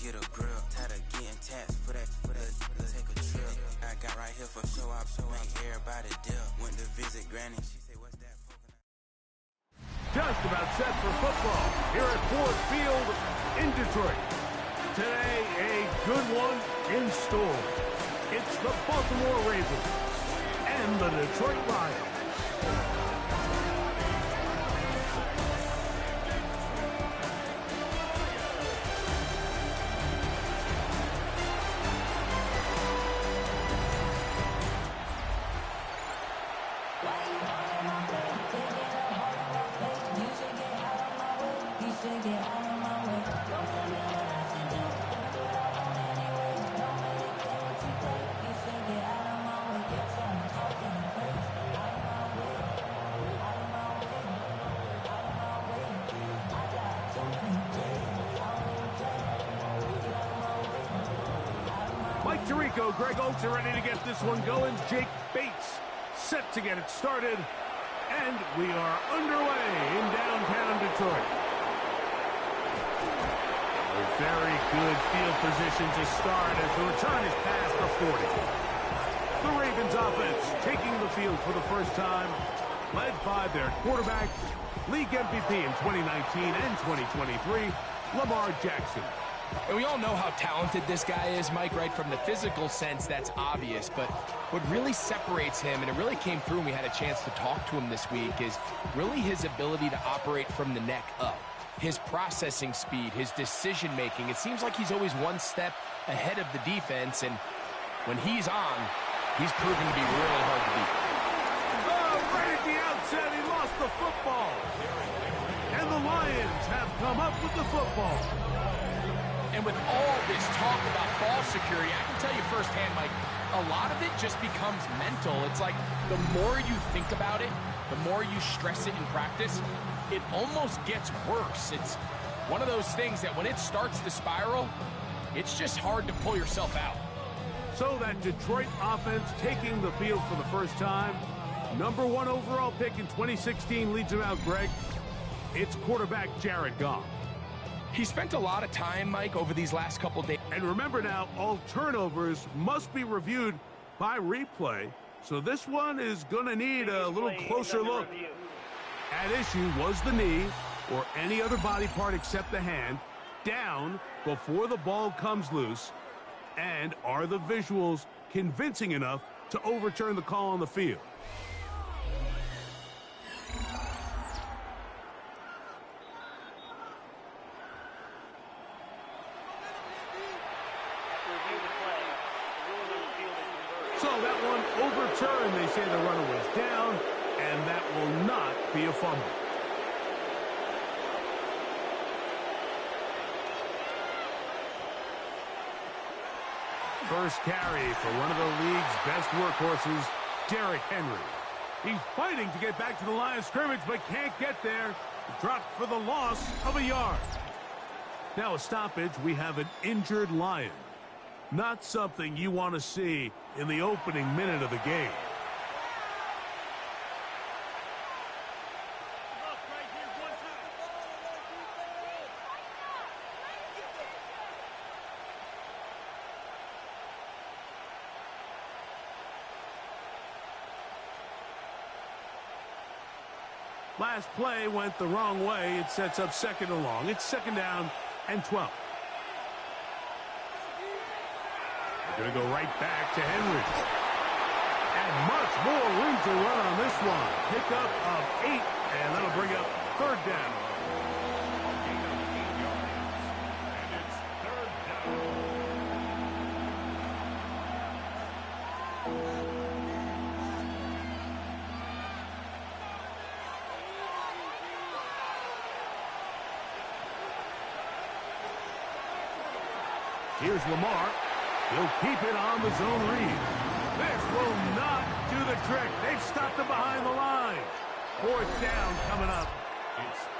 get a grip. Tired of getting taxed for that, take a trip. I got right here for show up, make everybody dip. Went to visit Granny, she said, what's that? Just about set for football here at Ford Field in Detroit. Today, a good one in store. It's the Baltimore Ravens and the Detroit Lions. Mike Tirico, Greg Oates are ready to get this one going. Jake Bates set to get it started. And we are underway in downtown Detroit. A very good field position to start as the return is past the 40. The Ravens offense taking the field for the first time, led by their quarterback, league MVP in 2019 and 2023, Lamar Jackson. And we all know how talented this guy is, Mike, right? From the physical sense, that's obvious. But what really separates him, and it really came through when we had a chance to talk to him this week, is really his ability to operate from the neck up. His processing speed, his decision-making. It seems like he's always one step ahead of the defense, and when he's on, he's proven to be really hard to beat. Oh, right at the outset, he lost the football. And the Lions have come up with the football. And with all this talk about ball security, I can tell you firsthand, Mike, a lot of it just becomes mental. It's like the more you think about it, the more you stress it in practice, it almost gets worse. It's one of those things that when it starts to spiral, it's just hard to pull yourself out. So that Detroit offense taking the field for the first time. Number 1 overall pick in 2016 leads him out, Greg. It's quarterback Jared Goff. He spent a lot of time, Mike, over these last couple days. And remember now, all turnovers must be reviewed by replay. So this one is going to need a little closer look. At issue was the knee, or any other body part except the hand, down before the ball comes loose. And are the visuals convincing enough to overturn the call on the field? So that one overturned. They say the runner was down, and that will not be a fumble. First carry for one of the league's best workhorses, Derrick Henry. He's fighting to get back to the line of scrimmage, but can't get there. Dropped for the loss of a yard. Now a stoppage. We have an injured Lion. Not something you want to see in the opening minute of the game. Last play went the wrong way. It sets up second and long. It's second down and 12. Going to go right back to Henry. And much more room to run on this one. Pickup of 8, and that'll bring up third down. Here's Lamar. He'll keep it on the zone read. This will not do the trick. They've stopped him behind the line. Fourth down coming up.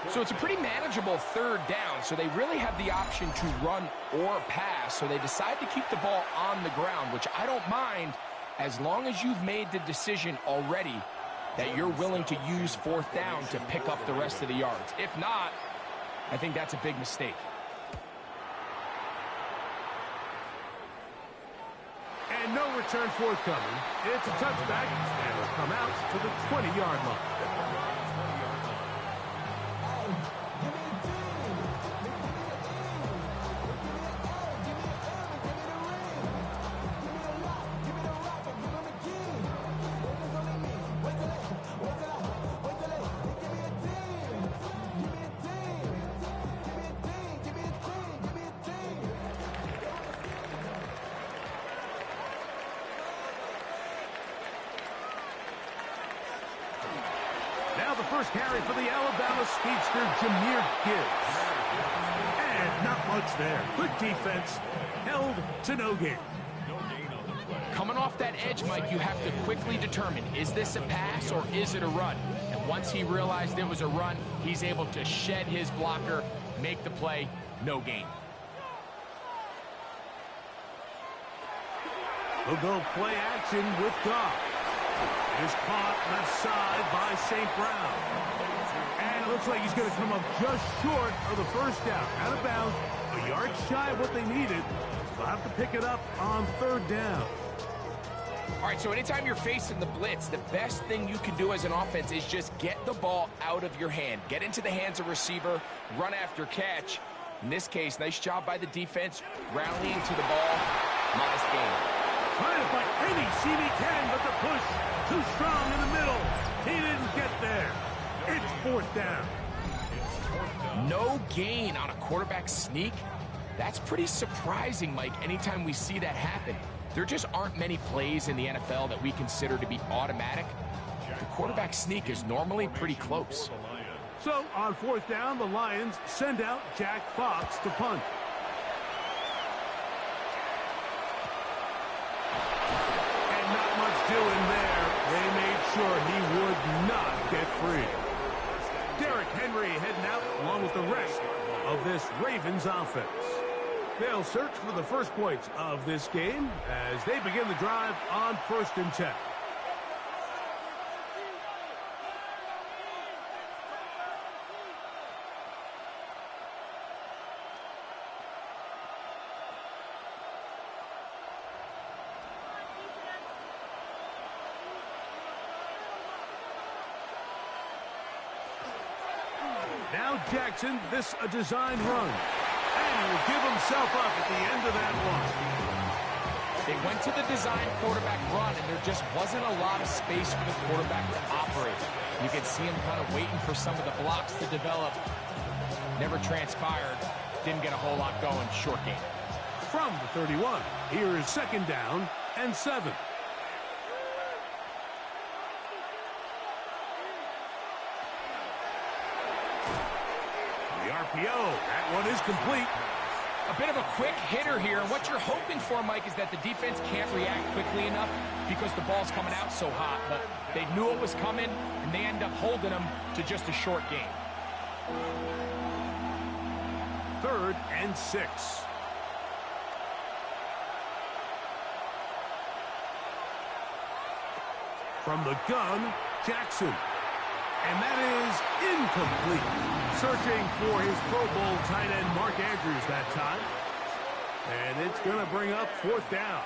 So it's a pretty manageable third down, so they really have the option to run or pass, so they decide to keep the ball on the ground, which I don't mind as long as you've made the decision already that you're willing to use fourth down to pick up the rest of the yards. If not, I think that's a big mistake. And no return forthcoming. It's a touchback, and it'll come out to the 20-yard line. Now the first carry for the Alabama speedster, Jahmyr Gibbs. And not much there. Quick defense, held to no gain. Coming off that edge, Mike, you have to quickly determine, is this a pass or is it a run? And once he realized it was a run, he's able to shed his blocker, make the play, no gain. He'll go play action with Goff. Is caught left side by St. Brown. And it looks like he's going to come up just short of the first down. Out of bounds, a yard shy of what they needed. They'll have to pick it up on third down. All right, so anytime you're facing the blitz, the best thing you can do as an offense is just get the ball out of your hand. Get into the hands of receiver, run after catch. In this case, nice job by the defense, rallying to the ball. Modest gain. Trying to find any seam he can, but the push too strong in the middle. He didn't get there. It's fourth down. No gain on a quarterback sneak. That's pretty surprising, Mike, anytime we see that happen. There just aren't many plays in the NFL that we consider to be automatic. The quarterback sneak is normally pretty close. So on fourth down, the Lions send out Jack Fox to punt. Doing there, they made sure he would not get free. Derrick Henry heading out along with the rest of this Ravens offense. They'll search for the first points of this game as they begin the drive on 1st and 10. Now Jackson, this a designed run. And he will give himself up at the end of that one. They went to the design quarterback run, and there just wasn't a lot of space for the quarterback to operate. You could see him kind of waiting for some of the blocks to develop. Never transpired. Didn't get a whole lot going. Short game. From the 31, here is 2nd down and 7. RPO. That one is complete. A bit of a quick hitter here. What you're hoping for, Mike, is that the defense can't react quickly enough because the ball's coming out so hot. But they knew it was coming, and they end up holding them to just a short game. 3rd and 6. From the gun, Jackson. And that is incomplete. Searching for his Pro Bowl tight end, Mark Andrews, that time. And it's going to bring up 4th down.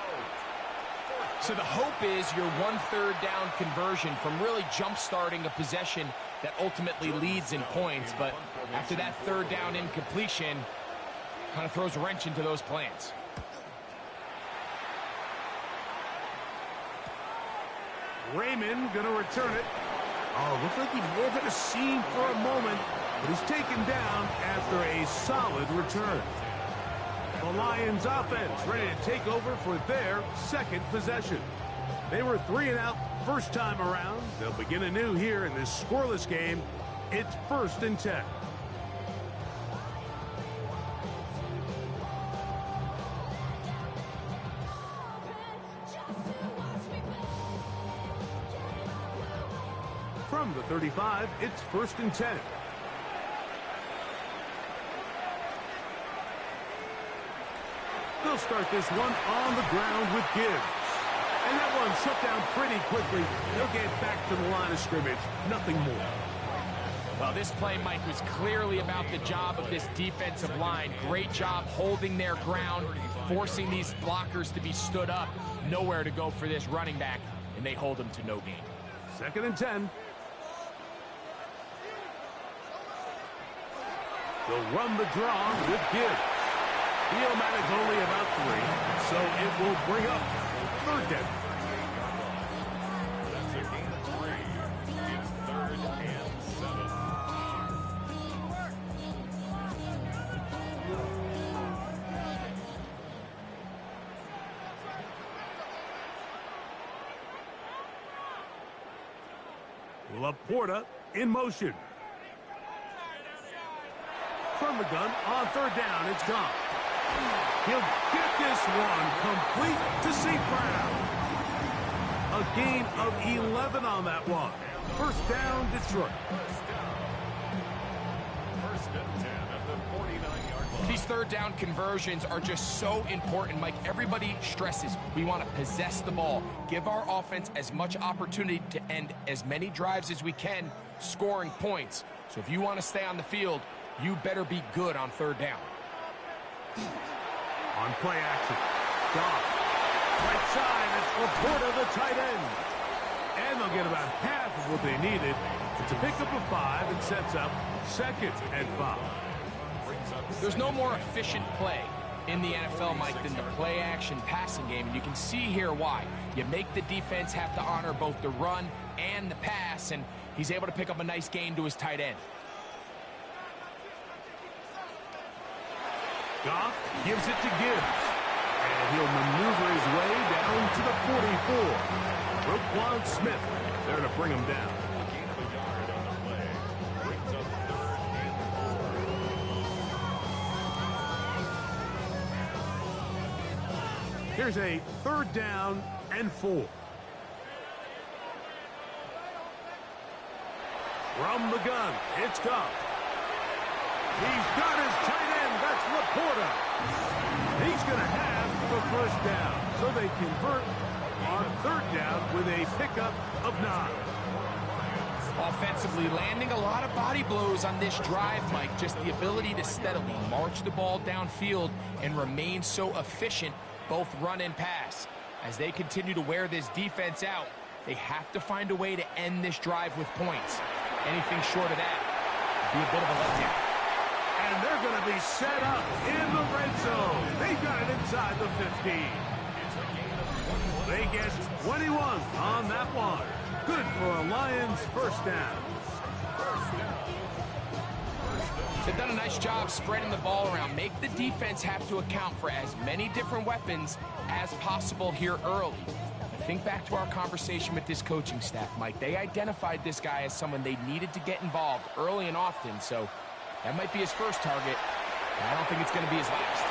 So the hope is your 1/3 down conversion from really jump-starting a possession that ultimately leads in points. But after that 3rd down incompletion, kind of throws a wrench into those plans. Raymond going to return it. Oh, looked like he wove it a seam for a moment, but he's taken down after a solid return. The Lions offense ready to take over for their 2nd possession. They were 3 and out first time around. They'll begin anew here in this scoreless game. It's 1st and 10. From the 35, it's 1st and 10. They'll start this one on the ground with Gibbs. And that one shut down pretty quickly. They'll get back to the line of scrimmage. Nothing more. Well, this play, Mike, was clearly about the job of this defensive line. Great job holding their ground, forcing these blockers to be stood up. Nowhere to go for this running back, and they hold him to no gain. 2nd and 10. They'll run the draw with Gibbs. Field manage only about 3, so it will bring up 3rd down. That's a gain of 3. It's 3rd and 7. Laporta in motion. From the gun on 3rd down, it's gone. He'll get this one complete to St. Brown. A gain of 11 on that one. 1st down, Detroit. 1st and 10 at the 49-yard line. These 3rd down conversions are just so important, Mike. Everybody stresses we want to possess the ball, give our offense as much opportunity to end as many drives as we can, scoring points. So if you want to stay on the field, you better be good on 3rd down. On play action. Goff. Right side, it's Laporta, the tight end. And they'll get about half of what they needed. It's a pickup of 5 and sets up 2nd and 5. There's no more efficient play in the NFL, Mike, than the play action passing game. And you can see here why. You make the defense have to honor both the run and the pass, and he's able to pick up a nice gain to his tight end. Goff gives it to Gibbs. And he'll maneuver his way down to the 44. Roquan Smith there to bring him down. A gain of a yard on the play. Brings up 3rd and 4. Here's a 3rd down and 4. From the gun, it's Goff. He's got his tight end. That's Laporta. He's going to have the 1st down. So they convert on 3rd down with a pickup of 9. Offensively, landing a lot of body blows on this drive, Mike. Just the ability to steadily march the ball downfield and remain so efficient, both run and pass. As they continue to wear this defense out, they have to find a way to end this drive with points. Anything short of that would be a bit of a letdown. And they're going to be set up in the red zone. They got it inside the 15. They get 21 on that one. Good for a Lions 1st down. They've done a nice job spreading the ball around. Make the defense have to account for as many different weapons as possible here early. Think back to our conversation with this coaching staff, Mike. They identified this guy as someone they needed to get involved early and often, so that might be his first target, but I don't think it's going to be his last.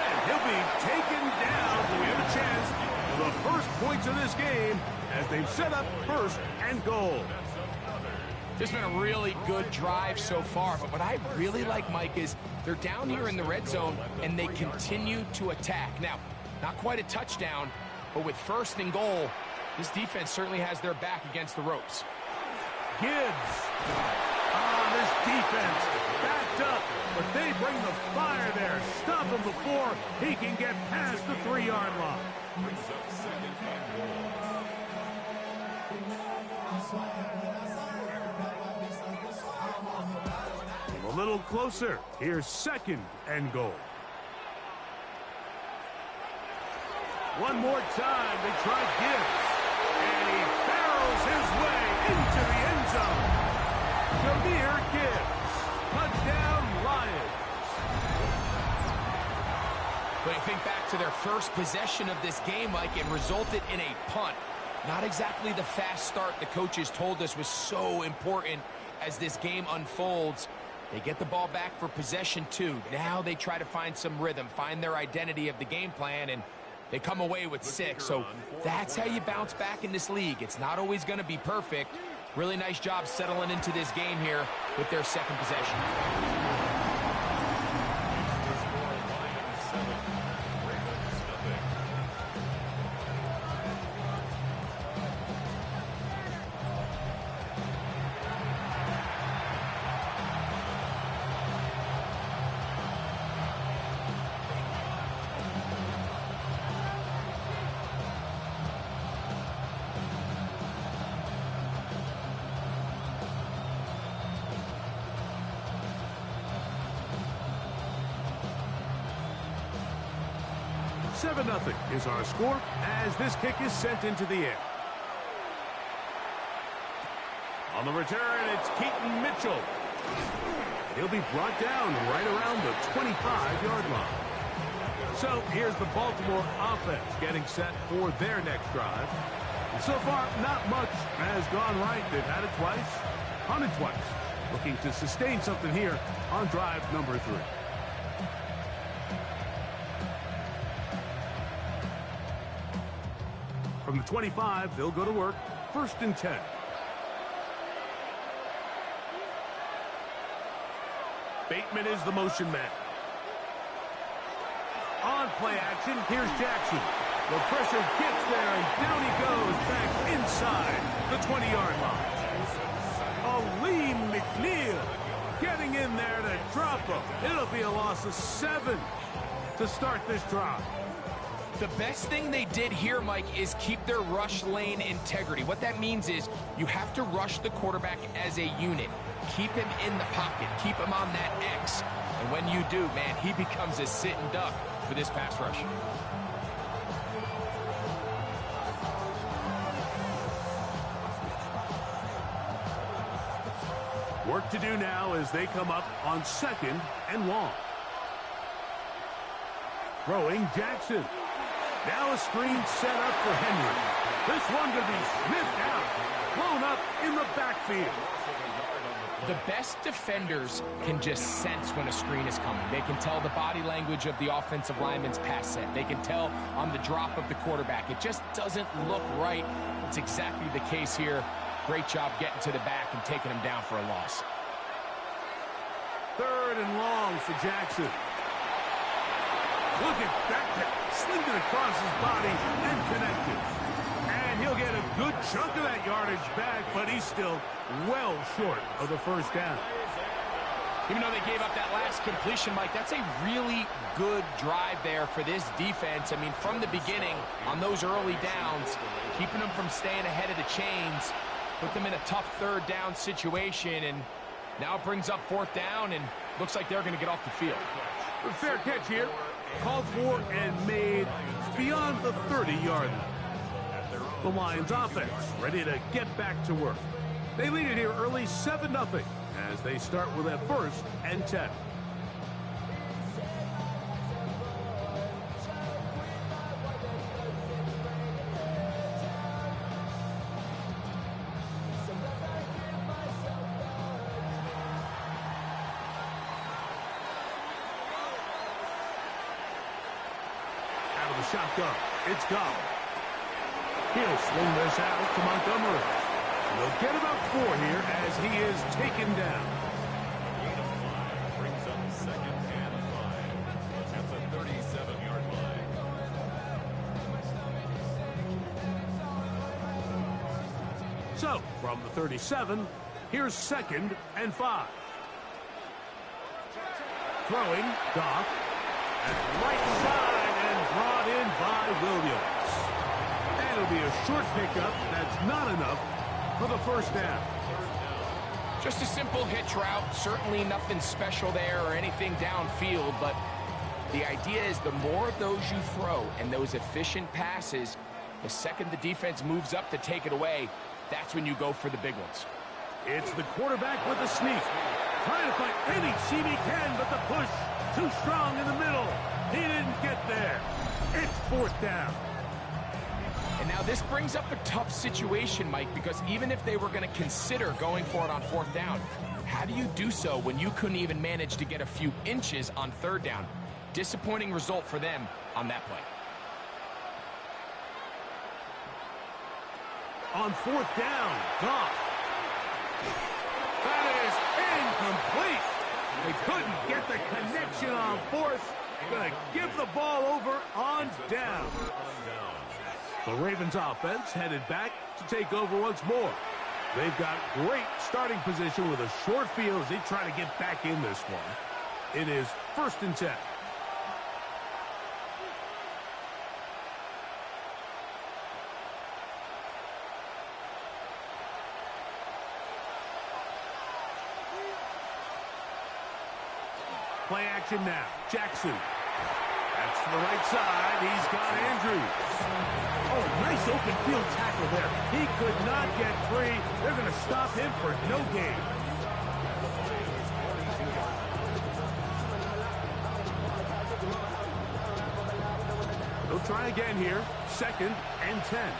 And he'll be taken down, so we have a chance for the first points of this game as they've set up 1st and goal. This has been a really good drive so far, but what I really like, Mike, is they're down here in the red zone, and they continue to attack. Now, not quite a touchdown, but with 1st and goal, this defense certainly has their back against the ropes. Gibbs. This defense backed up, but they bring the fire there. Stop him before he can get past the 3-yard line. Brings up 2nd and goal. A little closer. Here's 2nd and goal. One more time. They try Gibbs. And he barrels his way into the end zone. Jahmyr Gibbs. Touchdown, Lions. But you think back to their first possession of this game, Mike, it resulted in a punt. Not exactly the fast start the coaches told us was so important as this game unfolds. They get the ball back for possession 2. Now they try to find some rhythm, find their identity of the game plan, and they come away with 6. So that's how you bounce back in this league. It's not always going to be perfect. Really nice job settling into this game here with their 2nd possession. 7-0 is our score as this kick is sent into the air. On the return, it's Keaton Mitchell. He'll be brought down right around the 25-yard line. So here's the Baltimore offense getting set for their next drive. And so far, not much has gone right. They've had it twice, punted twice. Looking to sustain something here on drive number 3. From the 25, they'll go to work. 1st and 10. Bateman is the motion man. On play action, here's Jackson. The pressure gets there, and down he goes back inside the 20-yard line. Aleem McNeil getting in there to drop him. It'll be a loss of 7 to start this drive. The best thing they did here, Mike, is keep their rush lane integrity. What that means is you have to rush the quarterback as a unit. Keep him in the pocket. Keep him on that X. And when you do, man, he becomes a sitting duck for this pass rush. Work to do now as they come up on 2nd and long. Throwing Jackson. Now a screen set up for Henry. This one could be sniffed out. Blown up in the backfield. The best defenders can just sense when a screen is coming. They can tell the body language of the offensive lineman's pass set. They can tell on the drop of the quarterback. It just doesn't look right. It's exactly the case here. Great job getting to the back and taking him down for a loss. 3rd and long for Jackson. Look at that. Slinged it across his body and connected. And he'll get a good chunk of that yardage back, but he's still well short of the 1st down. Even though they gave up that last completion, Mike, that's a really good drive there for this defense. I mean, from the beginning, on those early downs, keeping them from staying ahead of the chains, put them in a tough 3rd down situation, and now it brings up 4th down, and looks like they're going to get off the field. A fair catch here. Called for and made beyond the 30-yard line. The Lions offense ready to get back to work. They lead it here early 7-0 as they start with a 1st and 10. Out of the shotgun, it's Goff. He'll swing this out to Montgomery. They'll get about 4 here as he is taken down. Brings up 2nd and 5 at the 37-yard line. So, from the 37, here's 2nd and 5. Throwing, Goff. That's right side and brought in by Williams. And it'll be a short pickup. That's not enough for the 1st down. Just a simple hitch route. Certainly nothing special there or anything downfield, but the idea is the more of those you throw and those efficient passes, the second the defense moves up to take it away, that's when you go for the big ones. It's the quarterback with the sneak. Trying to find any seam he can, but the push too strong in the middle. He didn't get there. It's 4th down. And now this brings up a tough situation, Mike, because even if they were going to consider going for it on 4th down, how do you do so when you couldn't even manage to get a few inches on 3rd down? Disappointing result for them on that play. On 4th down, Goff. That is incomplete. They couldn't get the connection on 4th. Going to give the ball over on down. The Ravens offense headed back to take over once more. They've got great starting position with a short field as they try to get back in this one. It is 1st and 10. Play action now. Jackson. That's to the right side. He's got Andrews. Oh, nice open field tackle there. He could not get free. They're going to stop him for no gain. They'll try again here. 2nd and 10.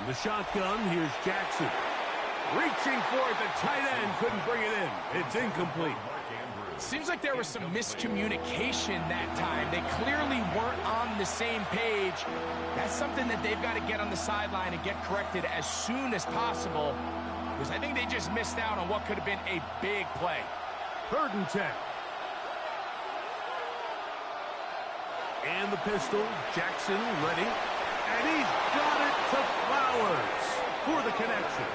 In the shotgun, here's Jackson. Reaching for it, the tight end couldn't bring it in. It's incomplete. Seems like there was some miscommunication that time. They clearly weren't on the same page. That's something that they've got to get on the sideline and get corrected as soon as possible, because I think they just missed out on what could have been a big play. 3rd and 10. And the pistol, Jackson ready. And he's got it to Flowers for the connection.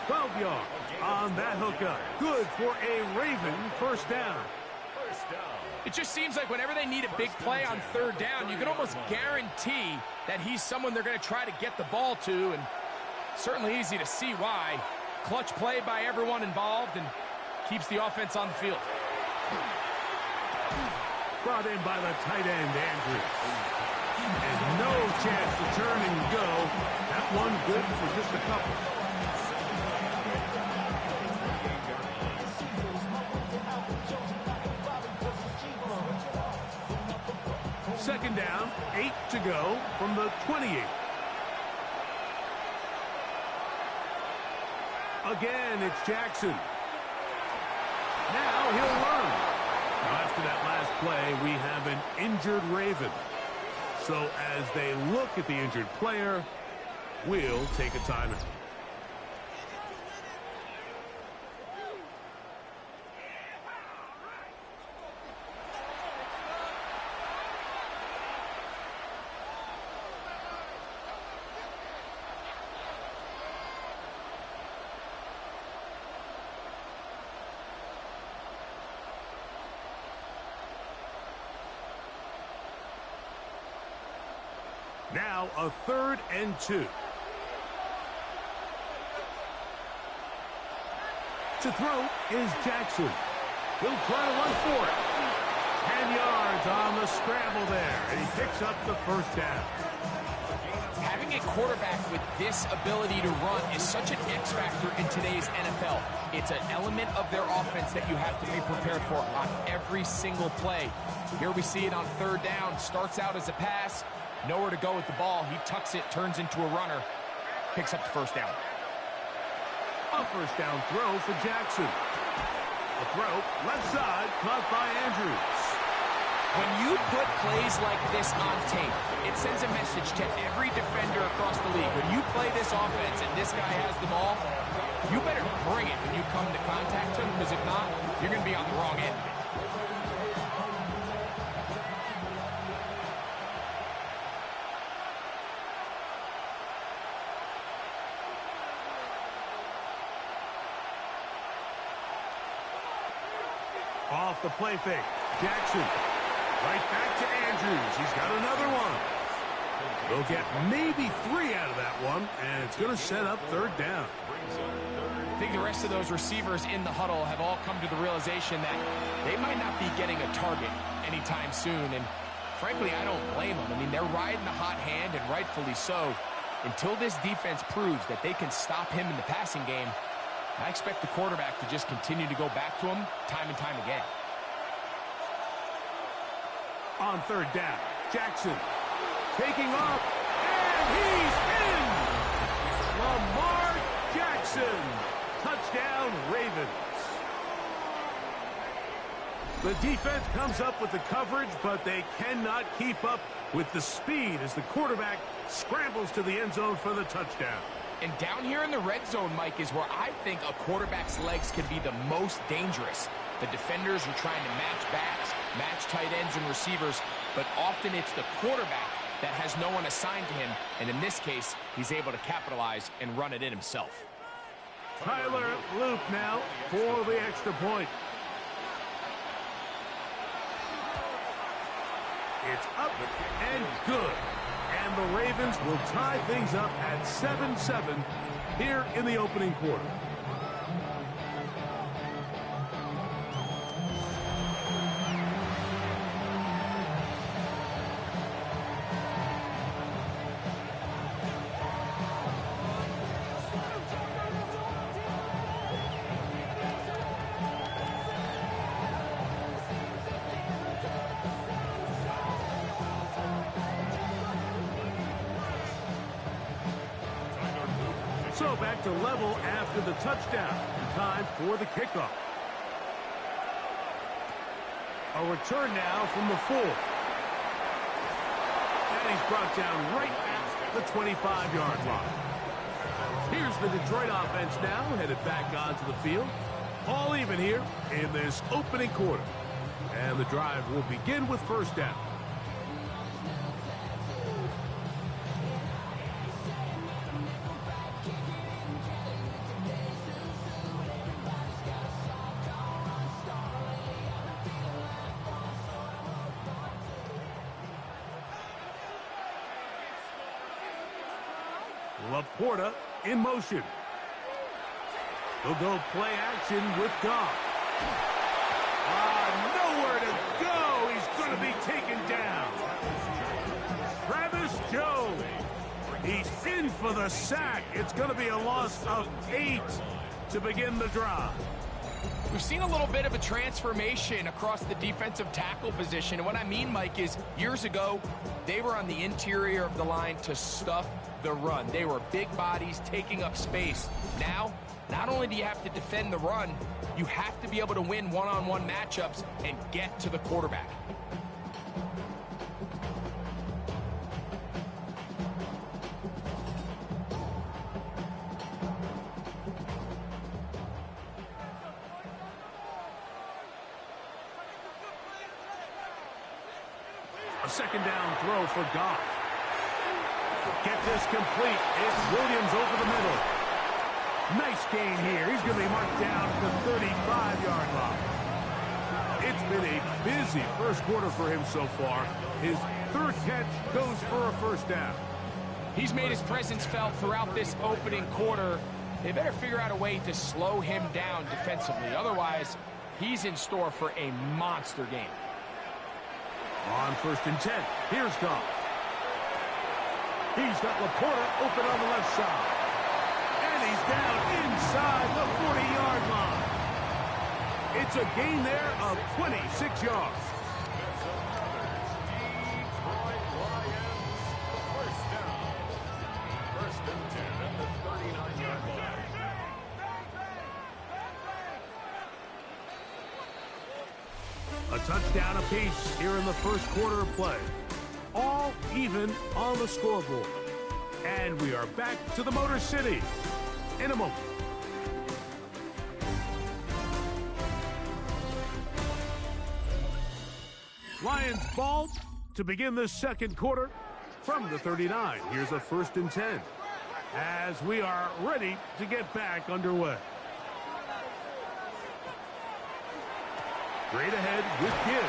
12 yards on that hookup. Good for a Raven first down. It just seems like whenever they need a big play on 3rd down, you can almost guarantee that he's someone they're going to try to get the ball to, and certainly easy to see why. Clutch play by everyone involved and keeps the offense on the field. Brought in by the tight end, Andrews. And no chance to turn and go. That one good for just a couple. 2nd down, 8 to go from the 28. Again, it's Jackson. Now he'll run. Now after that last play, we have an injured Raven. So as they look at the injured player, we'll take a timeout. Now a 3rd and 2. To throw is Jackson. He'll try to run for it. 10 yards on the scramble there, and he picks up the first down. Having a quarterback with this ability to run is such an X factor in today's NFL. It's an element of their offense that you have to be prepared for on every single play. Here we see it on 3rd down. Starts out as a pass. Nowhere to go with the ball. He tucks it, turns into a runner, picks up the first down. A first down throw for Jackson. The throw, left side, caught by Andrews. When you put plays like this on tape, it sends a message to every defender across the league. When you play this offense and this guy has the ball, you better bring it when you come to contact him, because if not, you're going to be on the wrong end of it. Off the play fake. Jackson. Right back to Andrews. He's got another one. They'll get maybe 3 out of that one, and it's going to set up 3rd down. I think the rest of those receivers in the huddle have all come to the realization that they might not be getting a target anytime soon, and frankly, I don't blame them. I mean, they're riding the hot hand, and rightfully so. Until this defense proves that they can stop him in the passing game, I expect the quarterback to just continue to go back to him time and time again. On 3rd down, Jackson taking off, and he's in! Lamar Jackson, touchdown Ravens. The defense comes up with the coverage, but they cannot keep up with the speed as the quarterback scrambles to the end zone for the touchdown. And down here in the red zone, Mike, is where I think a quarterback's legs can be the most dangerous. The defenders are trying to match backs, match tight ends and receivers, but often it's the quarterback that has no one assigned to him, and in this case, he's able to capitalize and run it in himself. Tyler Loop now for the extra point. It's up and good. And the Ravens will tie things up at 7-7 here in the opening quarter. So back to level after the touchdown. Time for the kickoff. A return now from the 4. And he's brought down right at the 25-yard line. Here's the Detroit offense now, headed back onto the field. All even here in this opening quarter. And the drive will begin with first down. Laporta in motion. He'll go play action with Goff. Nowhere to go. He's going to be taken down. Travis Jones. He's in for the sack. It's going to be a loss of 8 to begin the drive. We've seen a little bit of a transformation across the defensive tackle position. And what I mean, Mike, is years ago, they were on the interior of the line to stuff the run. They were big bodies taking up space. Now, not only do you have to defend the run, you have to be able to win one-on-one matchups and get to the quarterback. A second down throw for Goff. Get this complete. It's Williams over the middle. Nice gain here. He's going to be marked down at the 35-yard line. It's been a busy first quarter for him so far. His third catch goes for a first down. He's made his presence felt throughout this opening quarter. They better figure out a way to slow him down defensively. Otherwise, he's in store for a monster game. On 1st and 10, here's Goff. He's got Laporta open on the left side. And he's down inside the 40-yard line. It's a gain there of 26 yards. A touchdown apiece here in the first quarter of play. All even on the scoreboard. And we are back to the Motor City in a moment. Lions ball to begin the second quarter from the 39. Here's a 1st and 10 as we are ready to get back underway. Straight ahead with Gibbs.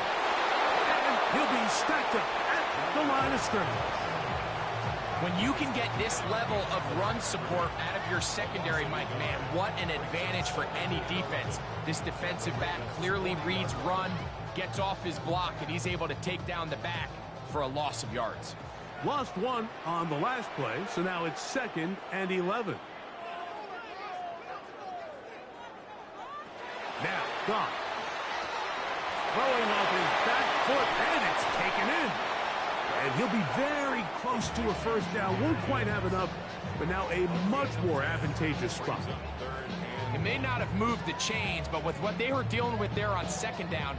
And he'll be stacked up at the line of scrimmage. When you can get this level of run support out of your secondary, Mike, man, what an advantage for any defense. This defensive back clearly reads run, gets off his block, and he's able to take down the back for a loss of yards. Lost 1 on the last play, so now it's 2nd and 11. Now, Goff. Throwing off his back foot, and it's taken in. And he'll be very close to a first down. Won't quite have enough, but now a much more advantageous spot. It may not have moved the chains, but with what they were dealing with there on 2nd down,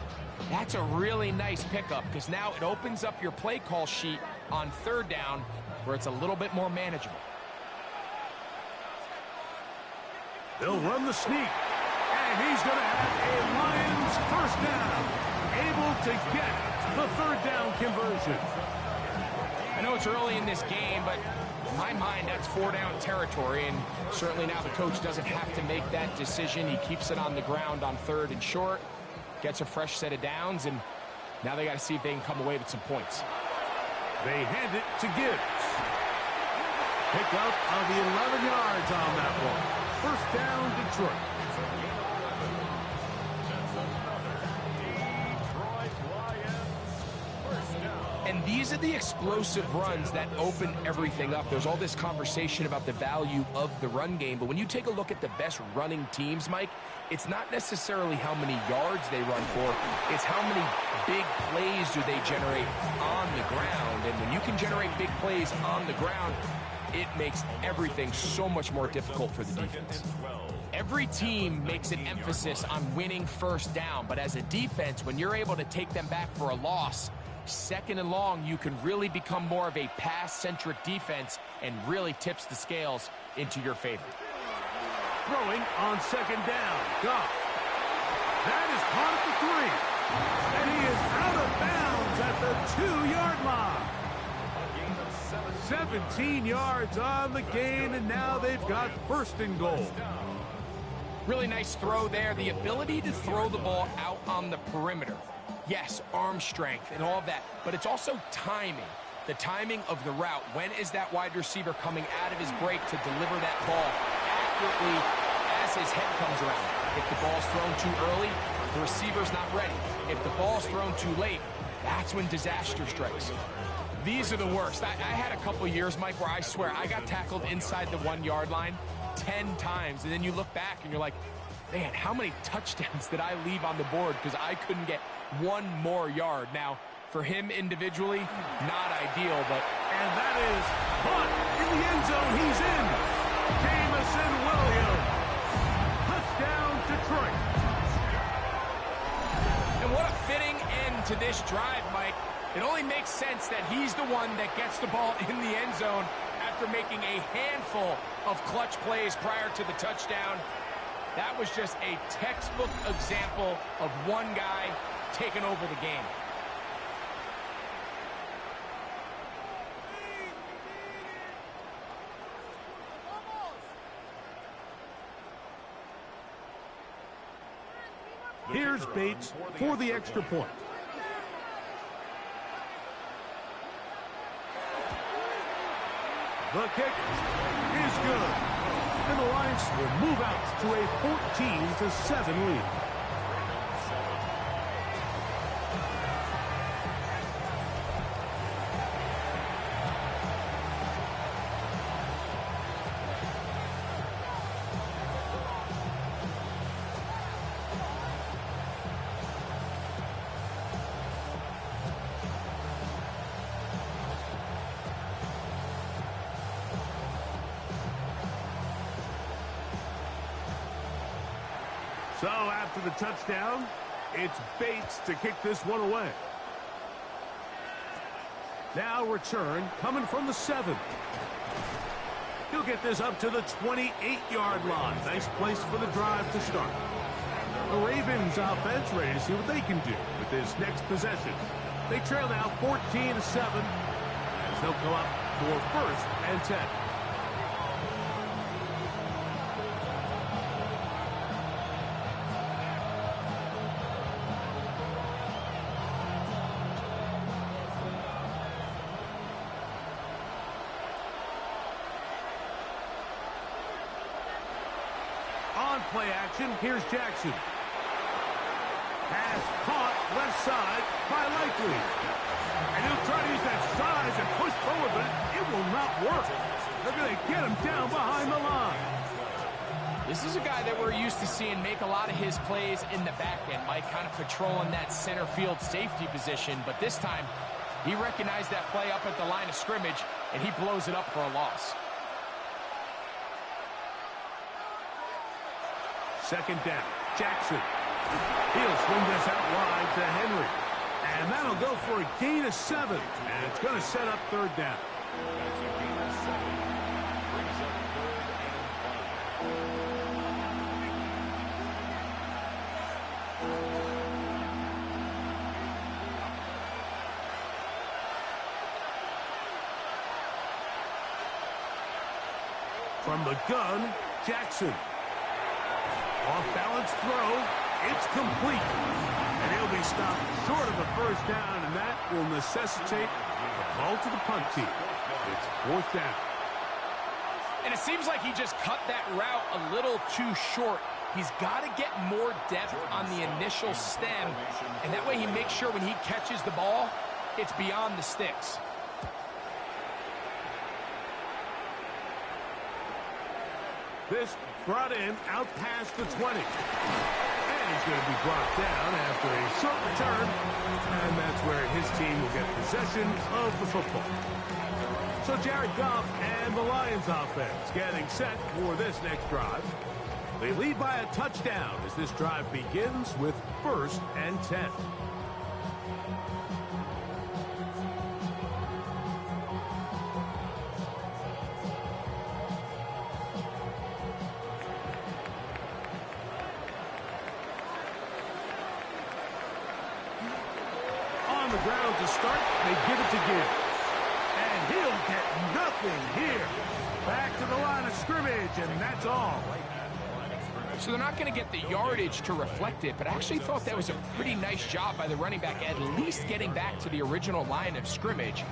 that's a really nice pickup because now it opens up your play call sheet on 3rd down where it's a little bit more manageable. They'll run the sneak, and he's going to have a Lions first down. Able to get the 3rd down conversion. I know it's early in this game, but in my mind, that's 4-down territory, and certainly now the coach doesn't have to make that decision. He keeps it on the ground on 3rd and short, gets a fresh set of downs, and now they got to see if they can come away with some points. They hand it to Gibbs. Pick up of the 11 yards on that one. 1st down, Detroit. And these are the explosive runs that open everything up. There's all this conversation about the value of the run game, but when you take a look at the best running teams, Mike, it's not necessarily how many yards they run for, it's how many big plays do they generate on the ground. And when you can generate big plays on the ground, it makes everything so much more difficult for the defense. Every team makes an emphasis on winning first down, but as a defense, when you're able to take them back for a loss, second and long, you can really become more of a pass-centric defense and really tips the scales into your favor. Throwing on second down. Goff. That is caught at the 3. And he is out of bounds at the 2-yard line. 17 yards on the gain, and now they've got first and goal. Really nice throw there. The ability to throw the ball out on the perimeter. Yes, arm strength and all of that, but it's also timing. The timing of the route. When is that wide receiver coming out of his break to deliver that ball accurately as his head comes around? If the ball's thrown too early, the receiver's not ready. If the ball's thrown too late, that's when disaster strikes. These are the worst. I had a couple years, Mike, where I swear I got tackled inside the 1-yard line 10 times, and then you look back and you're like, man, how many touchdowns did I leave on the board because I couldn't get one more yard? Now, for him individually, not ideal, but... And that is caught in the end zone. He's in. Jamison Williams. Touchdown, Detroit. And what a fitting end to this drive, Mike. It only makes sense that he's the one that gets the ball in the end zone after making a handful of clutch plays prior to the touchdown. That was just a textbook example of one guy taking over the game. Here's Bates for the extra point. The kick is good. And the Lions will move out to a 14-7 lead. So after the touchdown, it's Bates to kick this one away. Now return coming from the 7. He'll get this up to the 28-yard line. Nice place for the drive to start. The Ravens offense ready to see what they can do with this next possession. They trail now 14-7 as they'll go up for first and 10. On play action, here's Jackson. Pass caught left side by Likely. And he'll try to use that size and push forward, but it will not work. They're going to get him down behind the line. This is a guy that we're used to seeing make a lot of his plays in the back end, Mike, kind of patrolling that center field safety position. But this time, he recognized that play up at the line of scrimmage, and he blows it up for a loss. Second down, Jackson. He'll swing this out wide to Henry. And that'll go for a gain of 7. And it's going to set up third down. That's a gain of 7. Brings up 3rd and 5. From the gun, Jackson. Off-balance throw. It's complete. And he'll be stopped short of the first down, and that will necessitate a call to the punt team. It's 4th down. And it seems like he just cut that route a little too short. He's got to get more depth on the initial stem, and that way he makes sure when he catches the ball, it's beyond the sticks. This brought in out past the 20. And he's going to be brought down after a short return. And that's where his team will get possession of the football. So Jared Goff and the Lions offense getting set for this next drive. They lead by a touchdown as this drive begins with 1st and 10. On the ground to start, they give it to Gibbs. And he'll get nothing here. Back to the line of scrimmage, and that's all. So they're not going to get the yardage to reflect it, but I actually thought that was a pretty nice job by the running back, at least getting back to the original line of scrimmage.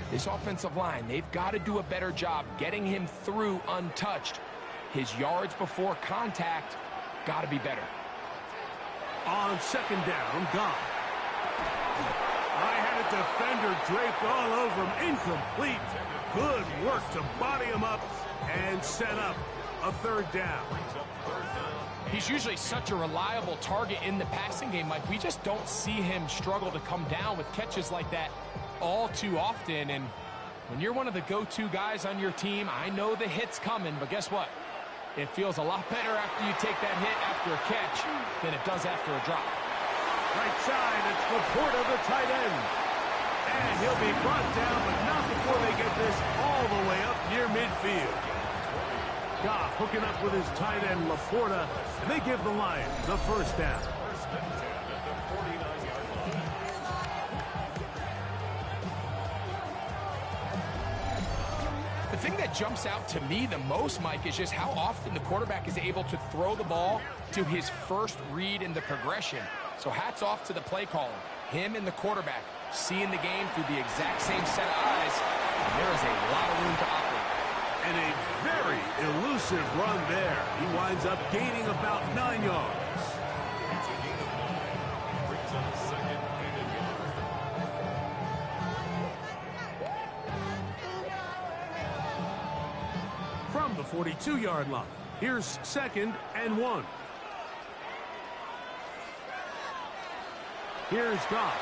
This offensive line, they've got to do a better job getting him through untouched. His yards before contact got to be better. On 2nd down, Goff. I had a defender draped all over him. Incomplete. Good work to body him up and set up a 3rd down. He's usually such a reliable target in the passing game, Mike. We just don't see him struggle to come down with catches like that all too often. And when you're one of the go-to guys on your team, I know the hit's coming, but guess what? It feels a lot better after you take that hit after a catch than it does after a drop. Right side, it's Laporta, the tight end. And he'll be brought down, but not before they get this all the way up near midfield. Goff hooking up with his tight end, Laporta, and they give the Lions the 1st down. The thing that jumps out to me the most, Mike, is just how often the quarterback is able to throw the ball to his first read in the progression. So hats off to the play caller. Him and the quarterback seeing the game through the exact same set of eyes, and there is a lot of room to operate. And a very elusive run there. He winds up gaining about 9 yards. From the 42-yard line, here's 2nd and 1. Here's Goff.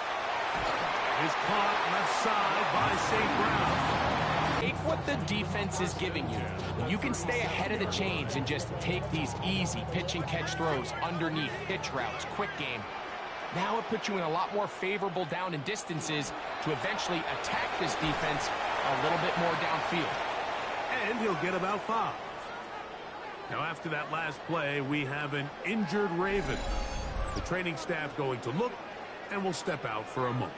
Is caught left side by St. Brown. Take what the defense is giving you. When you can stay ahead of the chains and just take these easy pitch and catch throws underneath, hitch routes, quick game, now it puts you in a lot more favorable down and distances to eventually attack this defense a little bit more downfield. And he'll get about 5. Now after that last play, we have an injured Raven. The training staff going to look, and we'll step out for a moment.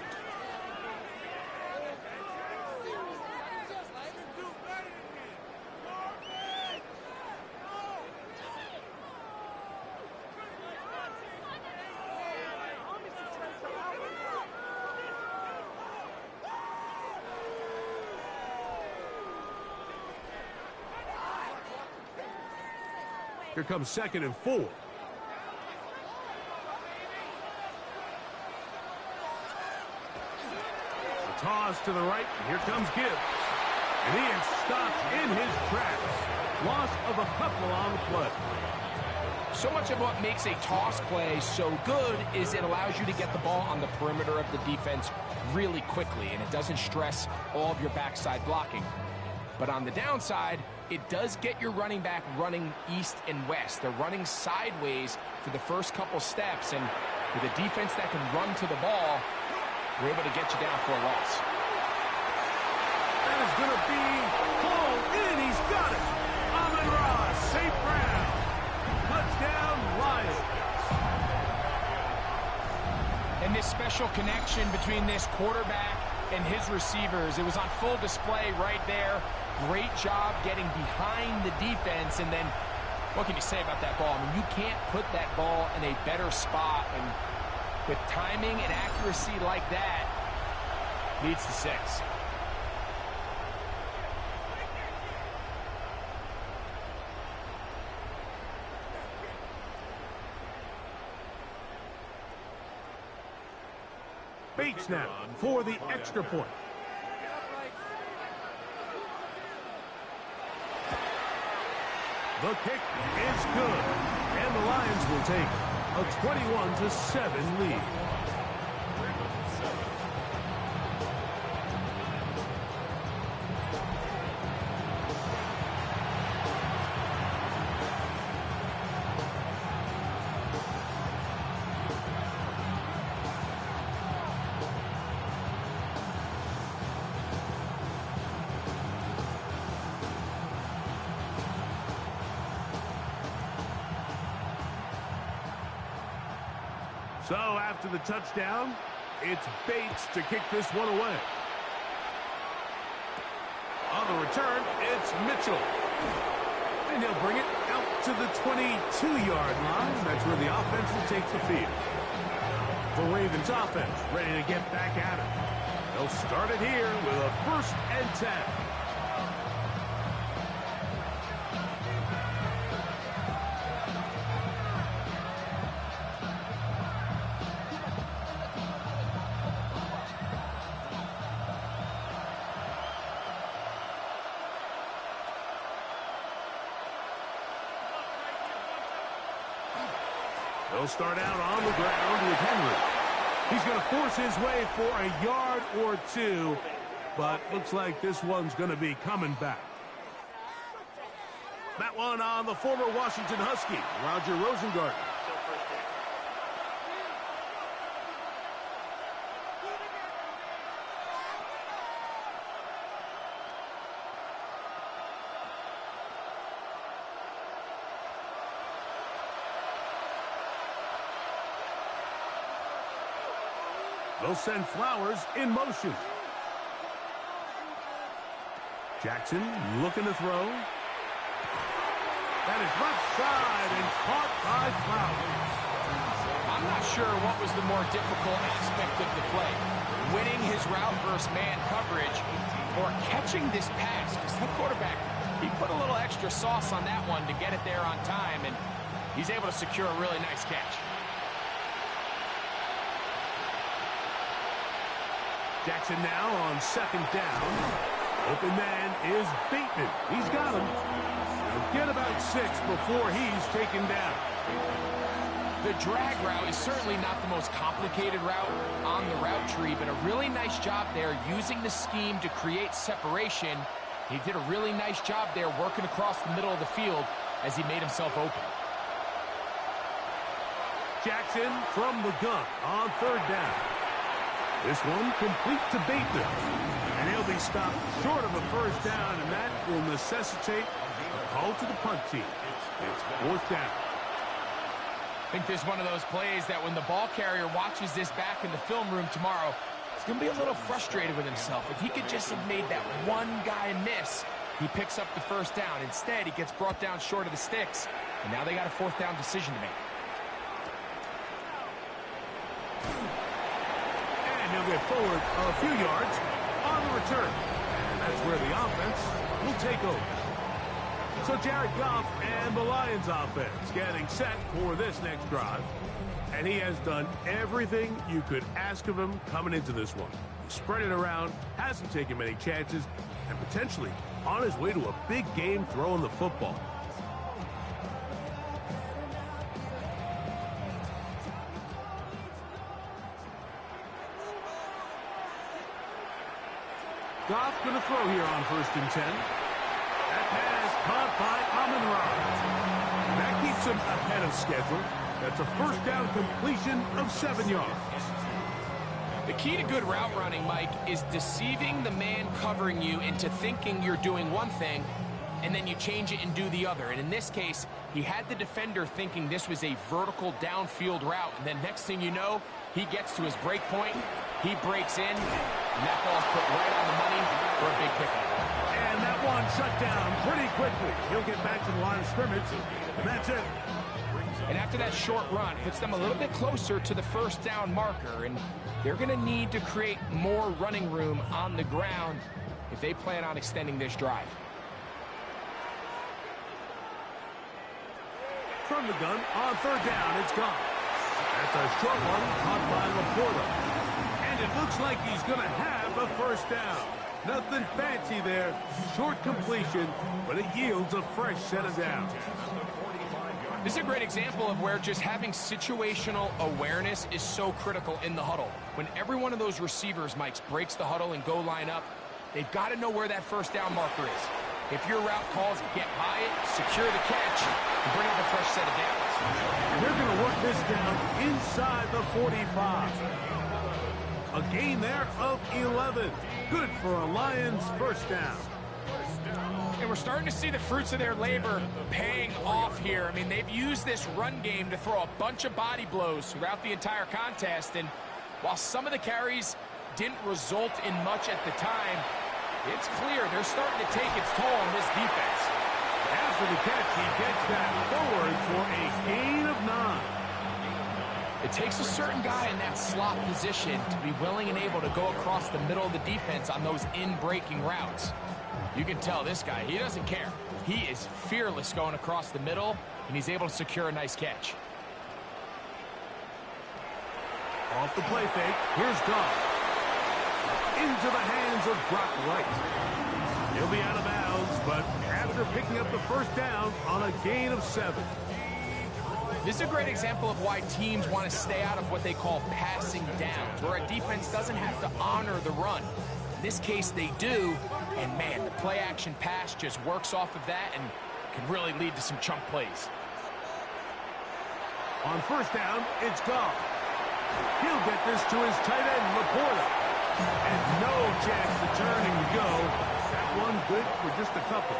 Here comes 2nd and 4. A toss to the right. And here comes Gibbs. And he is stopped in his tracks. Loss of a couple on the play. So much of what makes a toss play so good is it allows you to get the ball on the perimeter of the defense really quickly, and it doesn't stress all of your backside blocking. But on the downside, it does get your running back running east and west. They're running sideways for the first couple steps, and with a defense that can run to the ball, we're able to get you down for a loss. That is going to be pulled in. He's got it. Amon-Ra, St. Brown. Touchdown, Lions. And this special connection between this quarterback and his receivers, it was on full display right there. Great job getting behind the defense, and then what can you say about that ball? I mean, you can't put that ball in a better spot, and with timing and accuracy like that, leads to 6. Bates now for the extra point. The kick is good, and the Lions will take a 21-7 lead. So after the touchdown, it's Bates to kick this one away. On the return, it's Mitchell. And he'll bring it out to the 22-yard line. That's where the offense will take the field. The Ravens offense ready to get back at it. They'll start it here with a 1st and 10. They'll start out on the ground with Henry. He's going to force his way for a yard or two, but looks like this one's going to be coming back. That one on the former Washington Husky, Roger Rosengarten. They'll send Flowers in motion. Jackson looking to throw. That is left side and caught by Flowers. I'm not sure what was the more difficult aspect of the play. Winning his route versus man coverage or catching this pass. Because the quarterback, he put a little extra sauce on that one to get it there on time. And he's able to secure a really nice catch. Jackson now on 2nd down. Open man is Bateman. He's got him. He'll get about 6 before he's taken down. The drag route is certainly not the most complicated route on the route tree, but a really nice job there using the scheme to create separation. He did a really nice job there working across the middle of the field as he made himself open. Jackson from the gun on 3rd down. This one complete to Bateman. And he'll be stopped short of a 1st down, and that will necessitate a call to the punt team. It's 4th down. I think this is one of those plays that when the ball carrier watches this back in the film room tomorrow, he's going to be a little frustrated with himself. If he could just have made that one guy miss, he picks up the 1st down. Instead, he gets brought down short of the sticks, and now they got a 4th down decision to make. And he'll get forward a few yards on the return. And that's where the offense will take over. So Jared Goff and the Lions offense getting set for this next drive. And he has done everything you could ask of him coming into this one. He spread it around, hasn't taken many chances, and potentially on his way to a big game throwing the football. Goff going to throw here on 1st and 10. That pass caught by Amon-Ra. That keeps him ahead of schedule. That's a 1st down completion of 7 yards. The key to good route running, Mike, is deceiving the man covering you into thinking you're doing one thing, and then you change it and do the other. And in this case, he had the defender thinking this was a vertical downfield route, and then next thing you know, he gets to his break point, he breaks in, and that ball's put right on the money for a big pickup. And that one shut down pretty quickly. He'll get back to the line of scrimmage, and that's it. And after that short run, puts them a little bit closer to the 1st down marker, and they're going to need to create more running room on the ground if they plan on extending this drive. From the gun, on 3rd down, it's gone. That's a short one caught by Laporta. And it looks like he's going to have a 1st down. Nothing fancy there. Short completion, but it yields a fresh set of downs. This is a great example of where just having situational awareness is so critical in the huddle. When every one of those receivers, Mike, breaks the huddle and go line up, they've got to know where that 1st down marker is. If your route calls, get by it, secure the catch, and bring up a fresh set of downs. And they're going to work this down inside the 45. A gain there of 11. Good for a Lions 1st down. And we're starting to see the fruits of their labor paying off here. I mean, they've used this run game to throw a bunch of body blows throughout the entire contest. And while some of the carries didn't result in much at the time, it's clear they're starting to take its toll on this defense. After the catch, he gets that forward for a gain of 9. It takes a certain guy in that slot position to be willing and able to go across the middle of the defense on those in-breaking routes. You can tell this guy, he doesn't care. He is fearless going across the middle, and he's able to secure a nice catch. Off the play fake, here's Goff. Into the hands of Brock Wright. He'll be out of bounds, but after picking up the first down on a gain of 7. This is a great example of why teams want to stay out of what they call passing downs, where a defense doesn't have to honor the run. In this case, they do, and man, the play-action pass just works off of that and can really lead to some chunk plays. On first down, it's Goff. He'll get this to his tight end, Laporta. And no chance to turn and go. That one good for just a couple.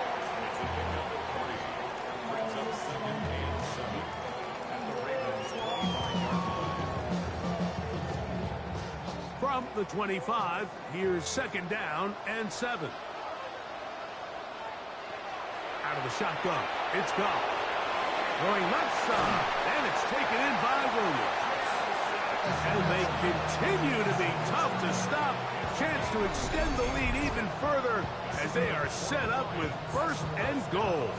From the 25, here's second down and 7. Out of the shotgun, it's Goff. Going left side, and it's taken in by Williams. And they continue to be tough to stop. Chance to extend the lead even further as they are set up with first and goal.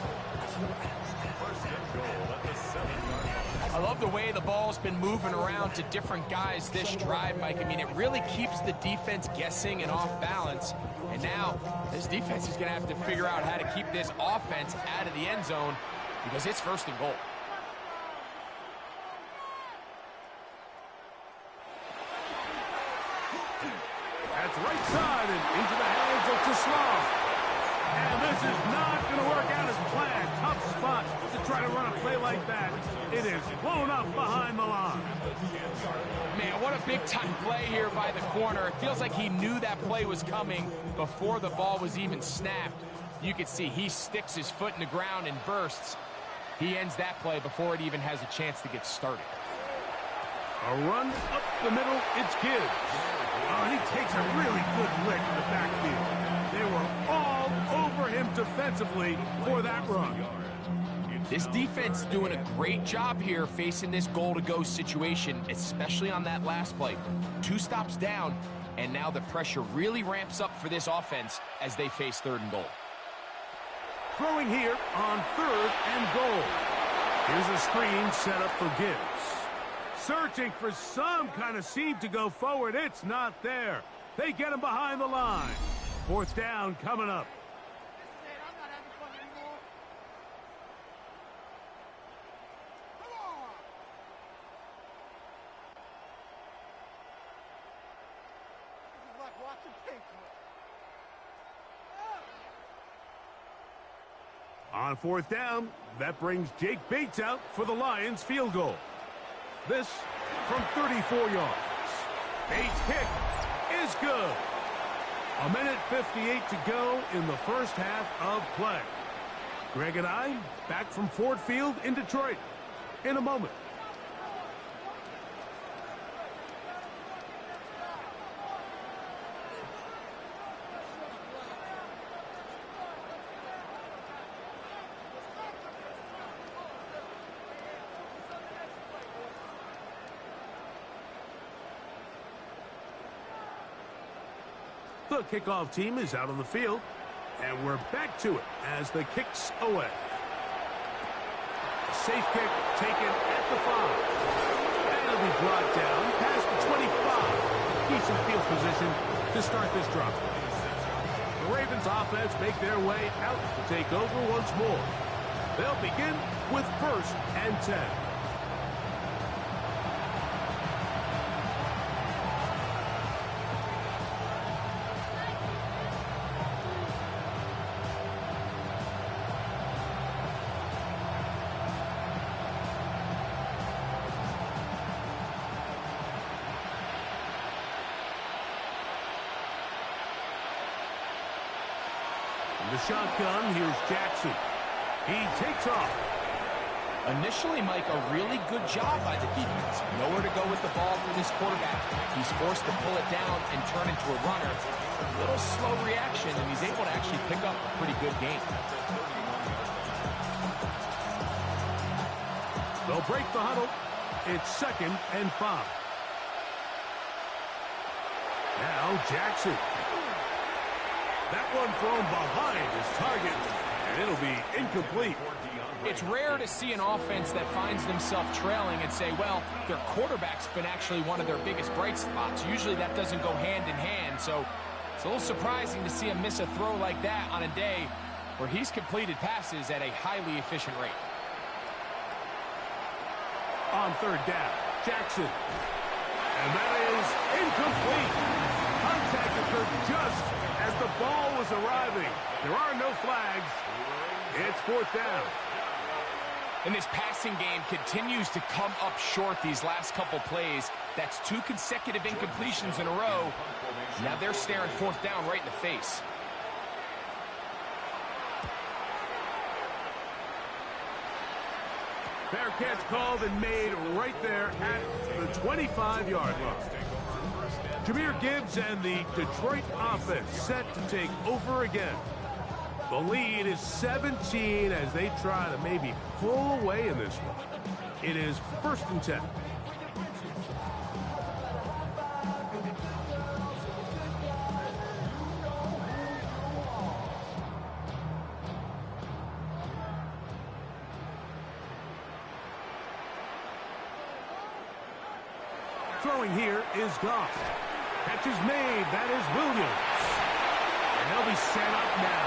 I love the way the ball's been moving around to different guys this drive, Mike. I mean, it really keeps the defense guessing and off balance. And now this defense is going to have to figure out how to keep this offense out of the end zone because it's first and goal. That's right side and into the hands of Tesla. And this is not going to work out as planned. Tough spot to try to run a play like that. It is blown up behind the line. Man, what a big-time play here by the corner. It feels like he knew that play was coming before the ball was even snapped. You can see he sticks his foot in the ground and bursts. He ends that play before it even has a chance to get started. A run up the middle, it's Gibbs. Oh, and he takes a really good lick in the backfield. They were all over him defensively for that run. This defense doing a great job here facing this goal-to-go situation, especially on that last play. 2 stops down, and now the pressure really ramps up for this offense as they face 3rd and goal. Throwing here on 3rd and goal. Here's a screen set up for Gibbs. Searching for some kind of seam to go forward. It's not there. They get him behind the line. 4th down coming up. On 4th down, that brings Jake Bates out for the Lions field goal. This from 34 yards. Bates' kick is good. 1:58 to go in the first half of play. Greg and I back from Ford Field in Detroit in a moment. The kickoff team is out on the field, and we're back to it as the kick's away. Safe kick taken at the 5. And it'll be brought down past the 25. Decent field position to start this drive. The Ravens offense make their way out to take over once more. They'll begin with 1st and 10. The shotgun, here's Jackson. He takes off. Initially, Mike, a really good job by the defense. Nowhere to go with the ball for this quarterback. He's forced to pull it down and turn into a runner. A little slow reaction, and he's able to actually pick up a pretty good game. They'll break the huddle. It's 2nd and 5. Now Jackson. That one thrown behind his target, and it'll be incomplete. It's rare to see an offense that finds themselves trailing and say, well, their quarterback's been actually one of their biggest bright spots. Usually that doesn't go hand in hand, so it's a little surprising to see him miss a throw like that on a day where he's completed passes at a highly efficient rate. On 3rd down, Jackson. And that is incomplete. Contact occurred just as the ball was arriving. There are no flags. It's 4th down. And this passing game continues to come up short these last couple plays. That's 2 consecutive incompletions in a row. Now they're staring 4th down right in the face. Fair catch called and made right there at the 25-yard line. Jahmyr Gibbs and the Detroit offense set to take over again. The lead is 17 as they try to maybe pull away in this one. It is 1st and 10. Throwing here is Goff. Catch is made. That is Williams. And they'll be set up now.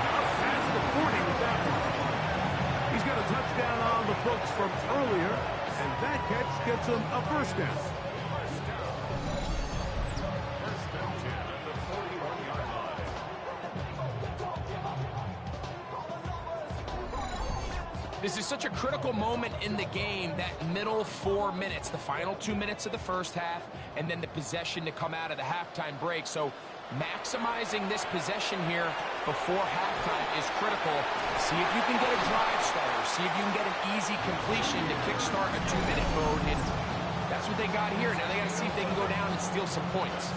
Up past the 40 with that one. He's got a touchdown on the books from earlier, and that catch gets him a 1st down. This is such a critical moment in the game, that middle 4 minutes, the final 2 minutes of the first half, and then the possession to come out of the halftime break. So maximizing this possession here before halftime is critical. See if you can get a drive starter. See if you can get an easy completion to kickstart a 2-minute mode. And that's what they got here. Now they got to see if they can go down and steal some points.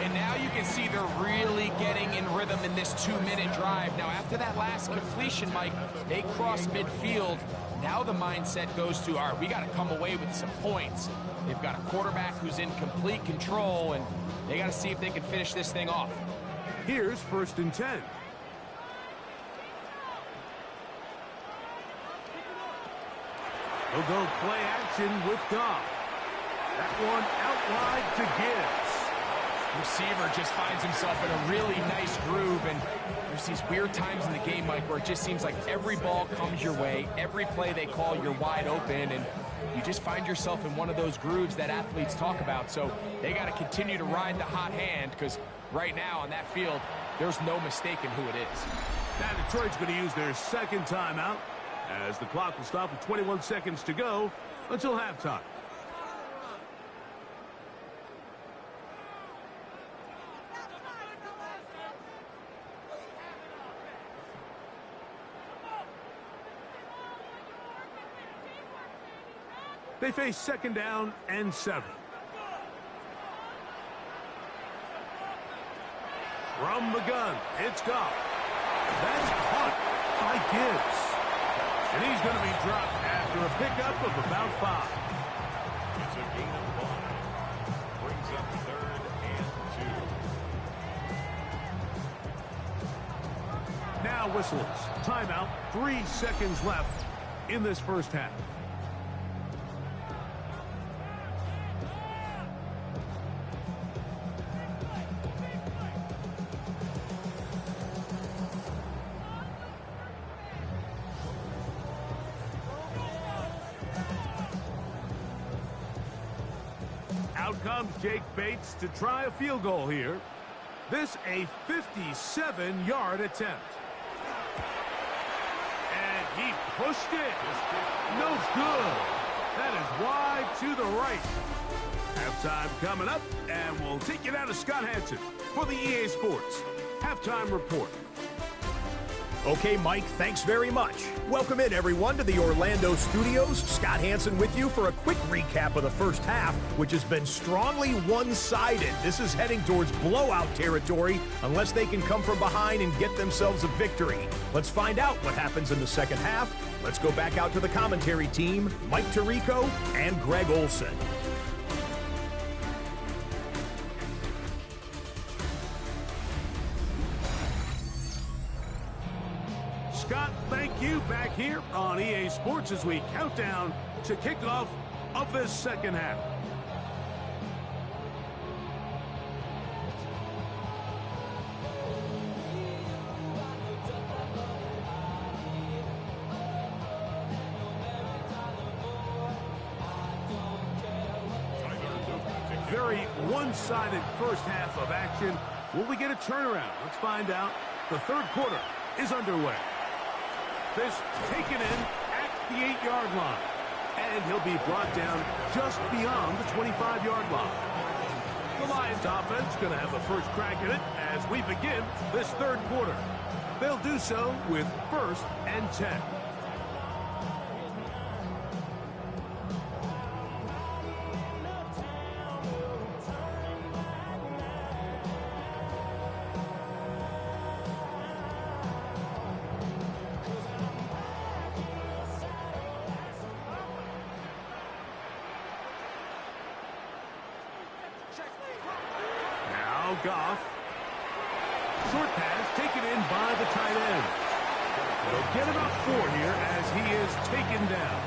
And now you can see they're really getting in rhythm in this 2-minute drive. Now, after that last completion, Mike, they cross midfield. Now the mindset goes to, all right, we got to come away with some points. They've got a quarterback who's in complete control, and they got to see if they can finish this thing off. Here's 1st and 10. They'll go play action with Goff. That one out wide to Gibbs. Receiver just finds himself in a really nice groove, and there's these weird times in the game, Mike, where it just seems like every ball comes your way, every play they call, you're wide open, and you just find yourself in one of those grooves that athletes talk about. So they got to continue to ride the hot hand, because right now on that field, there's no mistaking who it is. Now Detroit's going to use their 2nd timeout, as the clock will stop with 21 seconds to go until halftime. They face 2nd down and 7. From the gun, it's Goff. That's caught by Gibbs. And he's going to be dropped after a pickup of about 5. It's a gain of 5. Brings up 3rd and 2. Now whistles. Timeout. 3 seconds left in this first half. Out comes Jake Bates to try a field goal here. This a 57-yard attempt. And he pushed it. No good. That is wide to the right. Halftime coming up, and we'll take you down to Scott Hansen for the EA Sports Halftime Report. Okay, Mike, thanks very much. Welcome in, everyone, to the Orlando studios. Scott Hansen with you for a quick recap of the first half, which has been strongly one-sided. This is heading towards blowout territory unless they can come from behind and get themselves a victory. Let's find out what happens in the second half. Let's go back out to the commentary team, Mike Tirico and Greg Olson. Scott, thank you back here on EA Sports as we count down to kickoff of this second half. Very one-sided first half of action. Will we get a turnaround? Let's find out. The third quarter is underway. This taken in at the 8-yard line. And he'll be brought down just beyond the 25-yard line. The Lions offense going to have the first crack at it as we begin this third quarter. They'll do so with 1st and 10. Goff. Short pass taken in by the tight end. They'll get about 4 here as he is taken down.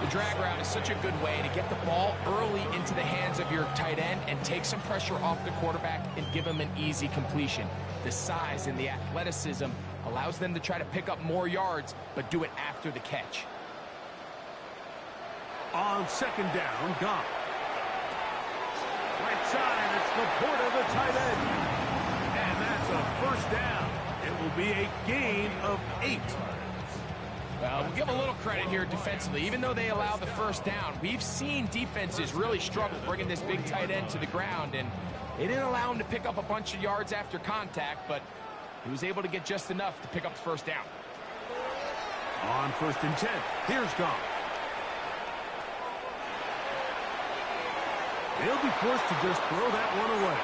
The drag route is such a good way to get the ball early into the hands of your tight end and take some pressure off the quarterback and give him an easy completion. The size and the athleticism allows them to try to pick up more yards, but do it after the catch. On second down, Goff. Right side, it's Laporta, the tight end. And that's a first down. It will be a gain of 8. Well, we'll give a little credit here defensively. Even though they allow the first down, we've seen defenses really struggle bringing this big tight end to the ground, and they didn't allow him to pick up a bunch of yards after contact, but he was able to get just enough to pick up the first down. On 1st and 10, here's Goff. He'll be forced to just throw that one away.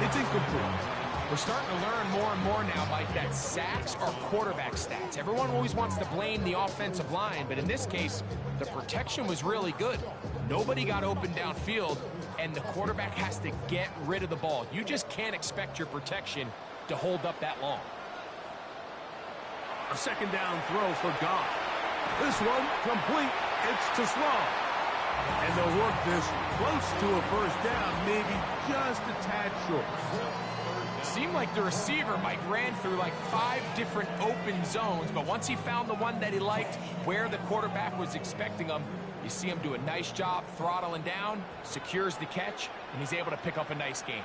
It's incomplete. We're starting to learn more and more now, Mike, that sacks are quarterback stats. Everyone always wants to blame the offensive line, but in this case, the protection was really good. Nobody got open downfield, and the quarterback has to get rid of the ball. You just can't expect your protection to hold up that long. A second down throw for Goff. This one complete. It's to Sloan. And they'll work this close to a first down, maybe just a tad short. Seemed like the receiver, Mike, ran through like 5 different open zones, but once he found the one that he liked, where the quarterback was expecting him, you see him do a nice job throttling down, secures the catch, and he's able to pick up a nice gain.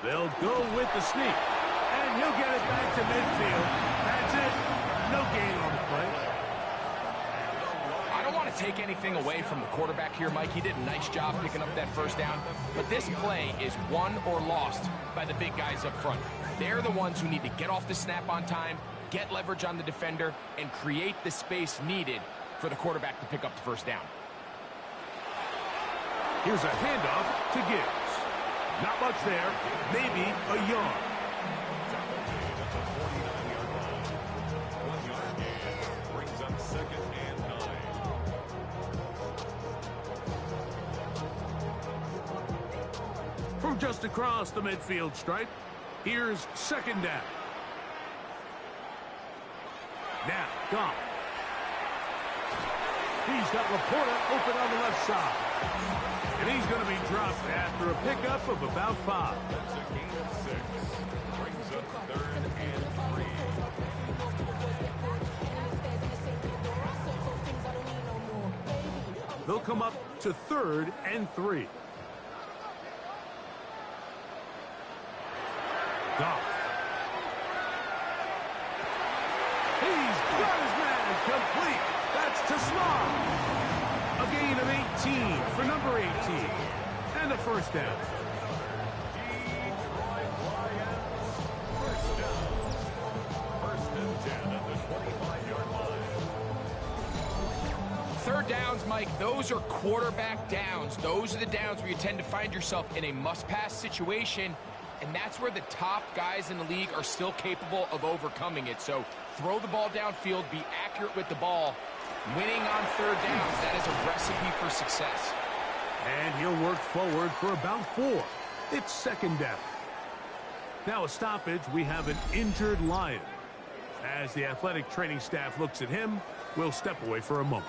They'll go with the sneak, and he'll get it back to midfield. That's it. No gain on the play. I don't want to take anything away from the quarterback here, Mike. He did a nice job picking up that first down. But this play is won or lost by the big guys up front. They're the ones who need to get off the snap on time, get leverage on the defender, and create the space needed for the quarterback to pick up the first down. Here's a handoff to Gibbs. Not much there. Maybe a yard. From just across the midfield stripe, here's second down. Now, Goff. He's got Laporta open on the left side. And he's going to be dropped after a pickup of about 5. That's a gain of 6. Brings up 3rd and 3. They'll come up to 3rd and 3. Goff. He's got his man complete. That's to Sloan. A gain of 18 for number 18. And a first down. 25-yard line. Third downs, Mike, those are quarterback downs. Those are the downs where you tend to find yourself in a must-pass situation, and that's where the top guys in the league are still capable of overcoming it. So throw the ball downfield, be accurate with the ball. Winning on third downs, that is a recipe for success. And he'll work forward for about 4. It's second down. Now a stoppage, we have an injured Lion. As the athletic training staff looks at him, we'll step away for a moment.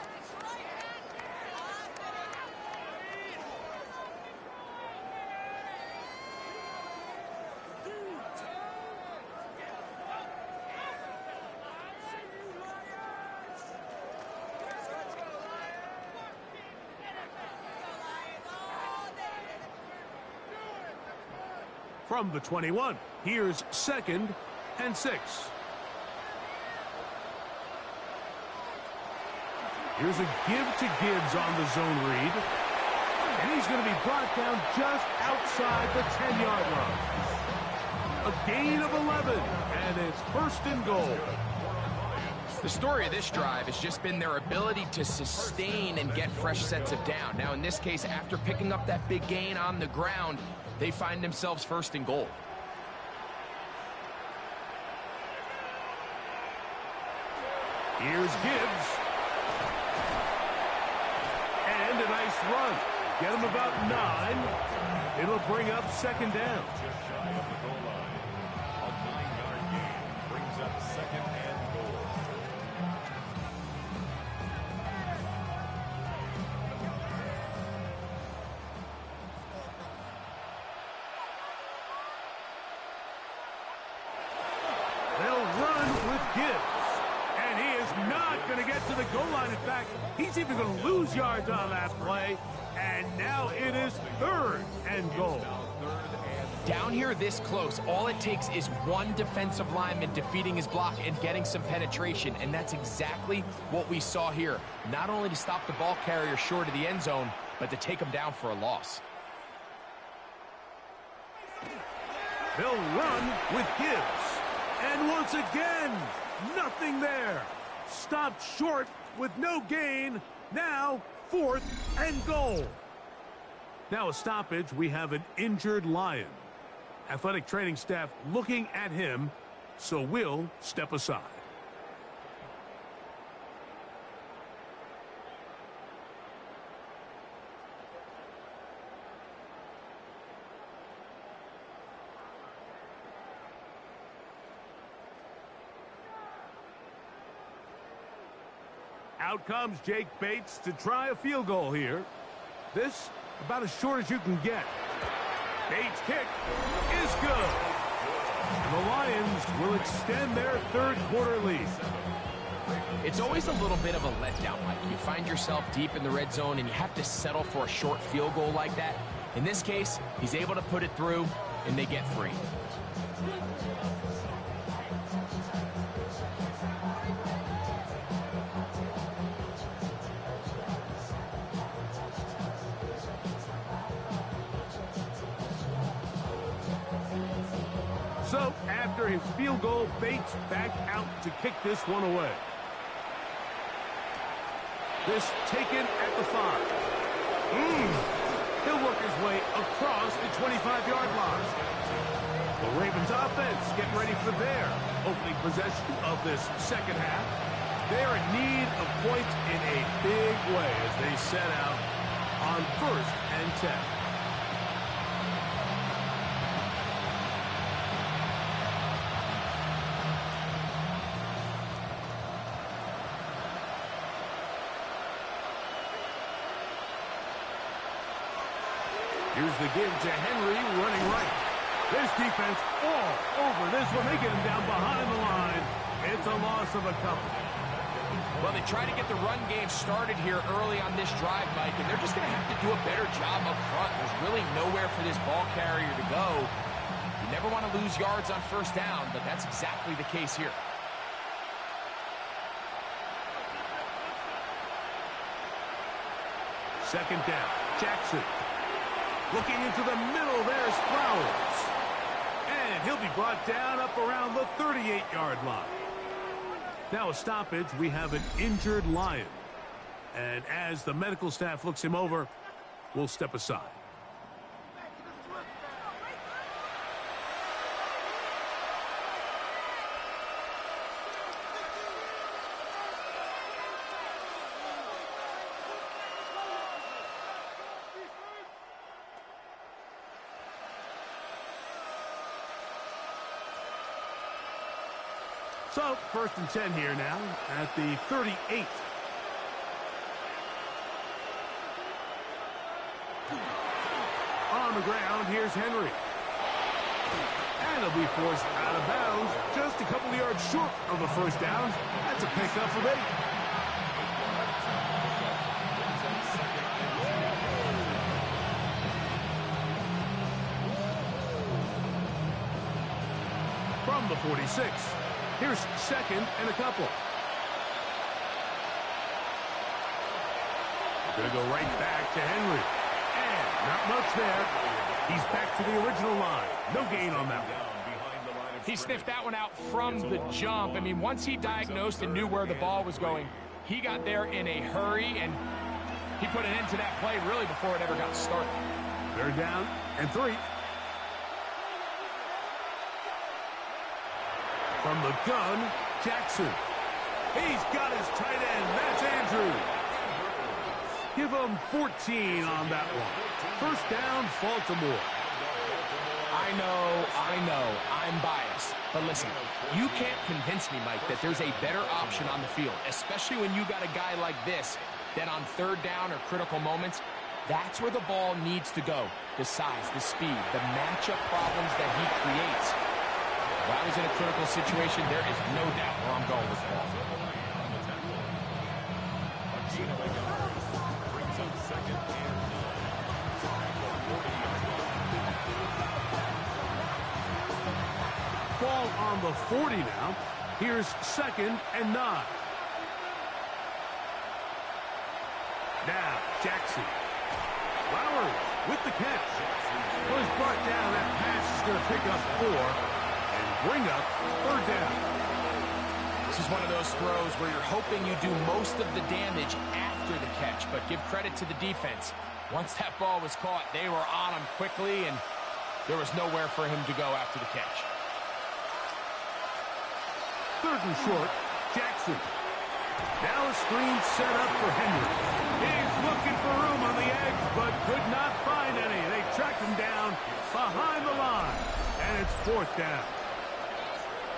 From the 21, here's 2nd and 6. Here's a give to Gibbs on the zone read. And he's going to be brought down just outside the 10-yard line. A gain of 11, and it's 1st and goal. The story of this drive has just been their ability to sustain and get fresh sets of down. Now, in this case, after picking up that big gain on the ground, they find themselves 1st and goal. Here's Gibbs. And a nice run. Get him about 9. It'll bring up 2nd down. Just shy of the goal line. A 9-yard gain brings up 2nd and goal. They'll run with Gibbs. And he is not going to get to the goal line. In fact, he's even going to lose yards on that play. And now it is 3rd and goal. Down here this close, all it takes is one defensive lineman defeating his block and getting some penetration, and that's exactly what we saw here. Not only to stop the ball carrier short of the end zone, but to take him down for a loss. They'll run with Gibbs. And once again, nothing there. Stopped short with no gain. Now 4th and goal. Now a stoppage, we have an injured Lion. Athletic training staff looking at him, so we'll step aside. Out comes Jake Bates to try a field goal here. This about as short as you can get. Bates' kick is good. And the Lions will extend their 3rd quarter lead. It's always a little bit of a letdown, Mike. You find yourself deep in the red zone and you have to settle for a short field goal like that. In this case, he's able to put it through, and they get 3. So, after his field goal, Bates backed out to kick this one away. This taken at the 5. He'll work his way across the 25-yard line. The Ravens offense getting ready for their opening possession of this second half. They're in need of points in a big way as they set out on 1st and 10. Here's the give to Henry running right. This defense all over this one. They get him down behind the line. It's a loss of a couple. Well, they try to get the run game started here early on this drive, Mike, and they're just going to have to do a better job up front. There's really nowhere for this ball carrier to go. You never want to lose yards on 1st down, but that's exactly the case here. Second down. Jackson. Looking into the middle, there's Flowers. And he'll be brought down up around the 38-yard line. Now a stoppage, we have an injured Lion. And as the medical staff looks him over, we'll step aside. So, 1st and 10 here now at the 38. On the ground, here's Henry. And he'll be forced out of bounds just a couple of yards short of a first down. That's a pickup for 8. From the 46. Here's 2nd and a couple. Going to go right back to Henry. And not much there. He's back to the original line. No gain on that one. He sniffed that one out from the jump. I mean, once he diagnosed and knew where the ball was going, he got there in a hurry, and he put an end to that play really before it ever got started. 3rd down and 3. From the gun, Jackson. He's got his tight end. That's Andrews. Give him 14 on that one. 1st down, Baltimore. I know, I'm biased. But listen, you can't convince me, Mike, that there's a better option on the field, especially when you got a guy like this that on 3rd down or critical moments, that's where the ball needs to go. The size, the speed, the matchup problems that he creates. If I was in a critical situation, there is no doubt where I'm going with the ball. Ball on the 40 now. Here's 2nd and 9. Now, Jackson. Flowers with the catch. Was brought down. That pass is going to pick up 4 and bring up 3rd down. This is one of those throws where you're hoping you do most of the damage after the catch, but give credit to the defense. Once that ball was caught, they were on him quickly, and there was nowhere for him to go after the catch. 3rd and short, Jackson. Now a screen set up for Henry. He's looking for room on the edge, but could not find any. They tracked him down behind the line, and it's 4th down.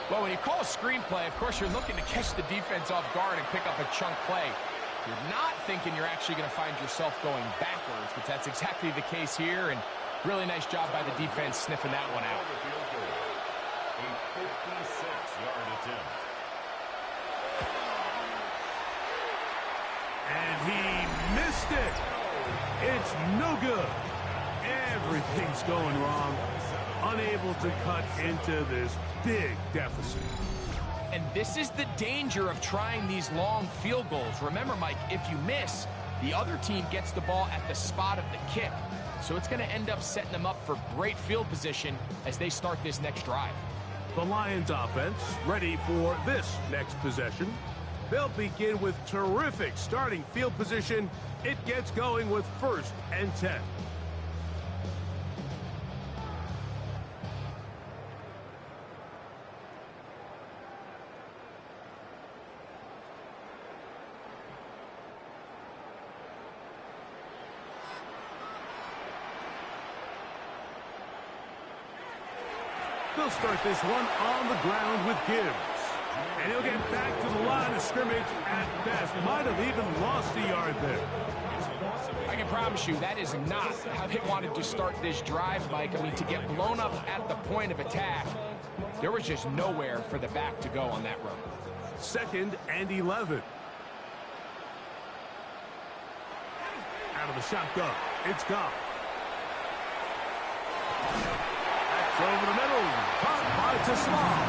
Well, when you call a screenplay, of course, you're looking to catch the defense off guard and pick up a chunk play. You're not thinking you're actually going to find yourself going backwards, but that's exactly the case here, and really nice job by the defense sniffing that one out. A 56-yard attempt. And he missed it. It's no good. Everything's going wrong. Unable to cut into this big deficit. And this is the danger of trying these long field goals. Remember, Mike, if you miss, the other team gets the ball at the spot of the kick. So it's going to end up setting them up for great field position as they start this next drive. The Lions offense ready for this next possession. They'll begin with terrific starting field position. It gets going with 1st and 10. They'll start this one on the ground with Gibbs. And he'll get back to the line of scrimmage at best. Might have even lost a yard there. I can promise you that is not how they wanted to start this drive, Mike. I mean, to get blown up at the point of attack, there was just nowhere for the back to go on that run. 2nd and 11. Out of the shotgun, it's Goff. Over the middle, caught by Tasman.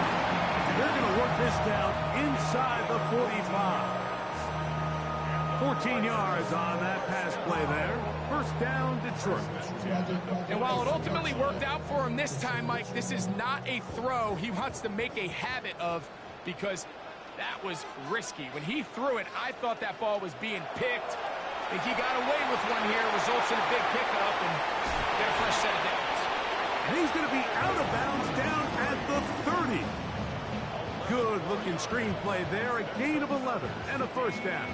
They're going to work this down inside the 45. 14 yards on that pass play there. 1st down, Detroit. And while it ultimately worked out for him this time, Mike, this is not a throw he wants to make a habit of, because That was risky. When he threw it, I thought that ball was being picked. I think he got away with one here. Results in a big pickup and get a fresh set of downs. And he's going to be out of bounds down at the 30. Good-looking screenplay there. A gain of 11 and a first down.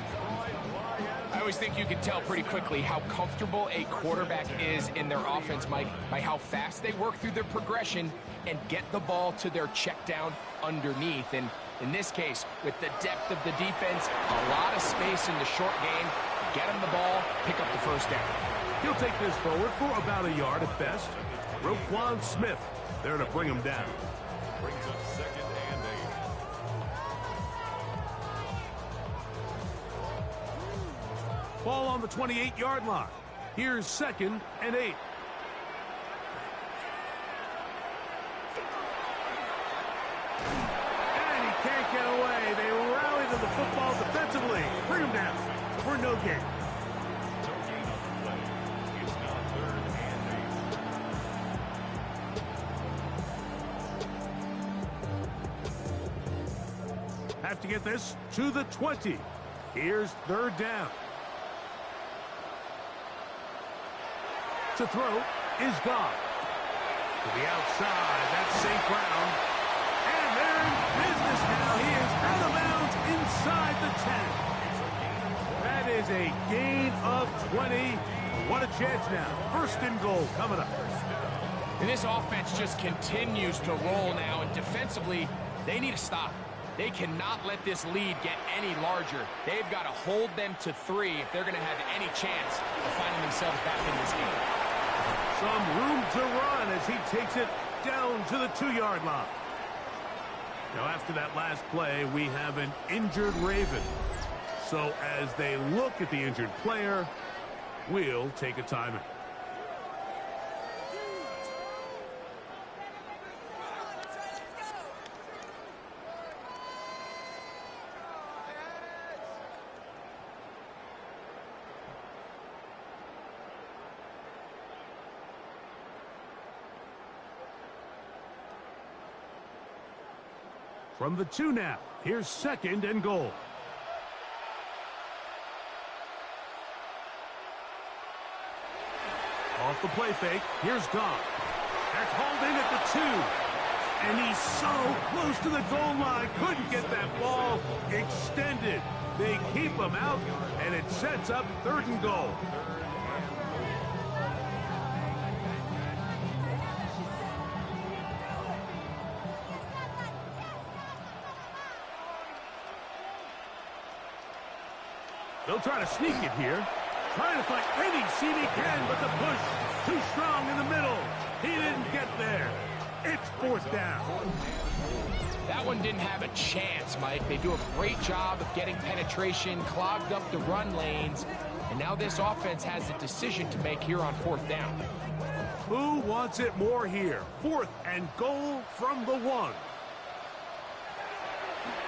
I always think you can tell pretty quickly how comfortable a quarterback is in their offense, Mike, by how fast they work through their progression and get the ball to their check down underneath. And in this case, with the depth of the defense, a lot of space in the short game, get him the ball, pick up the first down. He'll take this forward for about a yard at best. Roquan Smith there to bring him down. Brings up second and 8. Ball on the 28-yard line. Here's second and 8. And he can't get away. They rally to the football defensively. Bring him down for no gain. No gain on the play. It's now third and 8. Have to get this to the 20. Here's third down. To throw is Goff. To the outside, that's St. Brown. And they're in business now. He is out of bounds inside the 10. That is a gain of 20. What a chance now. First and goal coming up. And this offense just continues to roll now, and defensively, they need to stop. They cannot let this lead get any larger. They've got to hold them to 3 if they're going to have any chance of finding themselves back in this game. Some room to run as he takes it down to the 2-yard line. Now, after that last play, we have an injured Raven. So as they look at the injured player, we'll take a timeout. From the 2 now, here's second and goal. Off the play fake, here's Goff. That's hauled in at the 2. And he's so close to the goal line, couldn't get that ball extended. They keep him out, and it sets up third and goal. They'll try to sneak it here. Trying to find any seam he can, but the push too strong in the middle. He didn't get there. It's fourth down. That one didn't have a chance, Mike. They do a great job of getting penetration, clogged up the run lanes, and now this offense has a decision to make here on fourth down. Who wants it more here? Fourth and goal from the 1.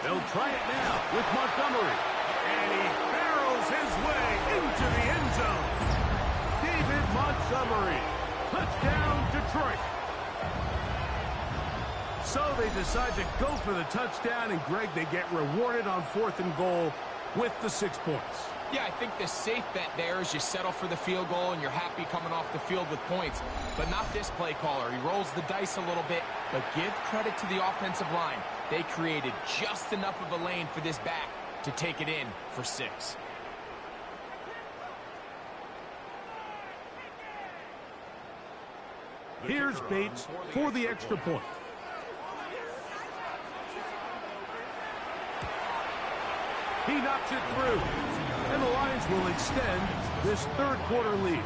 They'll try it now with Montgomery. And he barrels his way into the end zone. David Montgomery. Touchdown, Detroit. So they decide to go for the touchdown, and Greg, they get rewarded on fourth and goal with the 6 points. Yeah, I think the safe bet there is you settle for the field goal and you're happy coming off the field with points. But not this play caller. He rolls the dice a little bit, but give credit to the offensive line. They created just enough of a lane for this back to take it in for 6. Here's Bates for the extra point. He knocks it through, and the Lions will extend this third quarter lead.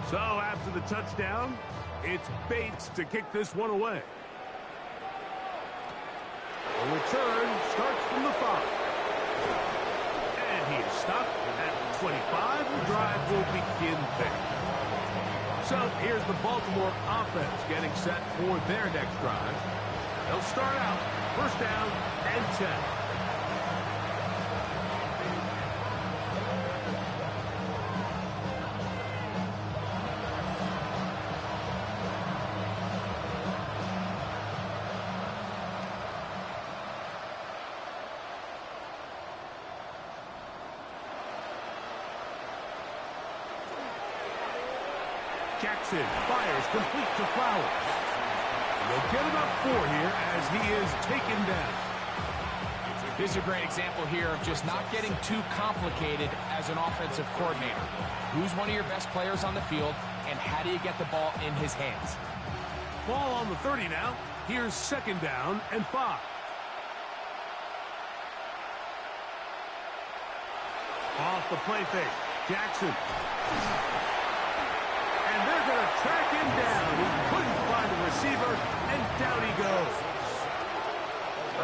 So after the touchdown, it's Bates to kick this one away. The return starts from the 5. And he is stopped at 25. The drive will begin there. So here's the Baltimore offense getting set for their next drive. They'll start out first down and 10. Jackson fires complete to Flowers. They'll get about 4 here as he is taken down. This is a great example here of just not getting too complicated as an offensive coordinator. Who's one of your best players on the field, and how do you get the ball in his hands? Ball on the 30 now. Here's second down and 5. Off the play fake. Jackson. And they're going to track him down. He couldn't find the receiver, and down he goes.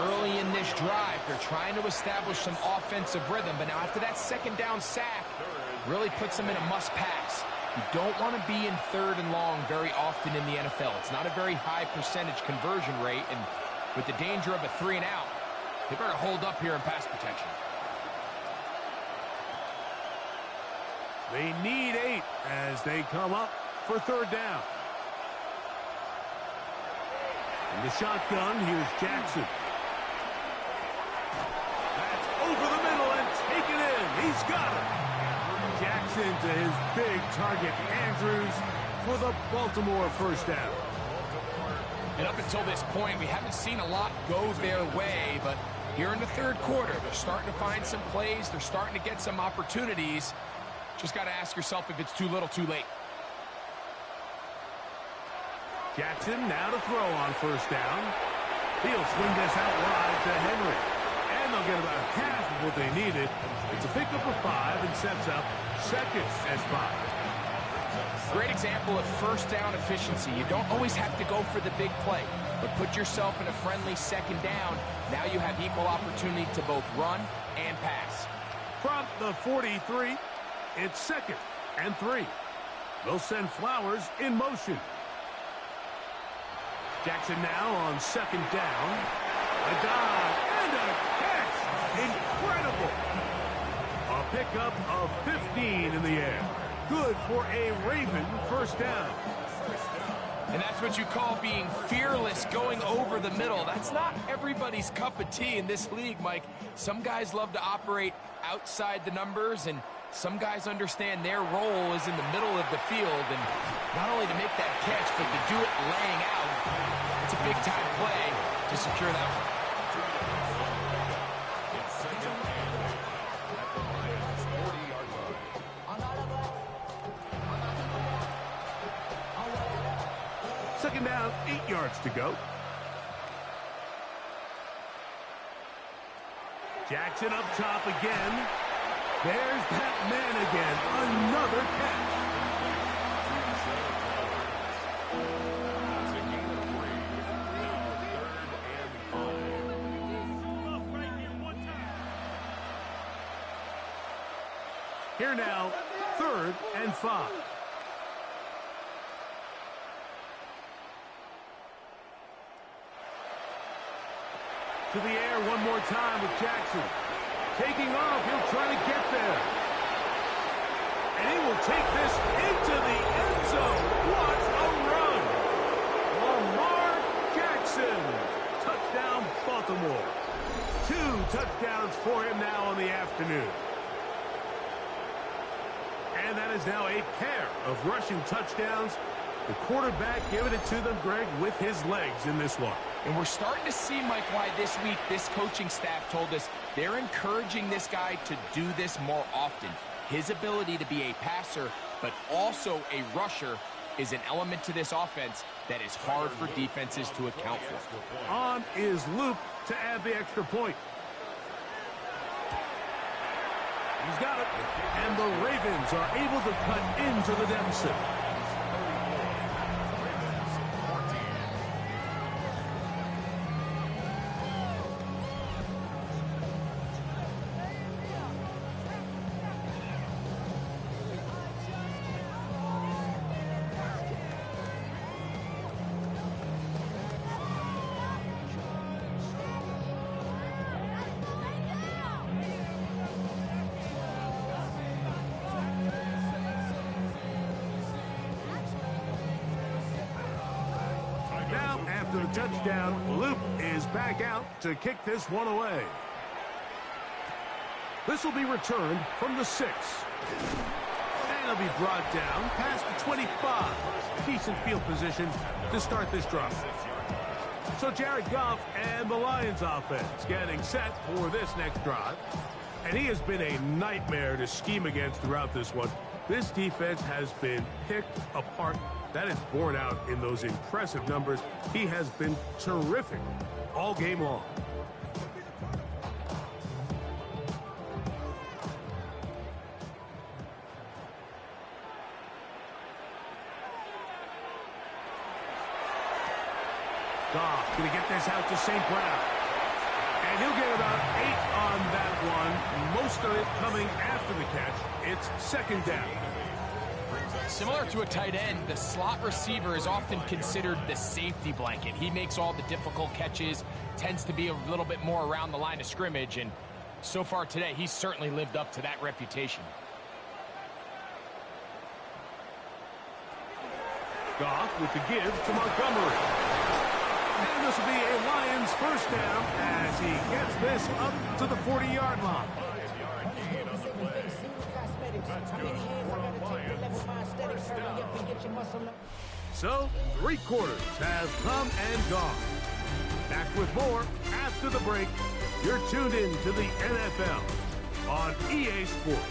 Early in this drive, they're trying to establish some offensive rhythm, but now after that second down sack, really puts them in a must-pass. You don't want to be in 3rd and long very often in the NFL. It's not a very high percentage conversion rate, and with the danger of a 3 and out, they better hold up here in pass protection. They need 8 as they come up for 3rd down. In the shotgun, here's Jackson. That's over the middle and taken in. He's got it. Jackson to his big target, Andrews, for the Baltimore first down. And up until this point, we haven't seen a lot go their way, but here in the 3rd quarter, they're starting to find some plays. They're starting to get some opportunities. Just got to ask yourself if it's too little, too late. Jackson now to throw on first down. He'll swing this out wide to Henry. And they'll get about half of what they needed. It's a pickup of 5 and sets up second and 5. Great example of first down efficiency. You don't always have to go for the big play, but put yourself in a friendly second down. Now you have equal opportunity to both run and pass. From the 43, it's second and 3. They'll send Flowers in motion. Jackson now on second down. A dive and a catch. Incredible. A pickup of 15 in the air. Good for a Raven first down. And that's what you call being fearless, going over the middle. That's not everybody's cup of tea in this league, Mike. Some guys love to operate outside the numbers, and some guys understand their role is in the middle of the field, and not only to make that catch, but to do it laying out. It's a big-time play to secure that one. Second down, 8 yards to go. Jackson up top again. There's that man again. Another catch. Here now, 3rd and 5. To the air one more time with Jackson. Taking off, he'll try to get there. And he will take this into the end zone. What a run! Lamar Jackson. Touchdown, Baltimore. 2 touchdowns for him now on the afternoon. And that is now a pair of rushing touchdowns. The quarterback giving it to them, Greg, with his legs in this one. And we're starting to see, Mike, why this week this coaching staff told us they're encouraging this guy to do this more often. His ability to be a passer, but also a rusher, is an element to this offense that is hard for defenses to account for. On is Luke to add the extra point. He's got it. And the Ravens are able to cut into the deficit. after the touchdown, Loop is back out to kick this one away. This will be returned from the 6. And it'll be brought down past the 25. Decent field position to start this drive. So Jared Goff and the Lions offense getting set for this next drive. And he has been a nightmare to scheme against throughout this one. This defense has been picked apart. That is borne out in those impressive numbers. He has been terrific all game long. Goff going to get this out to St. Brown. And he'll get about 8 on that one. Most of it coming after the catch. It's second down. Similar to a tight end, the slot receiver is often considered the safety blanket. He makes all the difficult catches, tends to be a little bit more around the line of scrimmage, and so far today, he's certainly lived up to that reputation. Goff with the give to Montgomery. And this will be a Lions first down as he gets this up to the 40-yard line. So, 3 quarters have come and gone. Back with more after the break. You're tuned in to the NFL on EA Sports.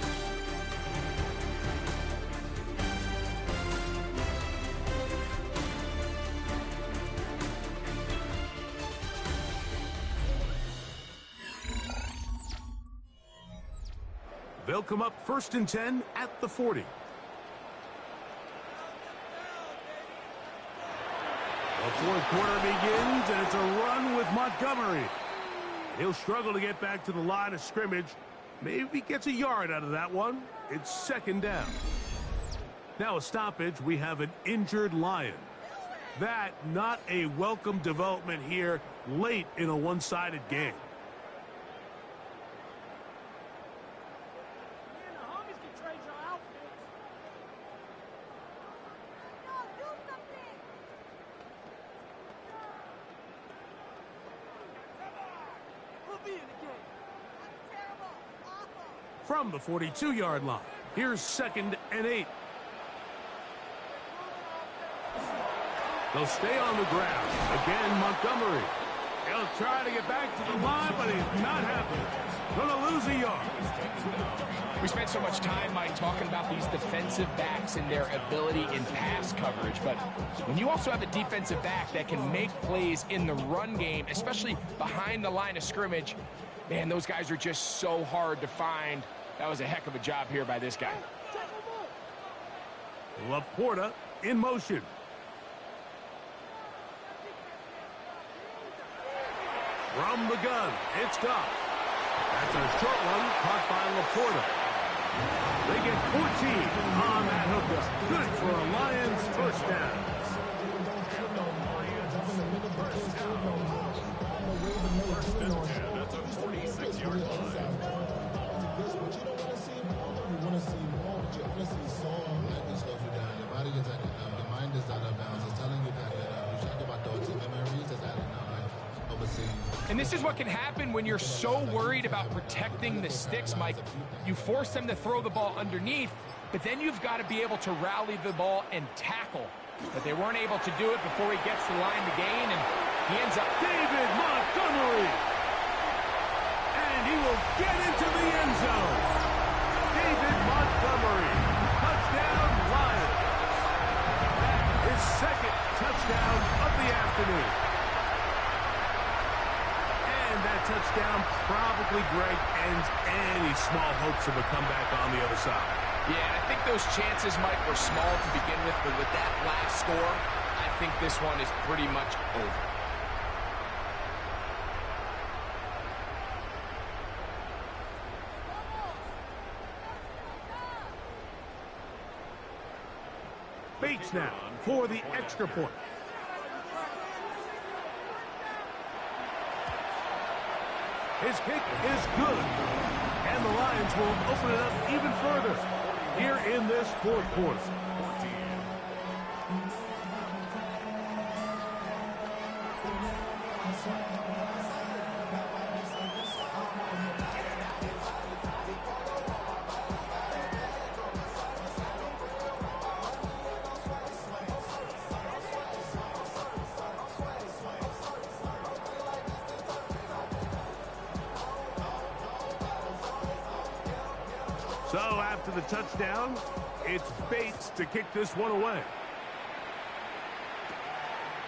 They'll come up 1st and 10 at the 40. The 4th quarter begins, and it's a run with Montgomery. He'll struggle to get back to the line of scrimmage. Maybe gets a yard out of that one. It's second down. Now a stoppage. We have an injured Lion. That not a welcome development here late in a one-sided game. From the 42-yard line, here's 2nd and 8. They'll stay on the ground. Again, Montgomery. He'll try to get back to the line, but he's not happy. Gonna lose a yard. We spent so much time, Mike, talking about these defensive backs and their ability in pass coverage, but when you also have a defensive back that can make plays in the run game, especially behind the line of scrimmage, man, those guys are just so hard to find. That was a heck of a job here by this guy. Laporta in motion. From the gun, it's Goff. That's a short one caught by Laporta. They get 14 on that hookup. Good for a Lions first down. That's a 46-yard line. And this is what can happen when you're so worried about protecting the sticks, Mike. You force them to throw the ball underneath, but then you've got to be able to rally the ball and tackle. But they weren't able to do it before he gets the line to gain, and he ends up... David Montgomery! And he will get into the end zone. David Montgomery. Touchdown, Lions. His 2nd touchdown of the afternoon. And that touchdown probably, Greg, ends any small hopes of a comeback on the other side. Yeah, I think those chances, Mike, were small to begin with, but with that last score, I think this one is pretty much over. Bates now for the extra point. His kick is good. And the Lions will open it up even further here in this 4th quarter. So after the touchdown, it's Bates to kick this one away.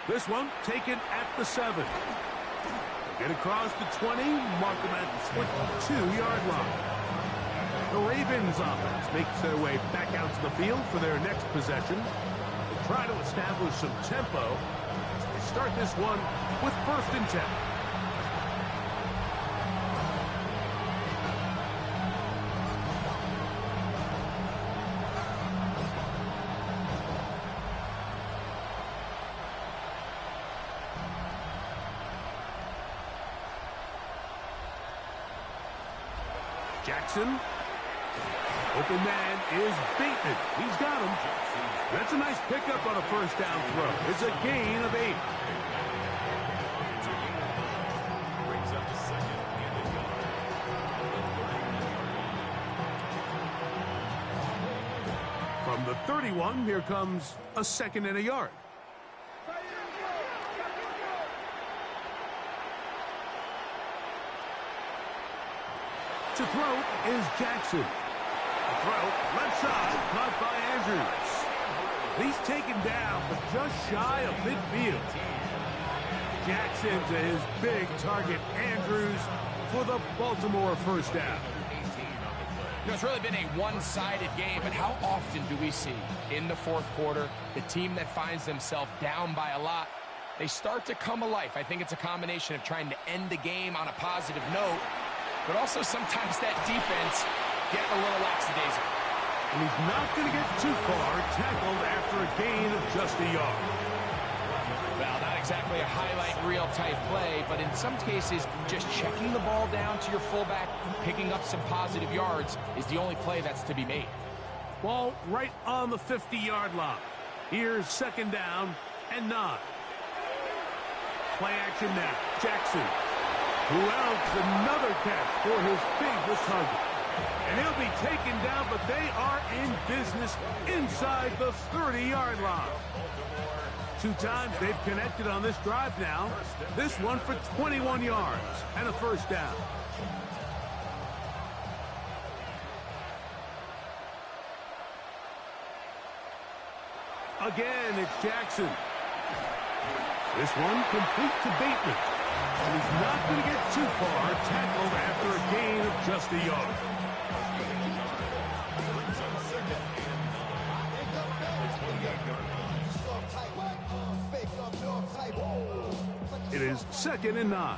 This one taken at the 7. Get across the 20, mark them at the 22-yard line. The Ravens offense makes their way back out to the field for their next possession. They try to establish some tempo as they start this one with 1st and 10. Jackson. Open man is Bateman. He's got him. That's a nice pickup on a 1st down throw. It's a gain of 8. Brings up the 2nd and a yard. From the 31, here comes a 2nd and a yard. To throw is Jackson. The throw, left side, caught by Andrews. He's taken down, but just shy of midfield. Jackson to his big target, Andrews, for the Baltimore 1st down. You know, it's really been a one-sided game, but how often do we see in the 4th quarter the team that finds themselves down by a lot, they start to come alive? I think it's a combination of trying to end the game on a positive note, but also sometimes that defense getting a little lackadaisical. And he's not going to get too far, tackled after a gain of just a yard. Well, not exactly a highlight reel type play, but in some cases, just checking the ball down to your fullback, picking up some positive yards is the only play that's to be made. Ball right on the 50-yard line. Here's 2nd down and 9. Play action now. Jackson. Who else? Another catch for his favorite target. And he'll be taken down, but they are in business inside the 30-yard line. 2 times they've connected on this drive now. This one for 21 yards and a 1st down. Again, it's Jackson. This one complete to Bateman. And he's not going to get too far, tackled after a gain of just a yard. It is 2nd and 9.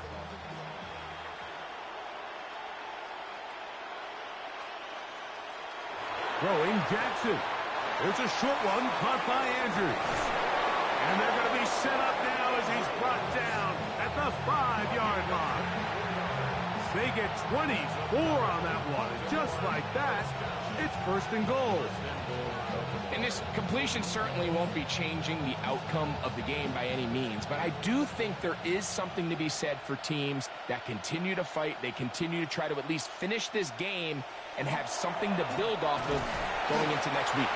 Throwing Jackson. There's a short one caught by Andrews. And they're going to be set up now as he's brought down at the 5-yard line. They get 24 on that one. Just like that, it's 1st and goal. And this completion certainly won't be changing the outcome of the game by any means, but I do think there is something to be said for teams that continue to fight. They continue to try to at least finish this game and have something to build off of going into next week.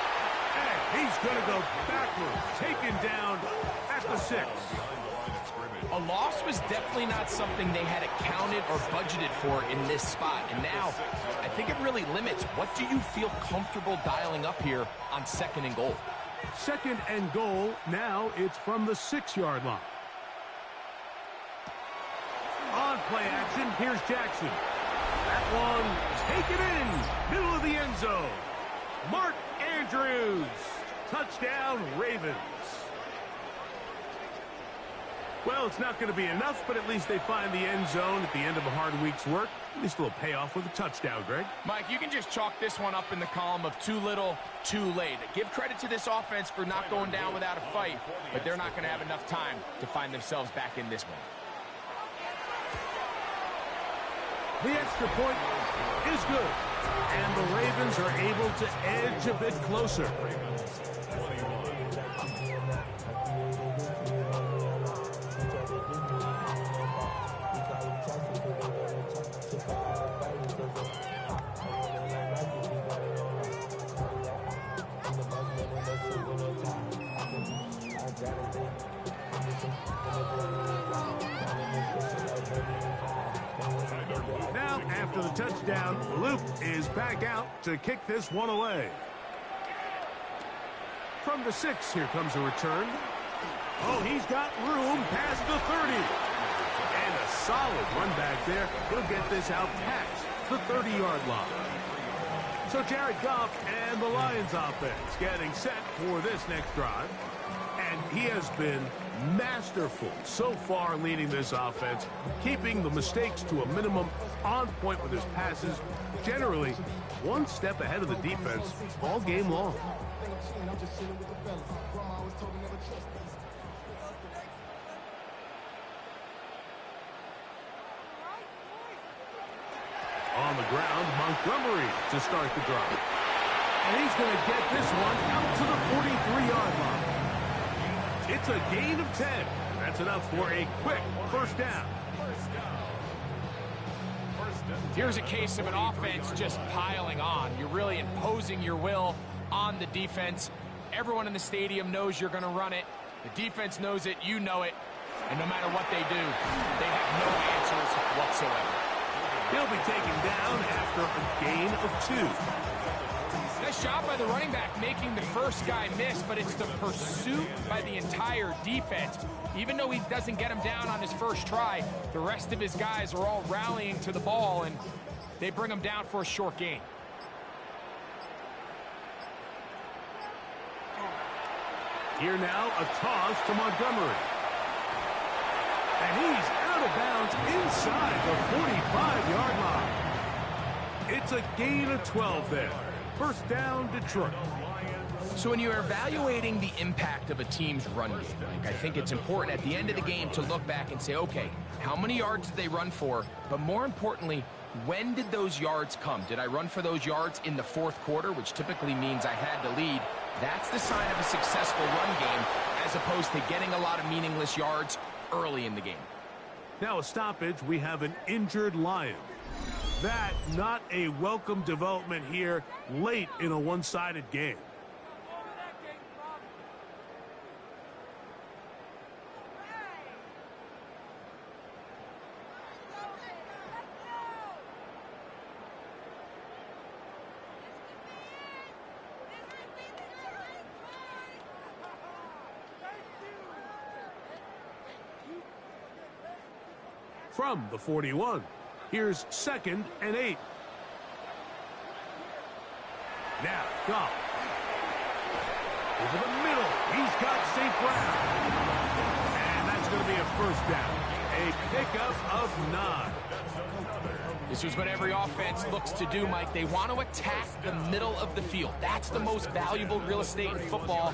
And he's going to go backwards, taken down at the 6. A loss was definitely not something they had accounted or budgeted for in this spot. And now, I think it really limits. What do you feel comfortable dialing up here on 2nd and goal? 2nd and goal. Now it's from the 6-yard line. On play action, here's Jackson. That one taken in, middle of the end zone. Mark Andrews. Touchdown, Ravens. Well, it's not going to be enough, but at least they find the end zone at the end of a hard week's work. At least a little payoff with a touchdown, Greg. Mike, you can just chalk this one up in the column of too little, too late. Give credit to this offense for not going down without a fight, but they're not going to have enough time to find themselves back in this one. The extra point is good, and the Ravens are able to edge a bit closer. Now, after the touchdown, Luke is back out to kick this one away. From the 6, here comes a return. Oh, he's got room past the 30. And a solid run back there. He'll get this out past the 30-yard line. So Jared Goff and the Lions offense getting set for this next drive. And he has been masterful so far leading this offense, keeping the mistakes to a minimum, on point with his passes, generally one step ahead of the defense all game long. On the ground, Montgomery to start the drive. And he's going to get this one out to the 43-yard line. It's a gain of 10. That's enough for a quick first down. Here's a case of an offense just piling on. You're really imposing your will on the defense. Everyone in the stadium knows you're going to run it. The defense knows it. You know it. And no matter what they do, they have no answers whatsoever. He'll be taken down after a gain of 2. Nice job by the running back making the first guy miss, but it's the pursuit by the entire defense. Even though he doesn't get him down on his first try, the rest of his guys are all rallying to the ball, and they bring him down for a short gain. Here now, a toss to Montgomery. And he's out of bounds inside the 45-yard line. It's a gain of 12 there. First down, Detroit. So when you're evaluating the impact of a team's run game, I think it's important at the end of the game to look back and say, okay, how many yards did they run for? But more importantly, when did those yards come? Did I run for those yards in the fourth quarter, which typically means I had to lead? That's the sign of a successful run game, as opposed to getting a lot of meaningless yards early in the game. Now a stoppage, we have an injured Lion. That not a welcome development here late in a one-sided game. From the 41, here's 2nd and 8. Now, Goff. Over the middle, he's got St. Brown. And that's going to be a first down. A pickup of 9. This is what every offense looks to do, Mike. They want to attack the middle of the field. That's the most valuable real estate in football.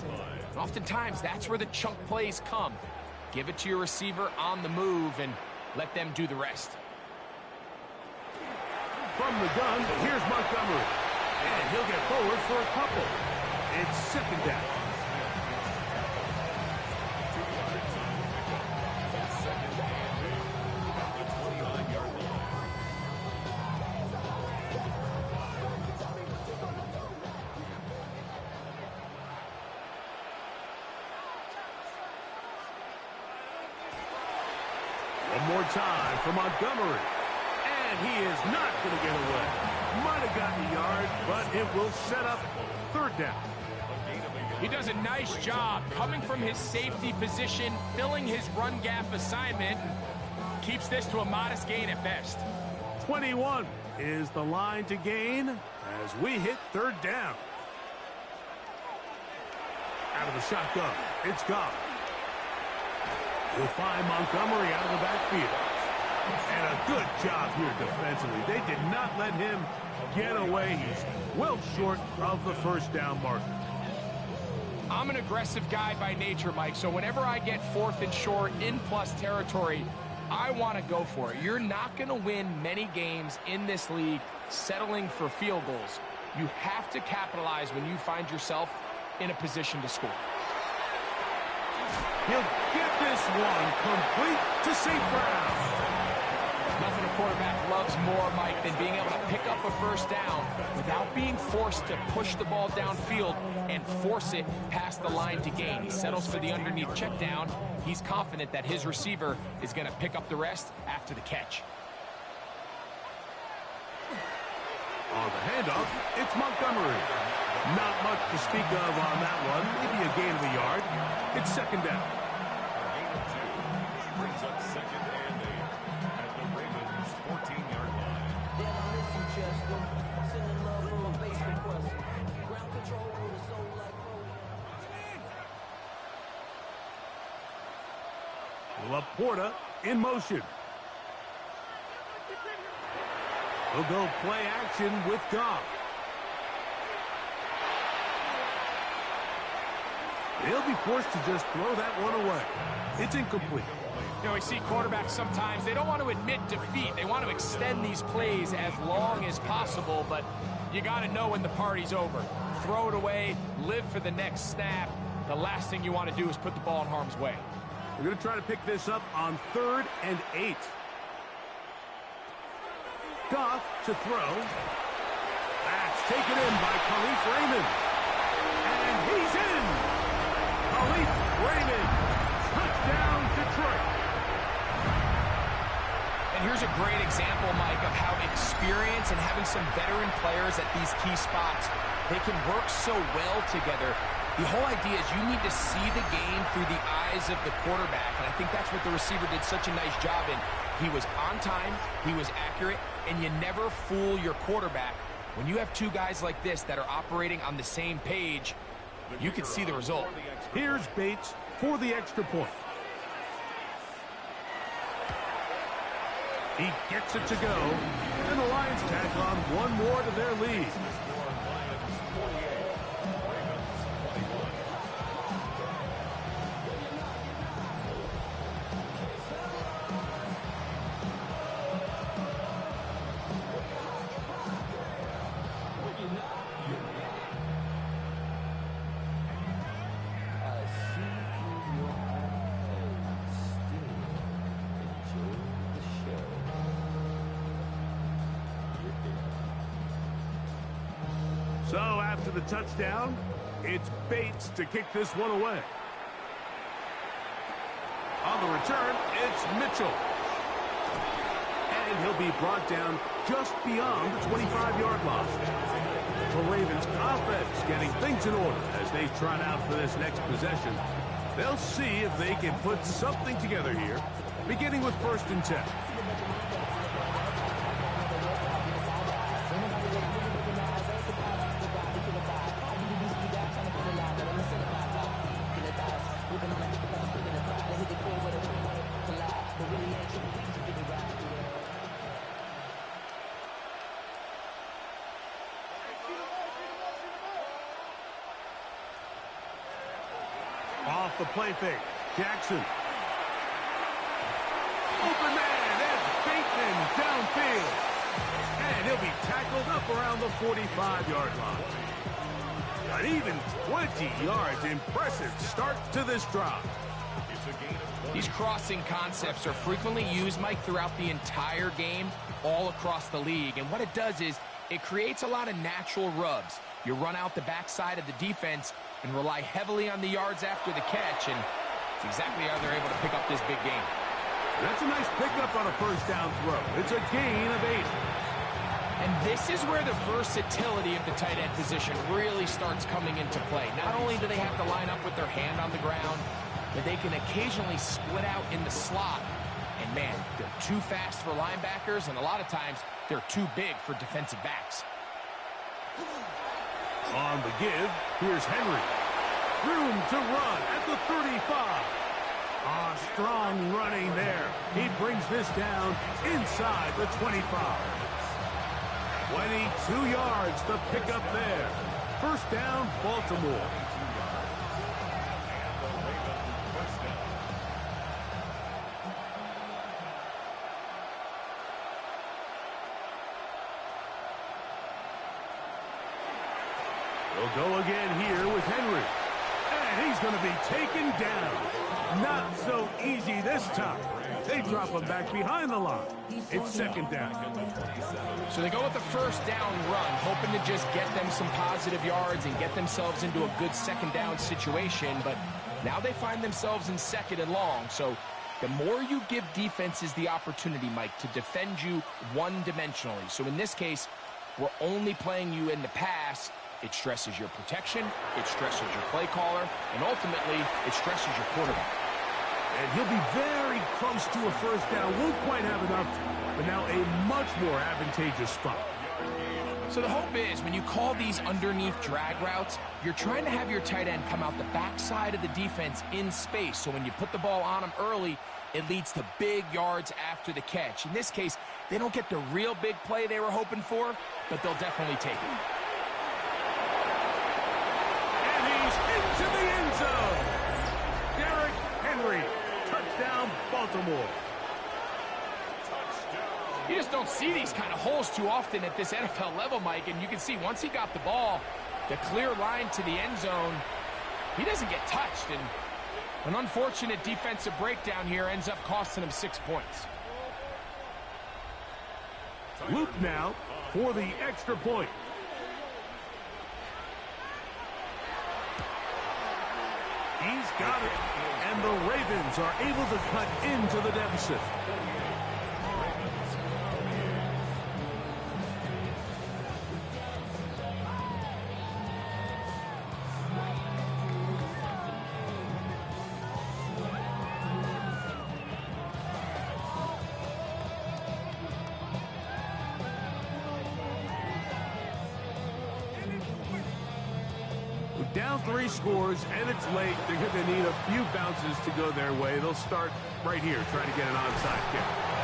And oftentimes, that's where the chunk plays come. Give it to your receiver on the move and let them do the rest. From the gun, here's Montgomery. And he'll get forward for a couple. It's 2nd down. One more time for Montgomery. And he is not going to get away. Might have gotten a yard, but it will set up 3rd down. He does a nice job coming from his safety position, filling his run gap assignment, and keeps this to a modest gain at best. 21 is the line to gain as we hit 3rd down. Out of the shotgun, it's Goff. He'll find Montgomery out of the backfield. And a good job here defensively. They did not let him get away. He's well short of the first down marker. I'm an aggressive guy by nature, Mike, so whenever I get 4th and short in plus territory, I want to go for it. You're not going to win many games in this league settling for field goals. You have to capitalize when you find yourself in a position to score. He'll get this one complete to St. Brown. Nothing to quarterback loves more, Mike, than being able to pick up a first down without being forced to push the ball downfield and force it past the line to gain. He settles for the underneath check down. He's confident that his receiver is going to pick up the rest after the catch. On the handoff, it's Montgomery. Not much to speak of on that one. Maybe a gain of a yard. It's second down. Gain of 2 brings up second and 8 at the Ravens' 14-yard line. Laporta in motion. He'll go play action with Goff. He'll be forced to just throw that one away. It's incomplete. You know, we see quarterbacks sometimes, they don't want to admit defeat. They want to extend these plays as long as possible, but you got to know when the party's over. Throw it away, live for the next snap. The last thing you want to do is put the ball in harm's way. We're going to try to pick this up on 3rd and 8. Goff to throw. That's taken in by Khalif Raymond. And he's in. Khalif Raymond. Touchdown, Detroit. And here's a great example, Mike, of how experience and having some veteran players at these key spots, they can work so well together. The whole idea is you need to see the game through the eyes of the quarterback, and I think that's what the receiver did such a nice job in. He was on time, he was accurate, and you never fool your quarterback. When you have two guys like this that are operating on the same page, you can see the result. Here's Bates for the extra point. He gets it to go, and the Lions tack on one more to their lead. So after the touchdown, it's Bates to kick this one away. On the return, it's Mitchell. And he'll be brought down just beyond the 25-yard line. The Ravens offense getting things in order as they trot out for this next possession. They'll see if they can put something together here, beginning with 1st and 10. Off the play fake, Jackson. Open man, that's Bateman downfield. And he'll be tackled up around the 45-yard line. An even 20 yards. Impressive start to this drive. These crossing concepts are frequently used, Mike, throughout the entire game, all across the league. And what it does is it creates a lot of natural rubs. You run out the backside of the defense and rely heavily on the yards after the catch, and it's exactly how they're able to pick up this big game. That's a nice pickup on a first down throw. It's a gain of 8. And this is where the versatility of the tight end position really starts coming into play. Not only do they have to line up with their hand on the ground, but they can occasionally split out in the slot. And man, they're too fast for linebackers, and a lot of times they're too big for defensive backs. On the give, here's Henry. Room to run at the 35. Strong running there. He brings this down inside the 25. 22 yards to pick up there. First down, Baltimore. We'll go again here with Henry. And he's going to be taken down. Not so easy this time. They drop him back behind the line. It's second down. So they go with the first down run, hoping to just get them some positive yards and get themselves into a good second down situation. But now they find themselves in second and long. So the more you give defenses the opportunity, Mike, to defend you one-dimensionally. So in this case, we're only playing you in the pass. It stresses your protection, it stresses your play caller, and ultimately, it stresses your quarterback. And he'll be very close to a first down. Won't quite have enough, but now a much more advantageous spot. So the hope is when you call these underneath drag routes, you're trying to have your tight end come out the backside of the defense in space. So when you put the ball on him early, it leads to big yards after the catch. In this case, they don't get the real big play they were hoping for, but they'll definitely take it. And he's into the end zone. Derrick Henry, touchdown, Baltimore. You just don't see these kind of holes too often at this NFL level, Mike. And you can see once he got the ball, the clear line to the end zone, he doesn't get touched. And an unfortunate defensive breakdown here ends up costing him 6 points. Luke now for the extra point. He's got it. And the Ravens are able to cut into the deficit. Down 3 scores, and it's late. They're going to need a few bounces to go their way. They'll start right here, trying to get an onside kick.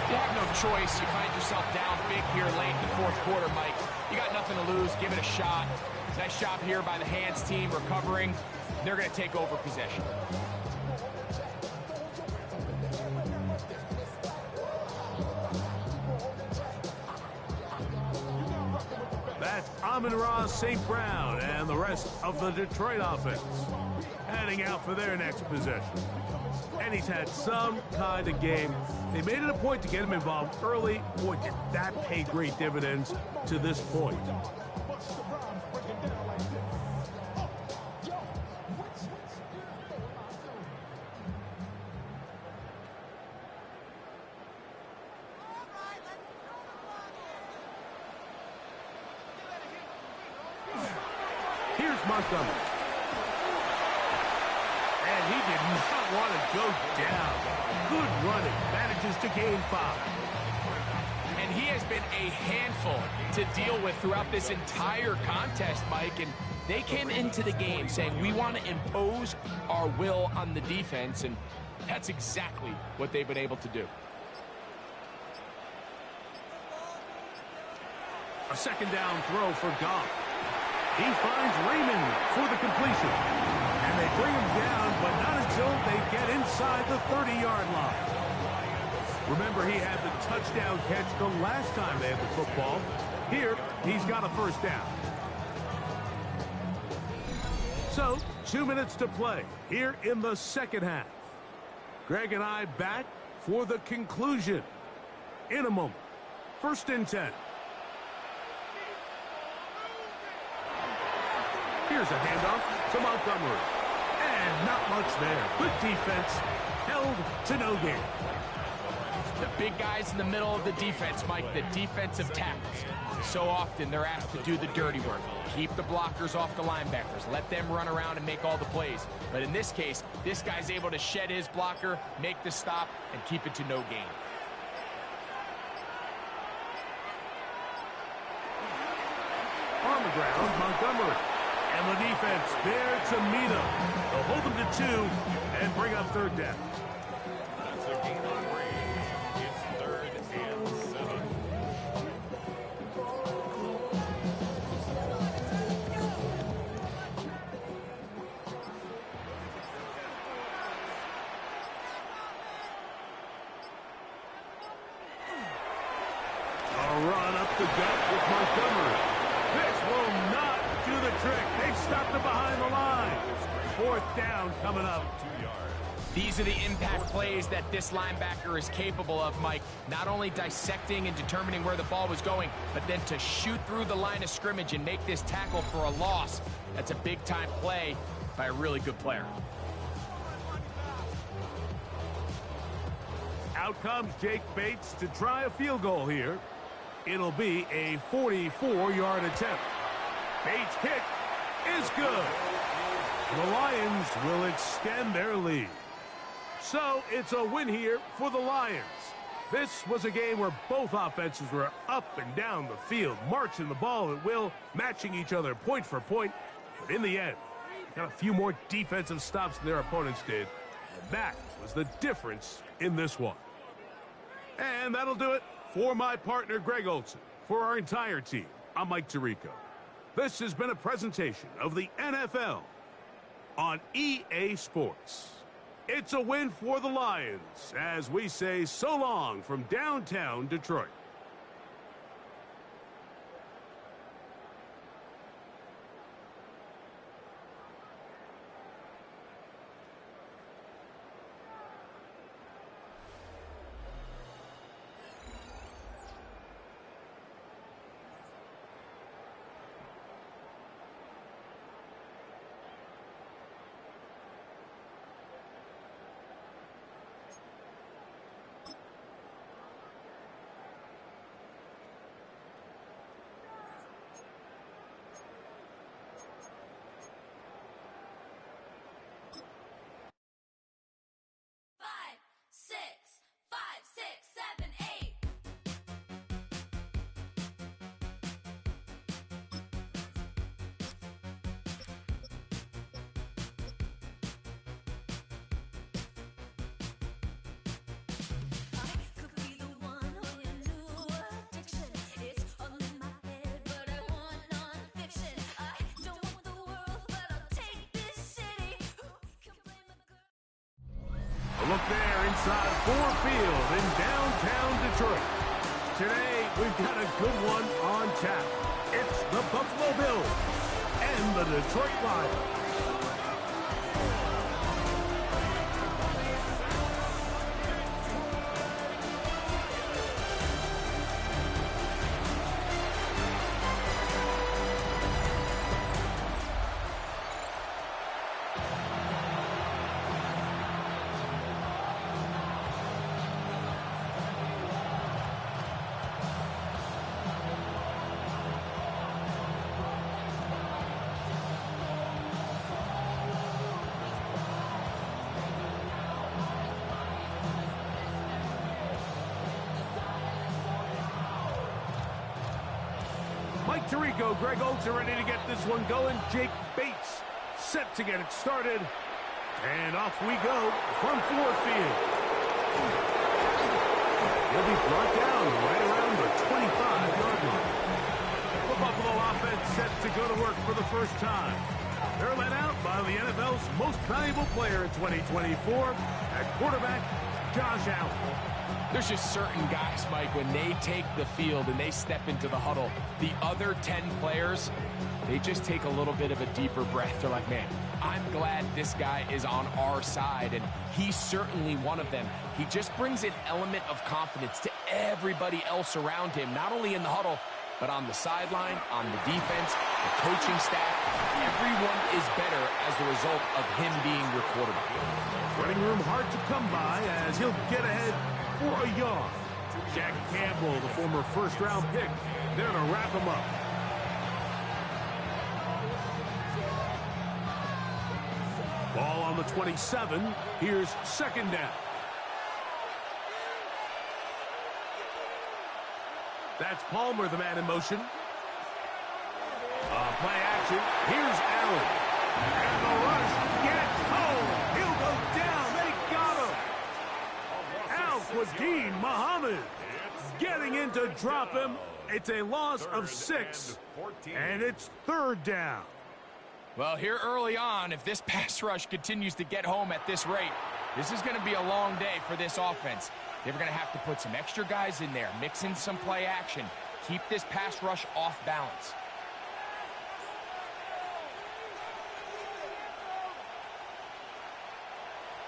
You have no choice. You find yourself down big here late in the fourth quarter, Mike. You got nothing to lose. Give it a shot. Nice job here by the hands team recovering. They're going to take over possession. That's Amon-Ra St. Brown and the rest of the Detroit offense heading out for their next possession. And he's had some kind of game. They made it a point to get him involved early. Boy, did that pay great dividends to this point. Here's Montgomery. And he did not want to go down. Good running. Manages to gain 5. And he has been a handful to deal with throughout this entire contest, Mike. And they came into the game saying, we want to impose our will on the defense. And that's exactly what they've been able to do. A second down throw for Goff. He finds Raymond for the completion. And they bring him down, but not until they get inside the 30-yard line. Remember, he had the touchdown catch the last time they had the football. Here, he's got a first down. So, 2 minutes to play here in the second half. Greg and I back for the conclusion in a moment. 1st and 10. Here's a handoff to Montgomery. And not much there. Good defense. Held to no gain. The big guys in the middle of the defense, Mike, the defensive tackles. So often they're asked to do the dirty work. Keep the blockers off the linebackers. Let them run around and make all the plays. But in this case, this guy's able to shed his blocker, make the stop, and keep it to no gain. On the ground, Montgomery. And the defense there to meet him. They'll hold them to 2 and bring up 3rd down. That's a gain on 3. It's 3rd and 7. A run up the gut with Montgomery. This will not do the trick. They've stopped him behind the line. 4th down coming up. 2 yards. These are the impact plays that this linebacker is capable of, Mike. Not only dissecting and determining where the ball was going, but then to shoot through the line of scrimmage and make this tackle for a loss. That's a big-time play by a really good player. Out comes Jake Bates to try a field goal here. It'll be a 44-yard attempt. Bates' kick is good. The Lions will extend their lead. So it's a win here for the Lions. This was a game where both offenses were up and down the field, marching the ball at will, matching each other point for point. But in the end, they got a few more defensive stops than their opponents did. And that was the difference in this one. And that'll do it for my partner, Greg Olson. For our entire team, I'm Mike Tirico. This has been a presentation of the NFL on EA Sports. It's a win for the Lions as we say so long from downtown Detroit. Look there inside Ford Field in downtown Detroit. Today, we've got a good one on tap. It's the Buffalo Bills and the Detroit Lions. Mike Tirico, Greg Olson ready to get this one going. Jake Bates set to get it started. And off we go from Ford Field. He'll be brought down right around the 25-yard line. The Buffalo offense set to go to work for the first time. They're led out by the NFL's most valuable player in 2024 at quarterback, Josh Allen. There's just certain guys, Mike, when they take the field and they step into the huddle, the other 10 players, they just take a little bit of a deeper breath. They're like, man, I'm glad this guy is on our side, and he's certainly one of them. He just brings an element of confidence to everybody else around him, not only in the huddle, but on the sideline, on the defense, the coaching staff. Everyone is better as the result of him being your quarterback. Running room hard to come by as he'll get ahead for a yard. Jack Campbell, the former first-round pick, there to wrap him up. Ball on the 27. Here's second down. That's Palmer, the man in motion. Play action. Here's Allen. And the rush gets home. He'll go down. They got him. Al-Quadin Muhammad getting in to drop him. It's a loss of 6, and it's third down. Well, here early on, if this pass rush continues to get home at this rate, this is going to be a long day for this offense. They're going to have to put some extra guys in there, mix in some play action, keep this pass rush off balance.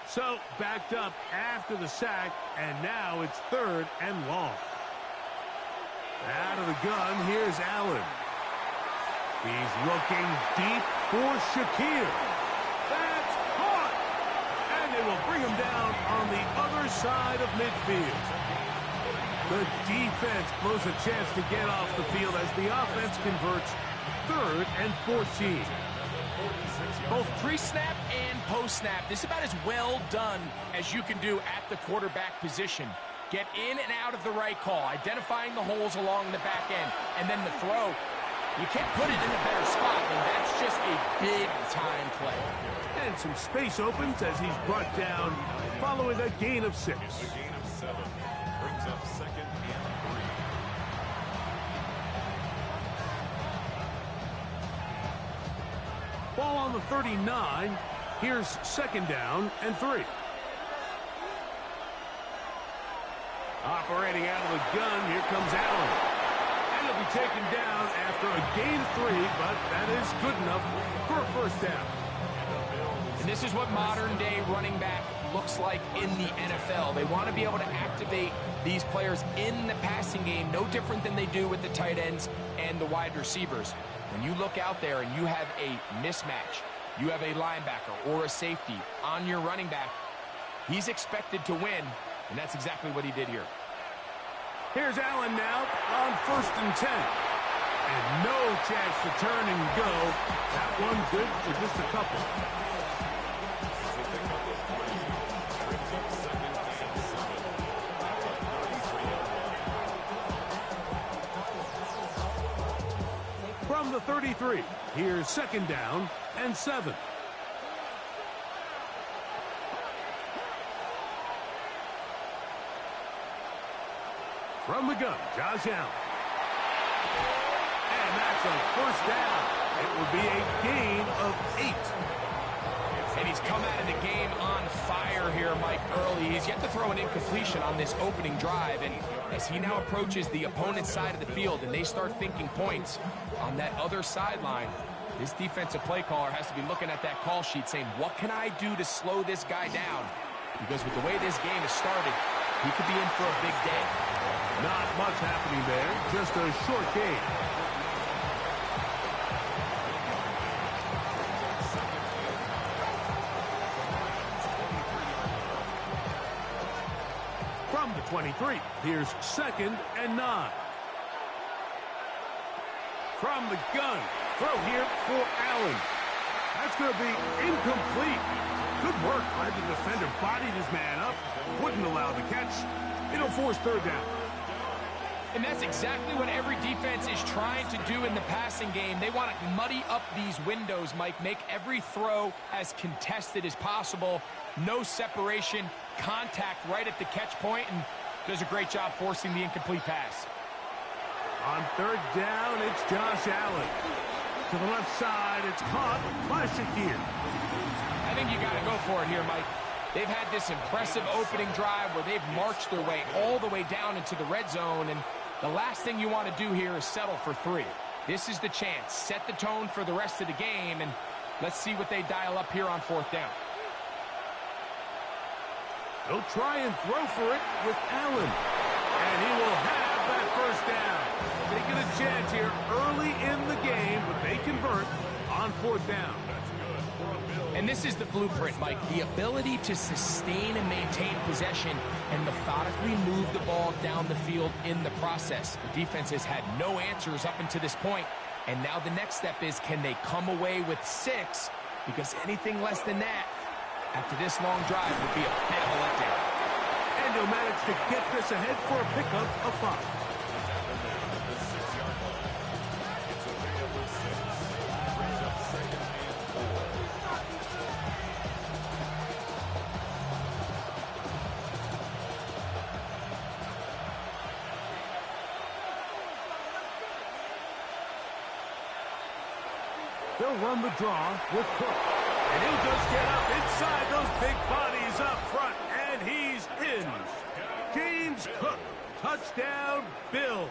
So backed up after the sack, and now it's 3rd and long. Out of the gun, here's Allen. He's looking deep for Shakir. That's caught! And they will bring him down on the other side of midfield. The defense blows a chance to get off the field as the offense converts 3rd and 14. Both pre-snap and post-snap, this is about as well done as you can do at the quarterback position. Get in and out of the right call, identifying the holes along the back end, and then the throw. You can't put it in a better spot, and that's just a big-time play. And some space opens as he's brought down following a gain of 6. A gain of 7 brings up 2nd and 3. Ball on the 39. Here's 2nd down and 3. Operating out of the gun, here comes Allen. And he'll be taken down after a gain of 3, but that is good enough for a 1st down. And this is what modern-day running back looks like in the NFL. They want to be able to activate these players in the passing game, no different than they do with the tight ends and the wide receivers. When you look out there and you have a mismatch, you have a linebacker or a safety on your running back, he's expected to win, and that's exactly what he did here. Here's Allen now on 1st and 10. And no chance to turn and go. That one good for just a couple. From the 33, here's 2nd down and 7. From the gun, Josh Allen. And that's a 1st down. It will be a gain of 8. And he's come out of the game on fire here, Mike, early. He's yet to throw an incompletion on this opening drive. And as he now approaches the opponent's side of the field and they start thinking points on that other sideline, this defensive play caller has to be looking at that call sheet saying, what can I do to slow this guy down? Because with the way this game has started, he could be in for a big day. Not much happening there, just a short game. From the 23, here's 2nd and 9. From the gun, throw here for Allen. That's going to be incomplete. Good work by the defender, bodied his man up, wouldn't allow the catch. It'll force 3rd down. And that's exactly what every defense is trying to do in the passing game. They want to muddy up these windows, Mike, make every throw as contested as possible. No separation, contact right at the catch point, and does a great job forcing the incomplete pass. On 3rd down, it's Josh Allen. To the left side, it's caught by Shakir. I think you got to go for it here, Mike. They've had this impressive opening drive where they've marched their way all the way down into the red zone, and the last thing you want to do here is settle for 3. This is the chance. Set the tone for the rest of the game, and let's see what they dial up here on 4th down. They'll try and throw for it with Allen. And he will have that 1st down. Taking a chance here early in the game, but they convert on 4th down. And this is the blueprint, Mike. The ability to sustain and maintain possession and methodically move the ball down the field in the process. The defense has had no answers up until this point, and now the next step is, can they come away with 6? Because anything less than that, after this long drive, would be a bit of a letdown. And he'll manage to get this ahead for a pickup of 5. They'll run the draw with Cook. And he'll just get up inside those big bodies up front. And he's in. James Cook, touchdown Bills.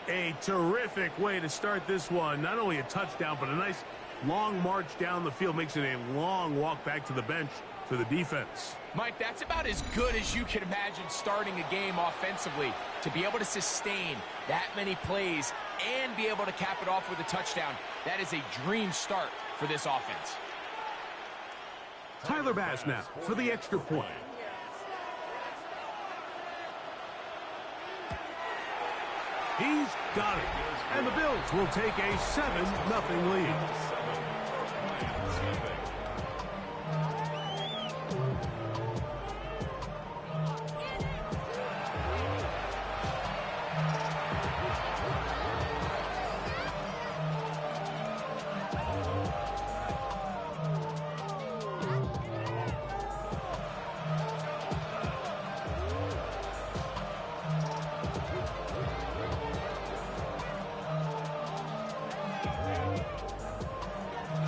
A terrific way to start this one. Not only a touchdown, but a nice long march down the field makes it a long walk back to the bench for the defense. Mike, that's about as good as you can imagine starting a game offensively. To be able to sustain that many plays and be able to cap it off with a touchdown, that is a dream start for this offense. Tyler Bass now for the extra point. He's got it. And the Bills will take a 7-0 lead.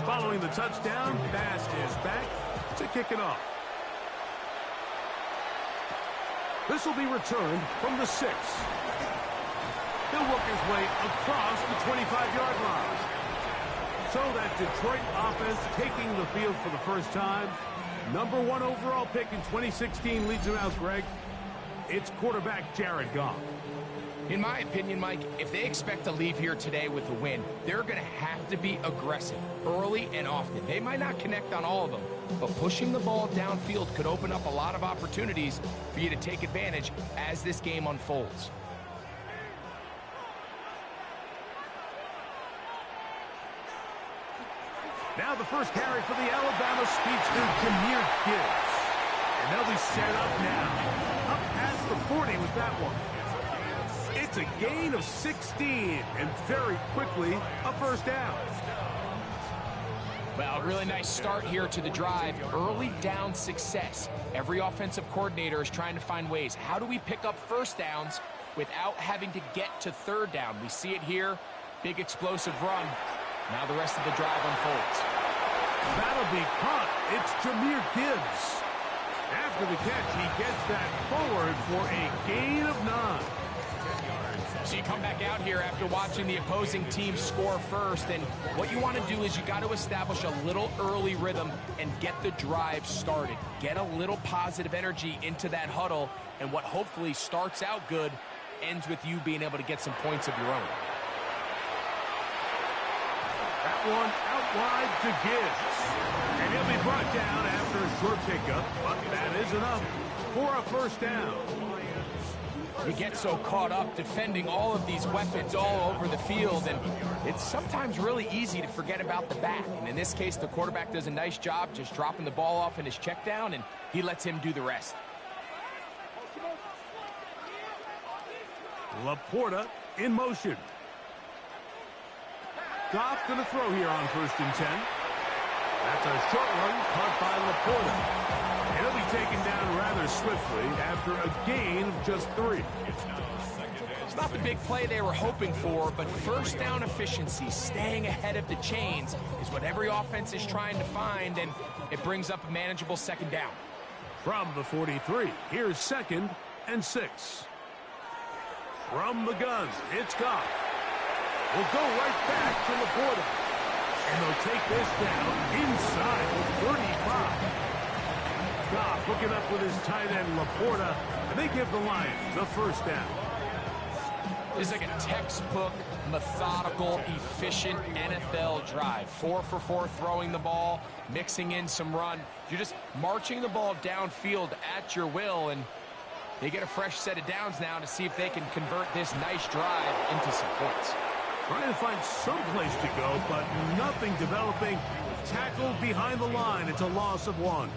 Following the touchdown, Bass is back to kick it off. This will be returned from the 6. He'll work his way across the 25-yard line. So that Detroit offense taking the field for the first time. Number 1 overall pick in 2016 leads him out, Greg. It's quarterback Jared Goff. In my opinion, Mike, if they expect to leave here today with a win, they're going to have to be aggressive early and often. They might not connect on all of them, but pushing the ball downfield could open up a lot of opportunities for you to take advantage as this game unfolds. Now the first carry for the Alabama speedster, Jahmyr Gibbs. And they'll be set up now. Up past the 40 with that one. It's a gain of 16, and very quickly, a first down. Well, really nice start here to the drive. Early down success. Every offensive coordinator is trying to find ways. How do we pick up first downs without having to get to third down? We see it here. Big explosive run. Now the rest of the drive unfolds. That'll be caught. It's Jahmyr Gibbs. After the catch, he gets that forward for a gain of 9. So you come back out here after watching the opposing team score first, and what you want to do is you got to establish a little early rhythm and get the drive started. Get a little positive energy into that huddle, and what hopefully starts out good ends with you being able to get some points of your own. That one out wide to Gibbs. And he'll be brought down after a short pickup, but that is enough for a first down. You get so caught up defending all of these weapons all over the field, and it's sometimes really easy to forget about the back. And in this case, the quarterback does a nice job just dropping the ball off in his check down, and he lets him do the rest. Laporta in motion. Goff going to throw here on 1st and 10. That's a short one caught by Laporta. And he'll be taken down rather swiftly after a gain of just 3. It's not the big play they were hoping for, but first down efficiency, staying ahead of the chains, is what every offense is trying to find, and it brings up a manageable second down. From the 43, here's 2nd and 6. From the gun, it's Goff. Will go right back to Laporta. And they'll take this down inside the 35. Goff hooking up with his tight end Laporta, and they give the Lions a first down. It's like a textbook, methodical, efficient NFL drive. 4 for 4 throwing the ball, mixing in some run. You're just marching the ball downfield at your will, and they get a fresh set of downs now to see if they can convert this nice drive into some points. Trying to find some place to go, but nothing developing. Tackled behind the line. It's a loss of 1.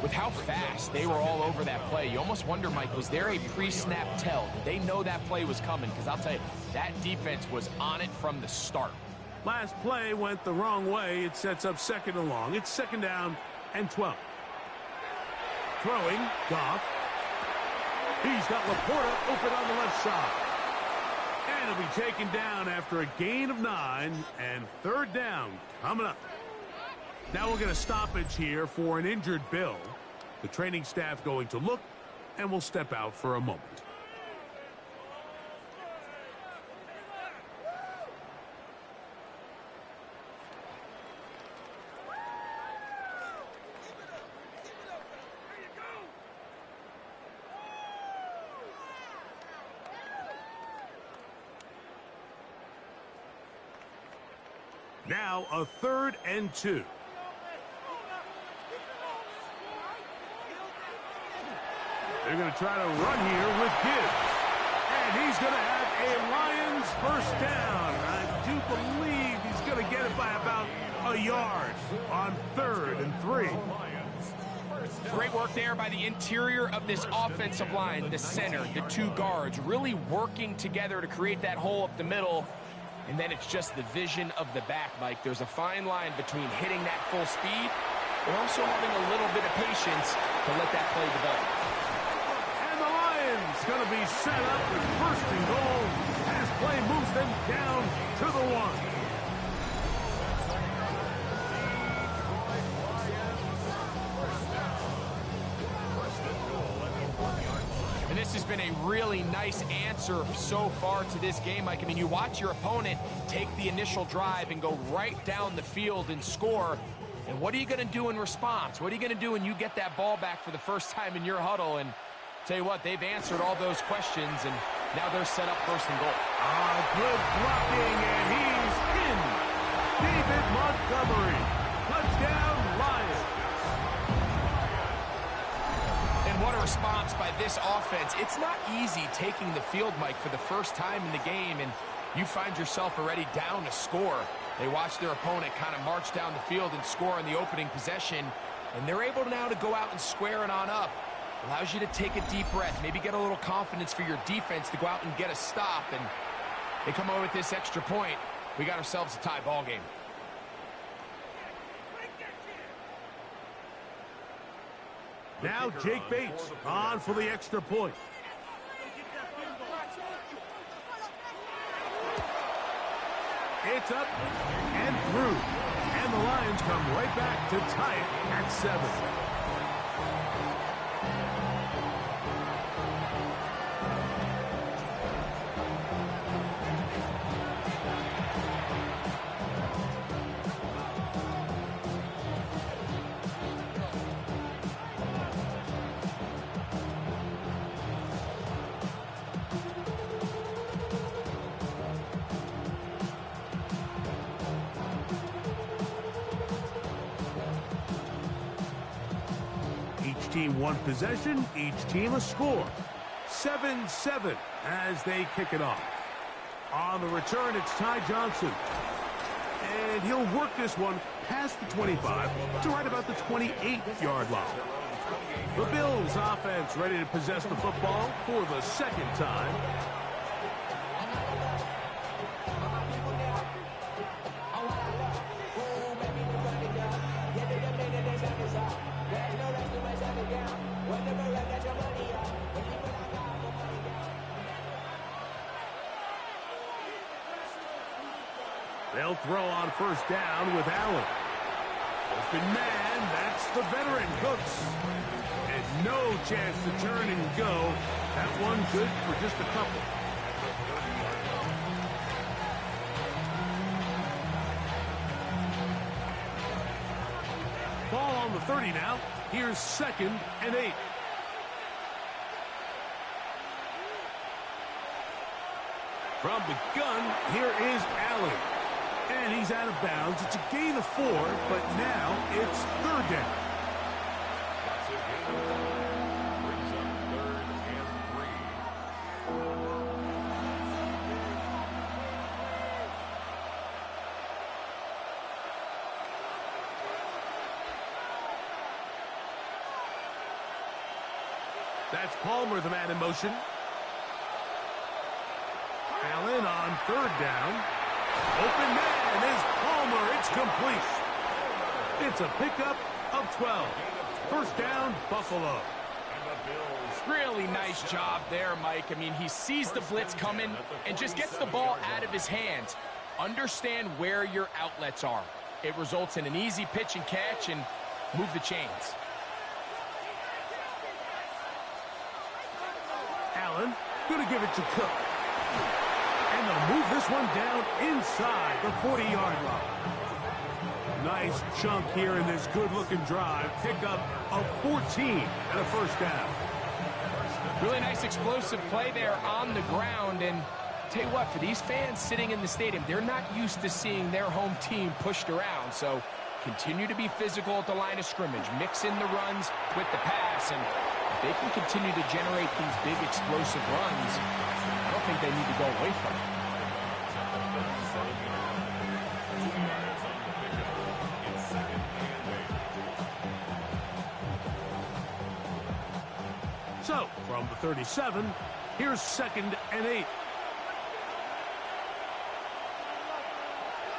With how fast they were all over that play, you almost wonder, Mike, was there a pre-snap tell? Did they know that play was coming? Because I'll tell you, that defense was on it from the start. Last play went the wrong way. It sets up 2nd and long. It's 2nd down and 12. Throwing, Goff. He's got Laporta open on the left side. And he'll be taken down after a gain of 9, and 3rd down coming up. Now we'll get a stoppage here for an injured Bill. The training staff going to look, and we'll step out for a moment. Now a 3rd and 2. They're going to try to run here with Gibbs. And he's going to have a Lions first down. I do believe he's going to get it by about a yard on 3rd and 3. Great work there by the interior of this offensive line, the center, the 2 guards, really working together to create that hole up the middle. And then it's just the vision of the back, Mike. There's a fine line between hitting that full speed and also having a little bit of patience to let that play develop. And the Lions going to be set up with 1st and goal. Pass play moves them down to the 1. And this has been a really nice answer so far to this game, Mike. I mean, you watch your opponent take the initial drive and go right down the field and score. And what are you going to do in response? What are you going to do when you get that ball back for the first time in your huddle? And tell you what, they've answered all those questions, and now they're set up 1st and goal. Good blocking, and he's in. David Montgomery. Touchdown, Lions. What a response by this offense. It's not easy taking the field, Mike, for the first time in the game, and you find yourself already down a score. They watch their opponent kind of march down the field and score on the opening possession, and they're able now to go out and square it on up. Allows you to take a deep breath, maybe get a little confidence for your defense to go out and get a stop, and they come over with this extra point. We got ourselves a tie ball game. Now Jake Bates on for the extra point. It's up and through. And the Lions come right back to tie it at 7. Each team one possession, each team a score. 7-7 as they kick it off. On the return, it's Ty Johnson. And he'll work this one past the 25 to right about the 28-yard line. The Bills offense ready to possess the football for the 2nd time. They'll throw on 1st down with Allen. Open man, that's the veteran Cooks. And no chance to turn and go. That one good for just a couple. Ball on the 30 now. Here's 2nd and 8. From the gun, here is Allen. And he's out of bounds. It's a gain of 4, but now it's 3rd down. Brings up 3rd and 3. That's Palmer, the man in motion. Allen on 3rd down. Open man is Palmer. It's complete. It's a pickup of 12. 1st down, Buffalo. Really nice job there, Mike. I mean, he sees the blitz coming and just gets the ball out of his hands. Understand where your outlets are. It results in an easy pitch and catch and move the chains. Allen going to give it to Cook. And they'll move this one down inside the 40-yard line. Nice chunk here in this good-looking drive. Pickup of 14 and a 1st down. Really nice explosive play there on the ground, and tell you what, for these fans sitting in the stadium, they're not used to seeing their home team pushed around. So continue to be physical at the line of scrimmage. Mix in the runs with the pass. And if they can continue to generate these big explosive runs, I don't think they need to go away from it. So, from the 37, here's 2nd and 8.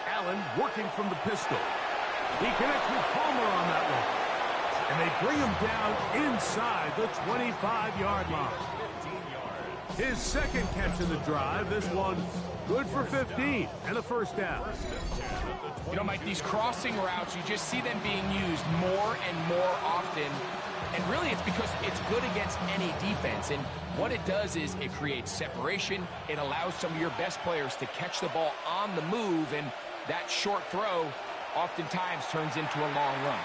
Allen working from the pistol. He connects with Palmer on that one. And they bring him down inside the 25-yard line. His second catch of the drive. This one good for 15 and a first down. You know, Mike, these crossing routes, you just see them being used more and more often. And really, it's because it's good against any defense. And what it does is it creates separation. It allows some of your best players to catch the ball on the move. And that short throw oftentimes turns into a long run.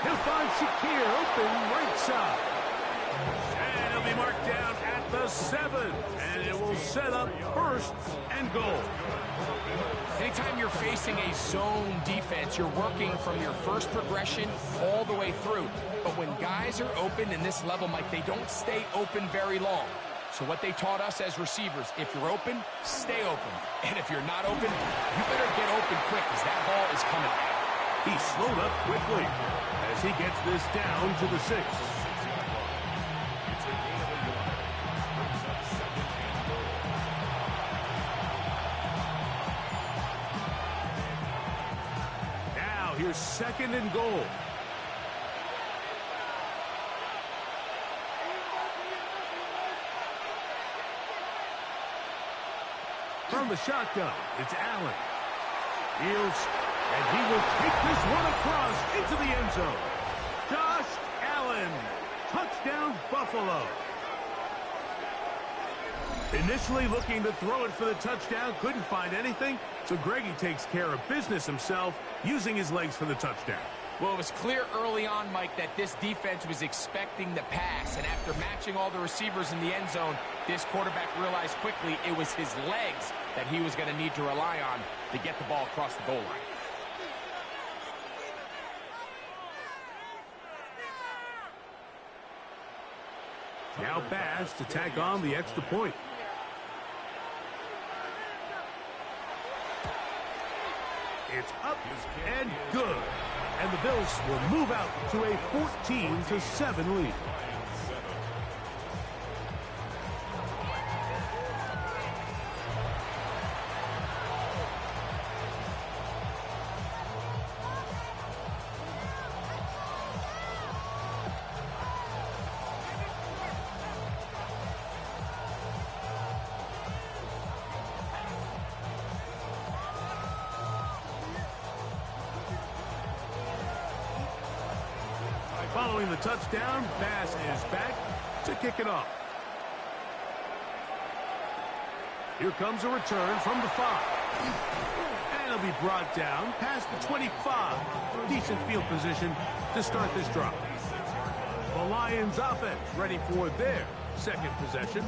He'll find Shakir open right side. And he'll be marked down at the 7. And it will set up 1st and goal. Anytime you're facing a zone defense, you're working from your first progression all the way through. But when guys are open in this level, Mike, they don't stay open very long. So what they taught us as receivers, if you're open, stay open. And if you're not open, you better get open quick because that ball is coming out. He slowed up quickly as he gets this down to the 6. Now here's 2nd and goal. From the shotgun, it's Allen. Fields, and he will take this one across into the end zone. Josh Allen, touchdown Buffalo. Initially looking to throw it for the touchdown, couldn't find anything, so Greggy takes care of business himself, using his legs for the touchdown. Well, it was clear early on, Mike, that this defense was expecting the pass, and after matching all the receivers in the end zone, this quarterback realized quickly it was his legs that he was going to need to rely on to get the ball across the goal line. Now Bass to tack on the extra point. It's up and good. And the Bills will move out to a 14-7 lead. Following the touchdown, Bass is back to kick it off. Here comes a return from the 5. And it'll be brought down past the 25. Decent field position to start this drive. The Lions offense ready for their second possession.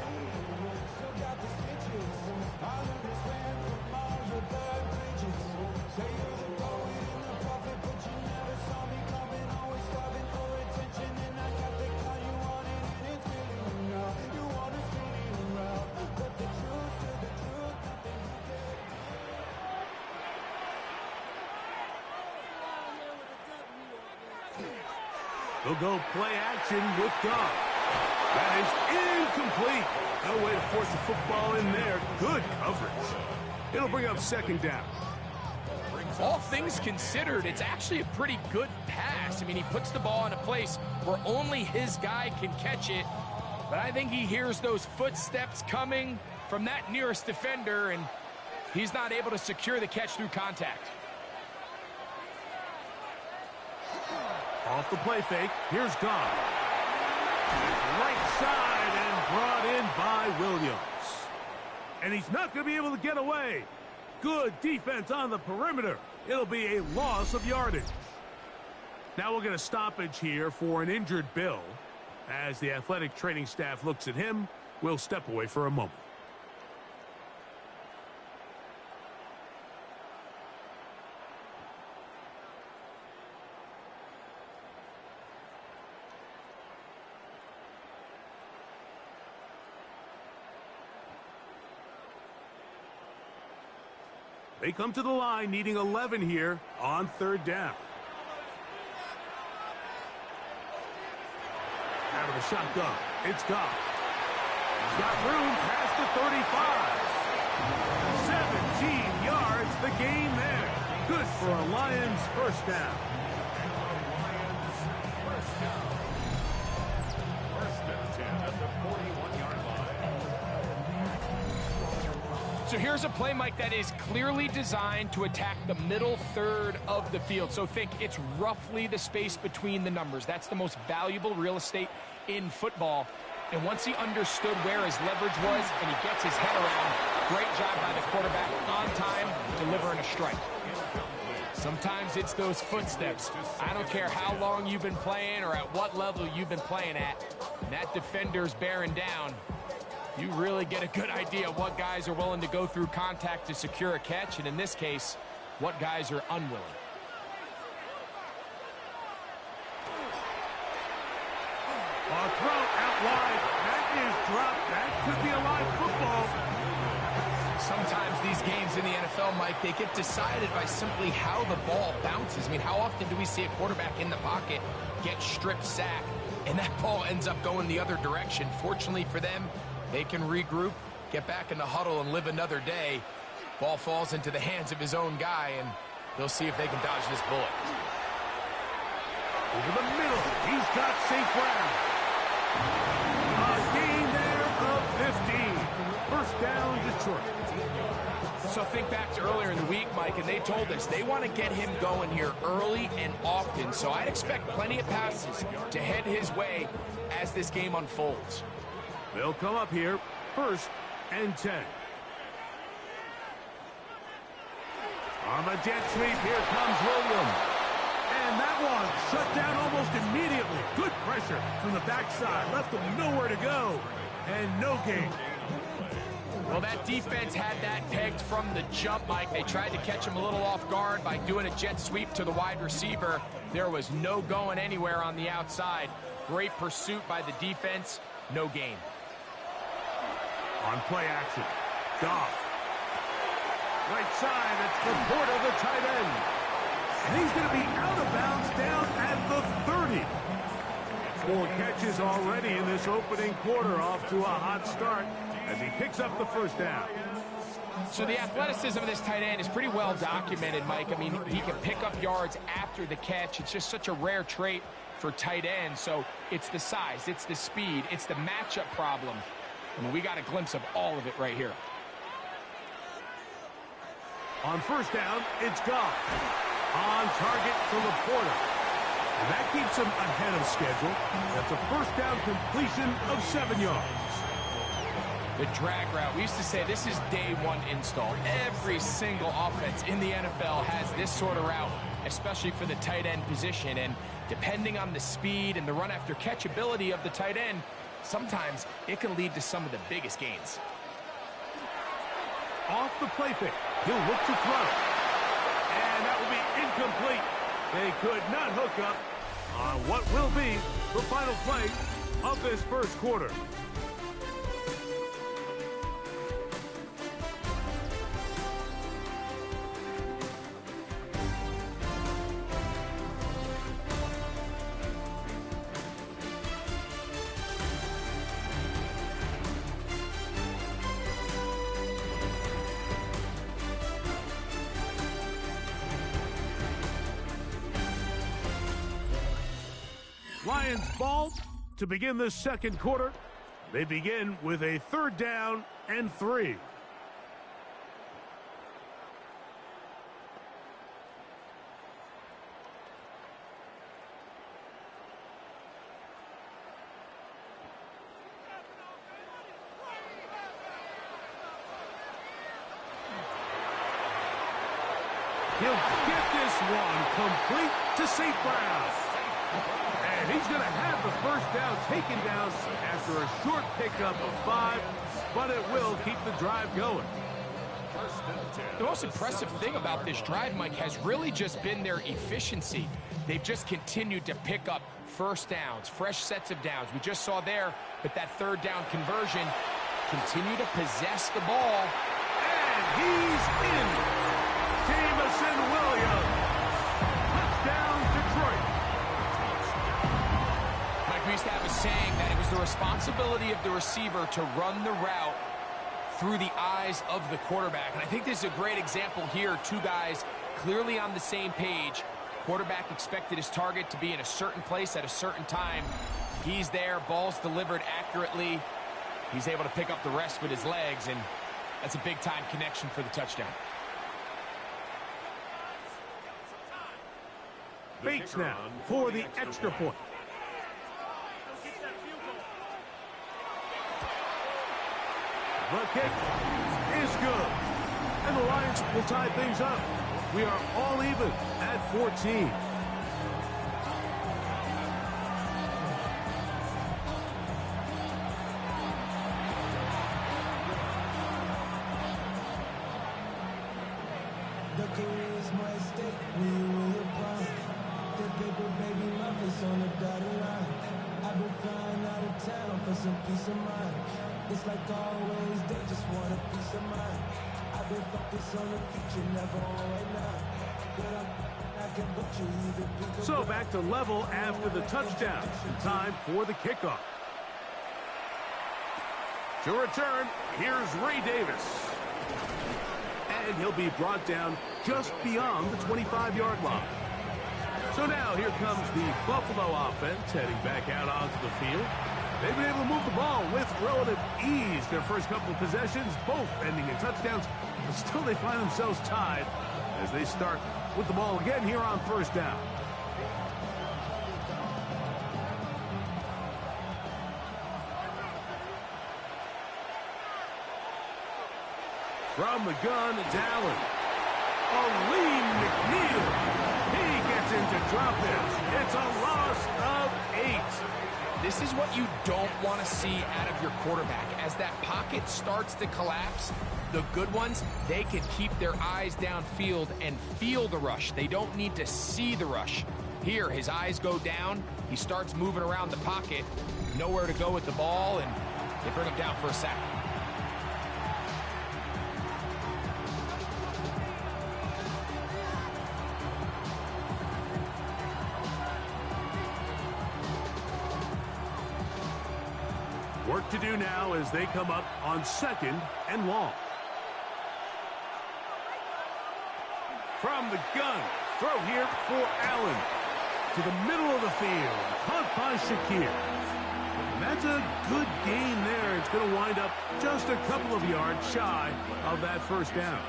They'll go play action with Goff. That is incomplete. No way to force the football in there. Good coverage. It'll bring up 2nd down. All things considered, it's actually a pretty good pass. I mean, he puts the ball in a place where only his guy can catch it. But I think he hears those footsteps coming from that nearest defender, and he's not able to secure the catch through contact. Off the play fake, here's Goff. It's right side and brought in by Williams. And he's not going to be able to get away. Good defense on the perimeter. It'll be a loss of yardage. Now we'll get a stoppage here for an injured Bill. As the athletic training staff looks at him, we'll step away for a moment. They come to the line needing 11 here on third down. Out of the shotgun, it's Goff. He's got room past the 35. 17 yards, the gain there. Good for a Lions first down. First and 10 at the 41-yard line. So here's a play, Mike, that is clearly designed to attack the middle third of the field. So think it's roughly the space between the numbers. That's the most valuable real estate in football. And once he understood where his leverage was and he gets his head around, great job by the quarterback on time, delivering a strike. Sometimes it's those footsteps. I don't care how long you've been playing or at what level you've been playing at. And that defender's bearing down. You really get a good idea of what guys are willing to go through contact to secure a catch, and in this case, what guys are unwilling. A throw out wide. That is dropped. That could be a live football. Sometimes these games in the NFL, Mike, they get decided by simply how the ball bounces. I mean, how often do we see a quarterback in the pocket get strip sack, and that ball ends up going the other direction? Fortunately for them, they can regroup, get back in the huddle, and live another day. Ball falls into the hands of his own guy, and they'll see if they can dodge this bullet. Over the middle, he's got St. Brown. A gain there of 15. First down, Detroit. So think back to earlier in the week, Mike, and they told us they want to get him going here early and often. So I'd expect plenty of passes to head his way as this game unfolds. They'll come up here, first and 10. On the jet sweep, here comes Williams. And that one shut down almost immediately. Good pressure from the backside. Left him nowhere to go. And no gain. Well, that defense had that pegged from the jump, Mike. They tried to catch him a little off guard by doing a jet sweep to the wide receiver. There was no going anywhere on the outside. Great pursuit by the defense. No gain. On play action, Goff. Right side, it's the Porter, the tight end. And he's going to be out of bounds down at the 30. 4 catches already in this opening quarter, off to a hot start as he picks up the first down. So the athleticism of this tight end is pretty well documented, Mike. I mean, he can pick up yards after the catch. It's just such a rare trait for tight ends. So it's the size, it's the speed, it's the matchup problem. I mean, we got a glimpse of all of it right here. On first down, it's Goff. On target for Laporta. And that keeps him ahead of schedule. That's a first down completion of 7 yards. The drag route. We used to say this is day one install. Every single offense in the NFL has this sort of route, especially for the tight end position. And depending on the speed and the run after catch ability of the tight end, sometimes it can lead to some of the biggest gains. Off the play fake, he'll look to throw. And that will be incomplete. They could not hook up on what will be the final play of this first quarter. Lions ball to begin this second quarter. They begin with a third down and 3. He'll get this one complete to St. Brown. And he's going to have the first down taken down after a short pickup of 5, but it will keep the drive going. The most impressive thing about this drive, Mike, has really just been their efficiency. They've just continued to pick up first downs, fresh sets of downs. We just saw there with that third down conversion, continue to possess the ball. And he's in. Jamison Williams. Touchdown, Detroit. Mike, we used to have a saying that it was the responsibility of the receiver to run the route through the eyes of the quarterback. And I think this is a great example here. Two guys clearly on the same page. Quarterback expected his target to be in a certain place at a certain time. He's there, ball's delivered accurately. He's able to pick up the rest with his legs, and that's a big-time connection for the touchdown. Bates now for the extra point. The kick is good. And the Lions will tie things up. We are all even at 14. The career is my stake when you in your prime. The paper, baby, my face on the dotted line. I've been flying out of town for some peace of mind. It's like always, they just want a piece of mind. I've been focused on the future, never on right now. But I can put you either pick So back to level after the touchdown. Time for the kickoff. To return, here's Ray Davis. And he'll be brought down just beyond the 25-yard line. So now here comes the Buffalo offense heading back out onto the field. They've been able to move the ball with relative ease their first couple of possessions, both ending in touchdowns, but still they find themselves tied as they start with the ball again here on first down. From the gun, it's Allen. Aleem McNeil. He gets into drop it. It's a loss of 8. This is what you don't want to see out of your quarterback. As that pocket starts to collapse, the good ones, they can keep their eyes downfield and feel the rush. They don't need to see the rush. Here, his eyes go down. He starts moving around the pocket. Nowhere to go with the ball, and they bring him down for a sack. Work to do now as they come up on 2nd and long. From the gun, throw here for Allen. To the middle of the field, caught by Shakir. And that's a good gain there. It's going to wind up just a couple of yards shy of that first down.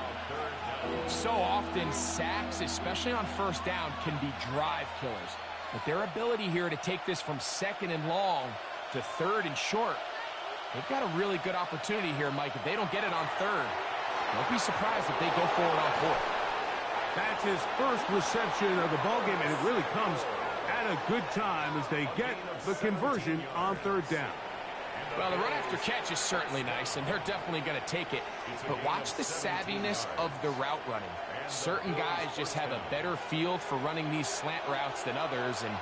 So often, sacks, especially on first down, can be drive killers. But their ability here to take this from 2nd and long to 3rd and short, they've got a really good opportunity here, Mike. If they don't get it on 3rd, don't be surprised if they go forward on 4th. That's his first reception of the ballgame, and it really comes at a good time as they get the conversion on 3rd down. Well, the run after catch is certainly nice, and they're definitely going to take it. But watch the savviness of the route running. Certain guys just have a better feel for running these slant routes than others, and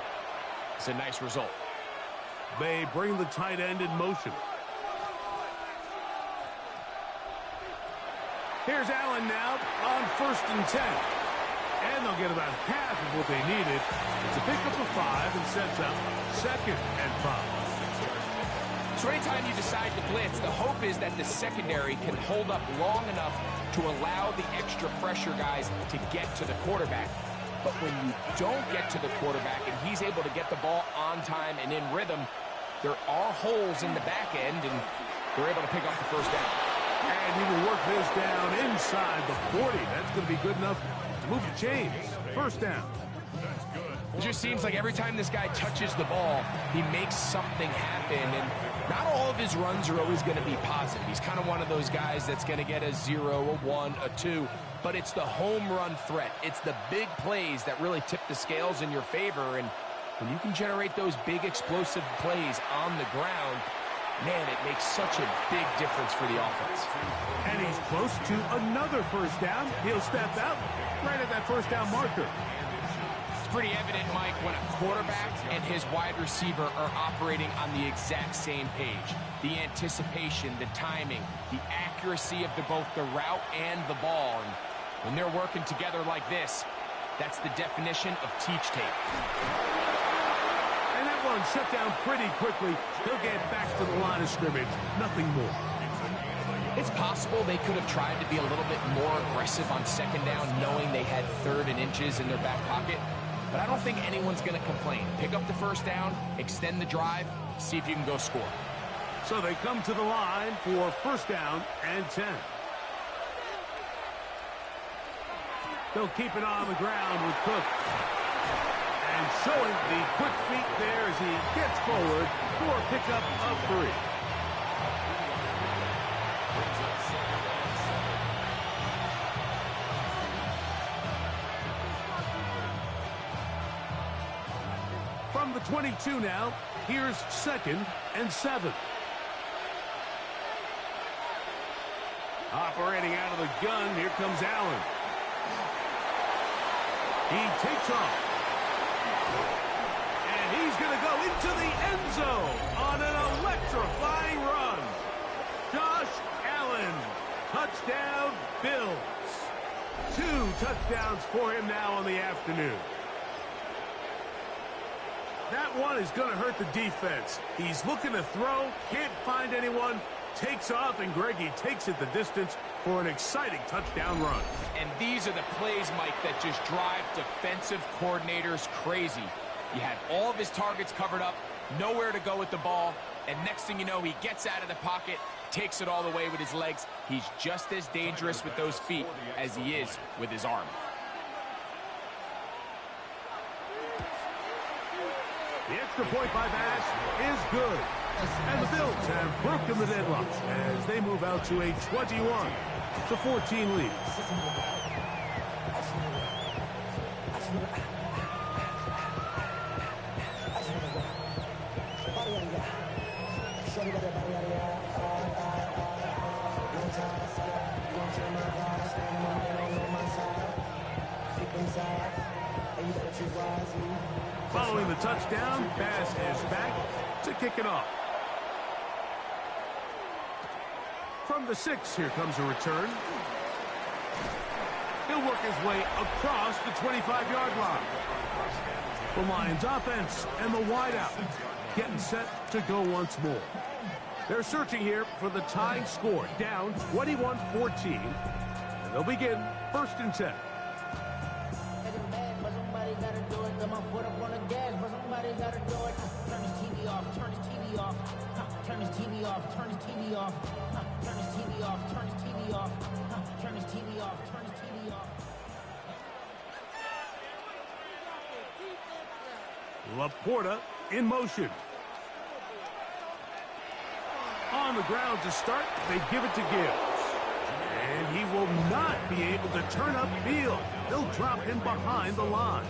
it's a nice result. They bring the tight end in motion. Here's Allen now on 1st and 10. And they'll get about half of what they needed. It's a pickup of 5 and sets up 2nd and 5. So anytime you decide to blitz, the hope is that the secondary can hold up long enough to allow the extra pressure guys to get to the quarterback. But when you don't get to the quarterback and he's able to get the ball on time and in rhythm, there are holes in the back end, and they're able to pick up the first down. And he will work this down inside the 40. That's going to be good enough to move the chains. First down. It just seems like every time this guy touches the ball, he makes something happen. And not all of his runs are always going to be positive. He's kind of one of those guys that's going to get a 0, a 1, a 2. But it's the home run threat. It's the big plays that really tip the scales in your favor. And when you can generate those big explosive plays on the ground, man, it makes such a big difference for the offense. And he's close to another first down. He'll step out right at that first down marker. It's pretty evident, Mike, when a quarterback and his wide receiver are operating on the exact same page. The anticipation, the timing, the accuracy of both the route and the ball. And When they're working together like this, that's the definition of teach tape. And that one shut down pretty quickly. He'll get back to the line of scrimmage. Nothing more. It's possible they could have tried to be a little bit more aggressive on second down, knowing they had 3rd and inches in their back pocket. But I don't think anyone's going to complain. Pick up the first down, extend the drive, see if you can go score. So they come to the line for first down and 10. They'll keep it on the ground with Cook. And showing the quick feet there as he gets forward for a pickup of 3. From the 22 now, here's 2nd and 7. Operating out of the gun, here comes Allen. He takes off. And he's going to go into the end zone on an electrifying run. Josh Allen, touchdown Bills. 2 touchdowns for him now on the afternoon. That one is going to hurt the defense. He's looking to throw, can't find anyone, takes off, and Greggy takes it the distance for an exciting touchdown run. And these are the plays, Mike, that just drive defensive coordinators crazy. You had all of his targets covered up, nowhere to go with the ball, and next thing you know, he gets out of the pocket, takes it all the way with his legs. He's just as dangerous with those feet as he is with his arm. The extra point by Bass is good. And the Bills have broken the deadlock as they move out to a 21-14 lead. Following the touchdown, Bass is back to kick it off. From the 6, here comes a return. He'll work his way across the 25-yard line. The Lions offense and the wideout getting set to go once more. They're searching here for the tying score, down 21-14. And they'll begin 1st and 10. Turn his TV off, turn his TV off, turn his TV off, turn his TV off, turn his TV off, turn his TV off, turn his TV off, turn his TV off. Laporta in motion. On the ground to start, they give it to Gibbs. And he will not be able to turn upfield. They'll drop him behind the line.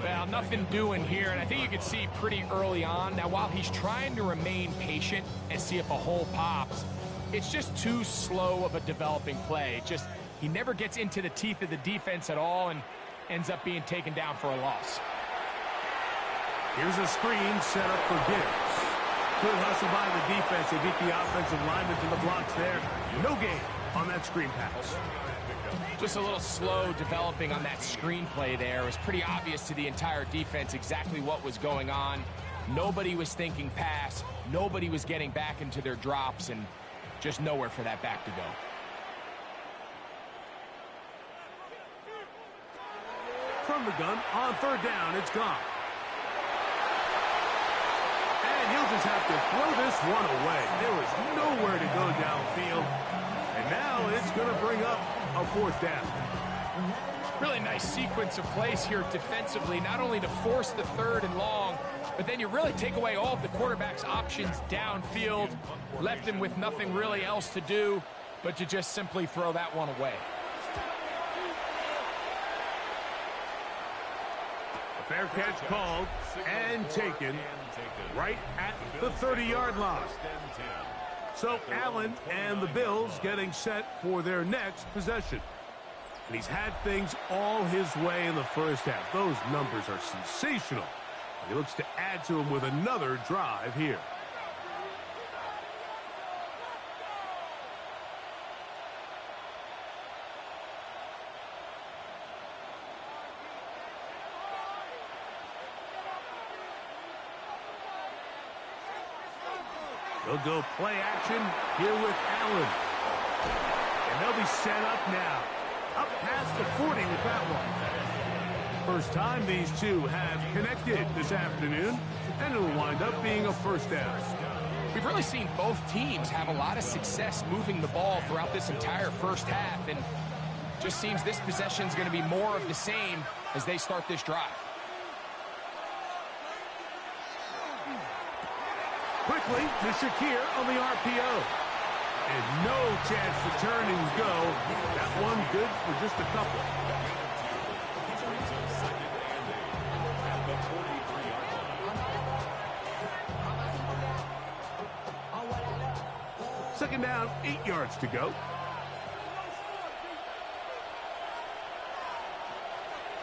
Well, nothing doing here, and I think you can see pretty early on. Now, while he's trying to remain patient and see if a hole pops, it's just too slow of a developing play. He never gets into the teeth of the defense at all and ends up being taken down for a loss. Here's a screen set up for Gibbs. Good hustle by the defense. They beat the offensive lineman to the blocks there. No gain on that screen pass. Just a little slow developing on that screenplay there. It was pretty obvious to the entire defense exactly what was going on. Nobody was thinking pass. Nobody was getting back into their drops, and just nowhere for that back to go. From the gun, on 3rd down, it's gone. And he'll just have to throw this one away. There was nowhere to go downfield. And now it's going to bring up a 4th down. Really nice sequence of plays here defensively, not only to force the 3rd and long, but then you really take away all of the quarterback's options downfield, left him with nothing really else to do but to just simply throw that one away. A fair catch called and taken right at the 30-yard line. So Allen and the Bills getting set for their next possession. And he's had things all his way in the first half. Those numbers are sensational. He looks to add to them with another drive here. They'll go play action here with Allen. And they'll be set up now. Up past the 40 with that one. First time these two have connected this afternoon, and it'll wind up being a first down. We've really seen both teams have a lot of success moving the ball throughout this entire first half, and just seems this possession is going to be more of the same as they start this drive. Quickly to Shakir on the RPO. And no chance to turn and go. That one good for just a couple. Second down, 8 yards to go.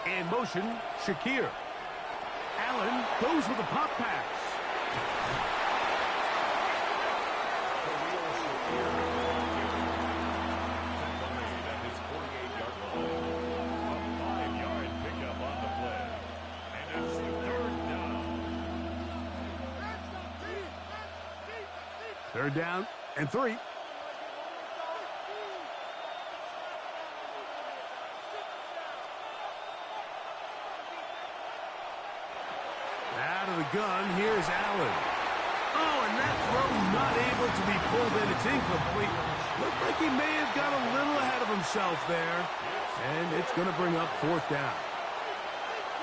In motion, Shakir. Allen goes with a pop pass. Third down and 3. Out of the gun, here's Allen. Oh, and that throw not able to be pulled in. It's incomplete. Looked like he may have got a little ahead of himself there. And it's going to bring up fourth down.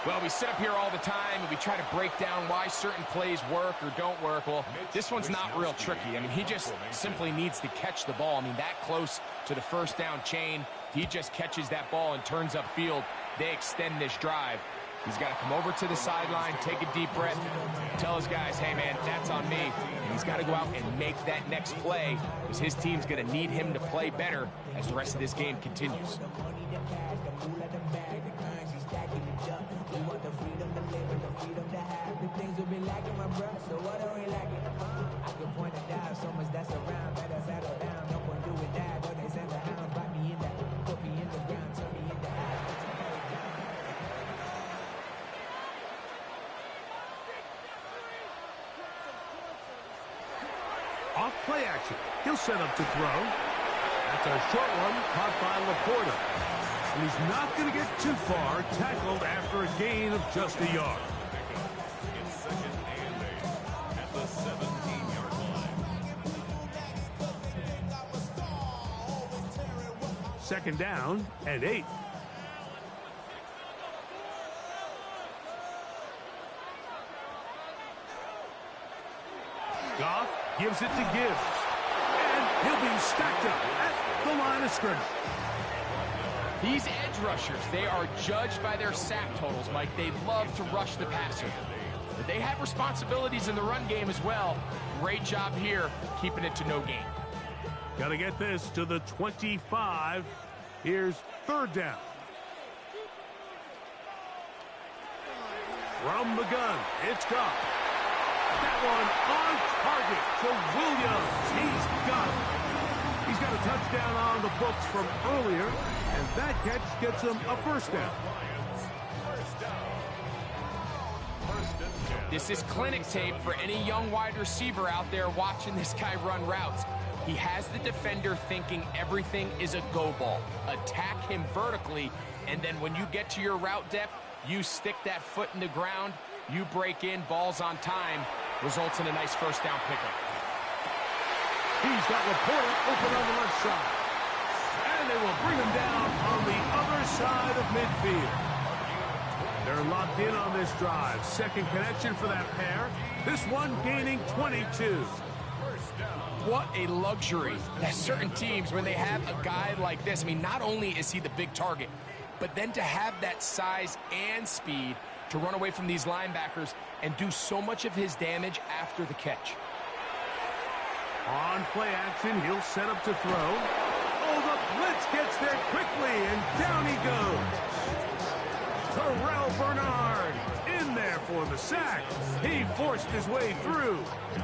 Well, we sit up here all the time and we try to break down why certain plays work or don't work. Well, this one's not real tricky. I mean, he just simply needs to catch the ball. I mean, that close to the first down chain, he just catches that ball and turns upfield. They extend this drive. He's got to come over to the sideline, take a deep breath, tell his guys, hey, man, that's on me. And he's got to go out and make that next play because his team's going to need him to play better as the rest of this game continues. Off play action. He'll set up to throw. That's a short one caught by Laporta. And he's not going to get too far, tackled after a gain of just a yard. It's second and 8 at the 17-yard line. Second down and 8. Goff gives it to Gibbs. And he'll be stacked up at the line of scrimmage. These edge rushers, they are judged by their sack totals, Mike. They love to rush the passer. But they have responsibilities in the run game as well. Great job here, keeping it to no gain. Got to get this to the 25. Here's third down. From the gun, it's Goff. That one on target to Williams. He's got it. He's got a touchdown on the books from earlier, and that catch gets him a first down. This is clinic tape for any young wide receiver out there watching this guy run routes. He has the defender thinking everything is a go ball. Attack him vertically, and then when you get to your route depth, you stick that foot in the ground, you break in, ball's on time, results in a nice first down pickup. He's got Laporta open on the left side. And they will bring him down on the other side of midfield. They're locked in on this drive. Second connection for that pair. This one gaining 22. What a luxury that certain teams, when they have a guy like this, I mean, not only is he the big target, but then to have that size and speed to run away from these linebackers and do so much of his damage after the catch. On play action, he'll set up to throw. Oh, the blitz gets there quickly, and down he goes. Terrell Bernard in there for the sack. He forced his way through.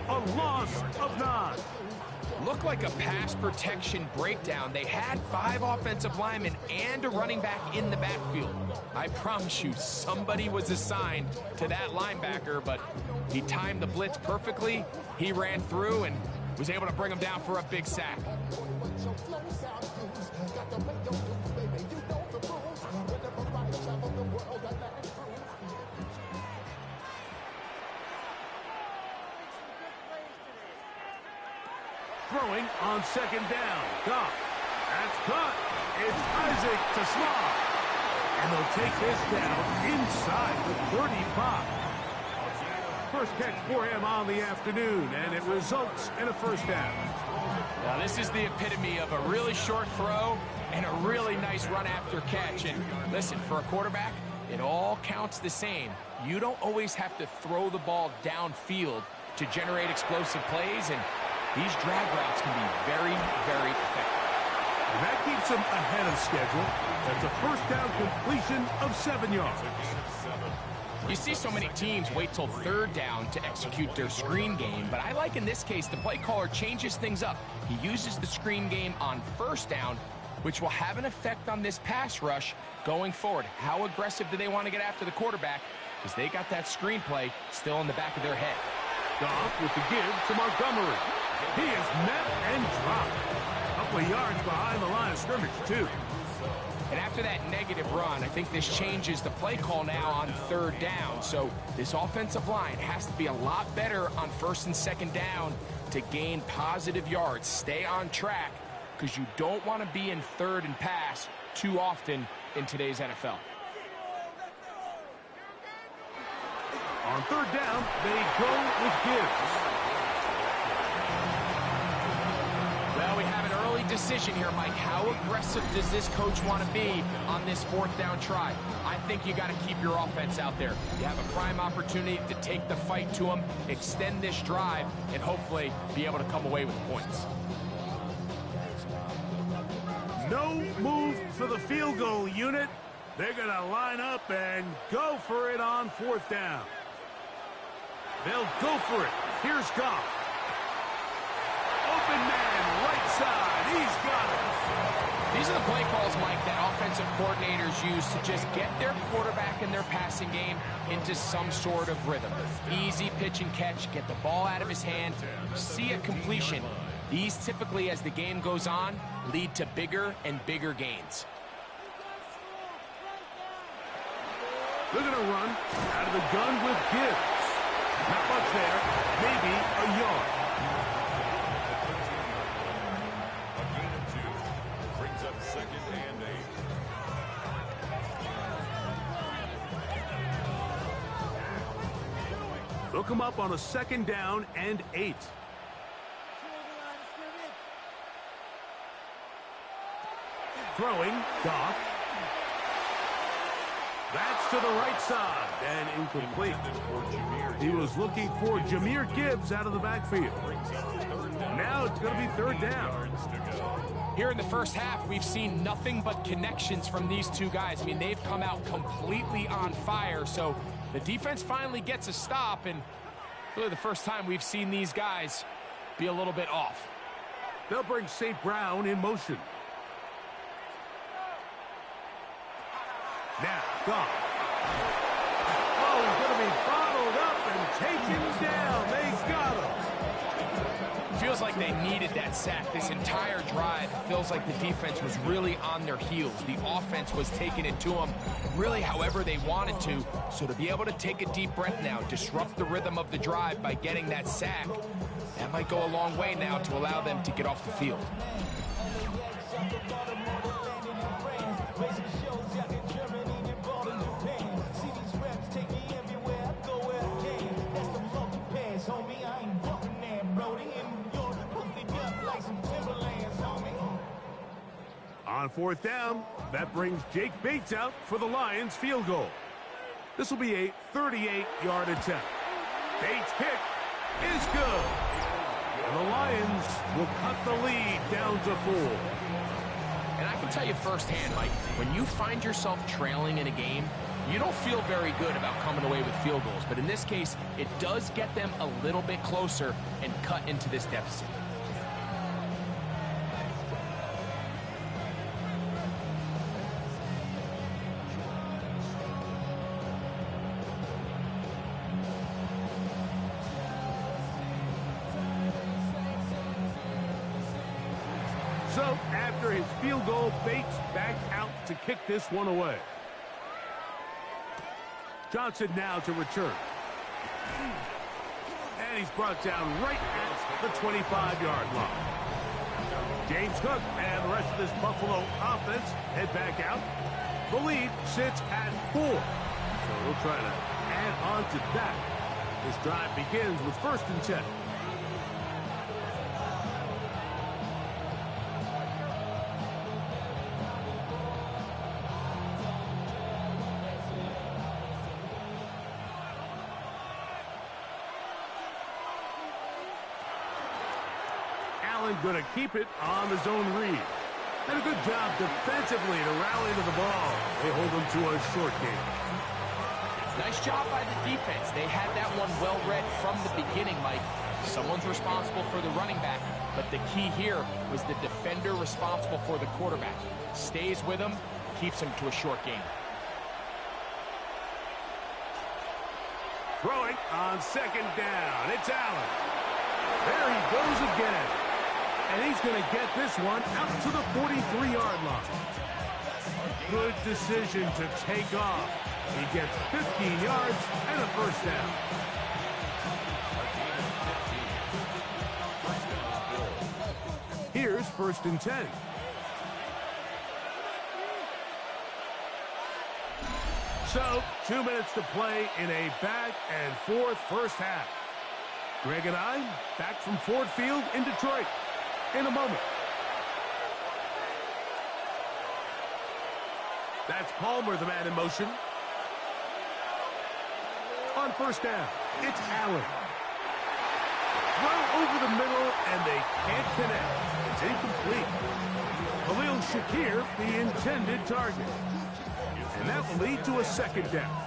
A loss of 9. Looked like a pass protection breakdown. They had 5 offensive linemen and a running back in the backfield. I promise you, somebody was assigned to that linebacker, but he timed the blitz perfectly. He ran through, and was able to bring him down for a big sack. Throwing on second down. Goff. That's caught. It's Isaac to Small. And they'll take this down inside the 35. First catch for him on the afternoon, and it results in a first down. Now, this is the epitome of a really short throw and a really nice run after catch. And listen, for a quarterback, it all counts the same. You don't always have to throw the ball downfield to generate explosive plays, and these drag routes can be very, very effective. And that keeps him ahead of schedule. That's a first down completion of 7 yards. You see so many teams wait till third down to execute their screen game, but I like in this case the play caller changes things up. He uses the screen game on first down, which will have an effect on this pass rush going forward. How aggressive do they want to get after the quarterback? Because they got that screen play still in the back of their head. Goff with the give to Montgomery. He is met and dropped. Couple of yards behind the line of scrimmage, too. And after that negative run, I think this changes the play call now on third down. So this offensive line has to be a lot better on first and second down to gain positive yards. Stay on track, because you don't want to be in third and pass too often in today's NFL. On third down, they go with Gibbs. Well, we have an early decision here, Mike. How aggressive does this coach want to be on this fourth down try? I think you got to keep your offense out there. You have a prime opportunity to take the fight to them, extend this drive, and hopefully be able to come away with points. No move for the field goal unit. They're going to line up and go for it on fourth down. They'll go for it. Here's Goff. Open man, right side. He's got it. These are the play calls, Mike, that offensive coordinators use to just get their quarterback and their passing game into some sort of rhythm. Easy pitch and catch, get the ball out of his hand, see a completion. These typically, as the game goes on, lead to bigger and bigger gains. They're going to run out of the gun with Gibbs. Not much there, maybe a yard. A gain of 2 brings up second and 8. They'll come up on a second down and 8. Throwing, Goff. That's to the right side and incomplete. He was looking for Jahmyr Gibbs out of the backfield. Now it's going to be third down. Here in the first half, we've seen nothing but connections from these two guys. I mean, they've come out completely on fire. So the defense finally gets a stop, and really the first time we've seen these guys be a little bit off. They'll bring St. Brown in motion. Now, Goff. Oh, he's going to be bottled up and taken down. They got him. Feels like they needed that sack this entire drive. It feels like the defense was really on their heels. The offense was taking it to them really however they wanted to. So to be able to take a deep breath now, disrupt the rhythm of the drive by getting that sack, that might go a long way now to allow them to get off the field. On fourth down, that brings Jake Bates out for the Lions field goal. This will be a 38-yard attempt. Bates' kick is good. And the Lions will cut the lead down to 4. And I can tell you firsthand, Mike, when you find yourself trailing in a game, you don't feel very good about coming away with field goals. But in this case, it does get them a little bit closer and cut into this deficit. So, after his field goal, Bates back out to kick this one away. Johnson now to return. And he's brought down right at the 25-yard line. James Cook and the rest of this Buffalo offense head back out. The lead sits at 4. So we'll try to add on to that. This drive begins with 1st and 10. Going to keep it on the zone read. And a good job defensively to rally to the ball. They hold them to a short game. Nice job by the defense. They had that one well read from the beginning, Mike. Someone's responsible for the running back, but the key here was the defender responsible for the quarterback. Stays with him, keeps him to a short game. Throwing on 2nd down. It's Allen. There he goes again. And he's going to get this one out to the 43-yard line. Good decision to take off. He gets 15 yards and a 1st down. Here's 1st and 10. So, 2 minutes to play in a back-and-forth first half. Greg and I back from Ford Field in Detroit in a moment. That's Palmer, the man in motion. On 1st down, it's Allen. Throw over the middle, and they can't connect. It's incomplete. Khalil Shakir, the intended target. And that will lead to a 2nd down.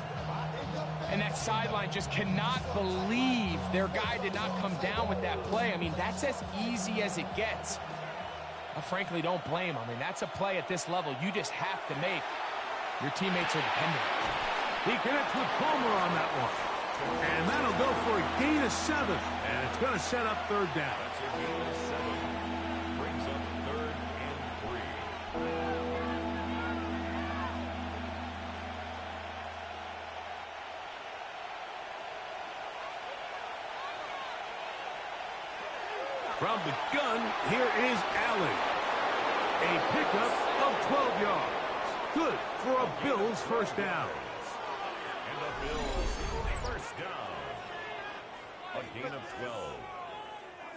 And that sideline just cannot believe their guy did not come down with that play. I mean, that's as easy as it gets. I frankly don't blame him. I mean, that's a play at this level you just have to make. Your teammates are dependent. He connects with Palmer on that one. And that'll go for a gain of 7. And it's going to set up 3rd down. That's a gain of 7. Brings up 3rd and 3. From the gun, here is Allen. A pickup of 12 yards. Good for a Bills 1st down. And the Bills 1st down. A gain of 12.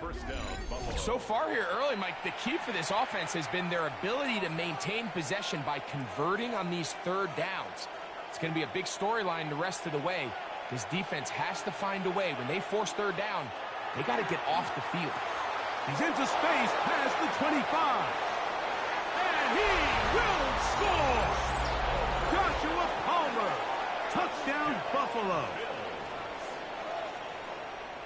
1st down, Buffalo. So far here early, Mike, the key for this offense has been their ability to maintain possession by converting on these 3rd downs. It's going to be a big storyline the rest of the way. This defense has to find a way. When they force 3rd down, they got to get off the field. He's into space past the 25. And he will score! Joshua Palmer. Touchdown, Buffalo.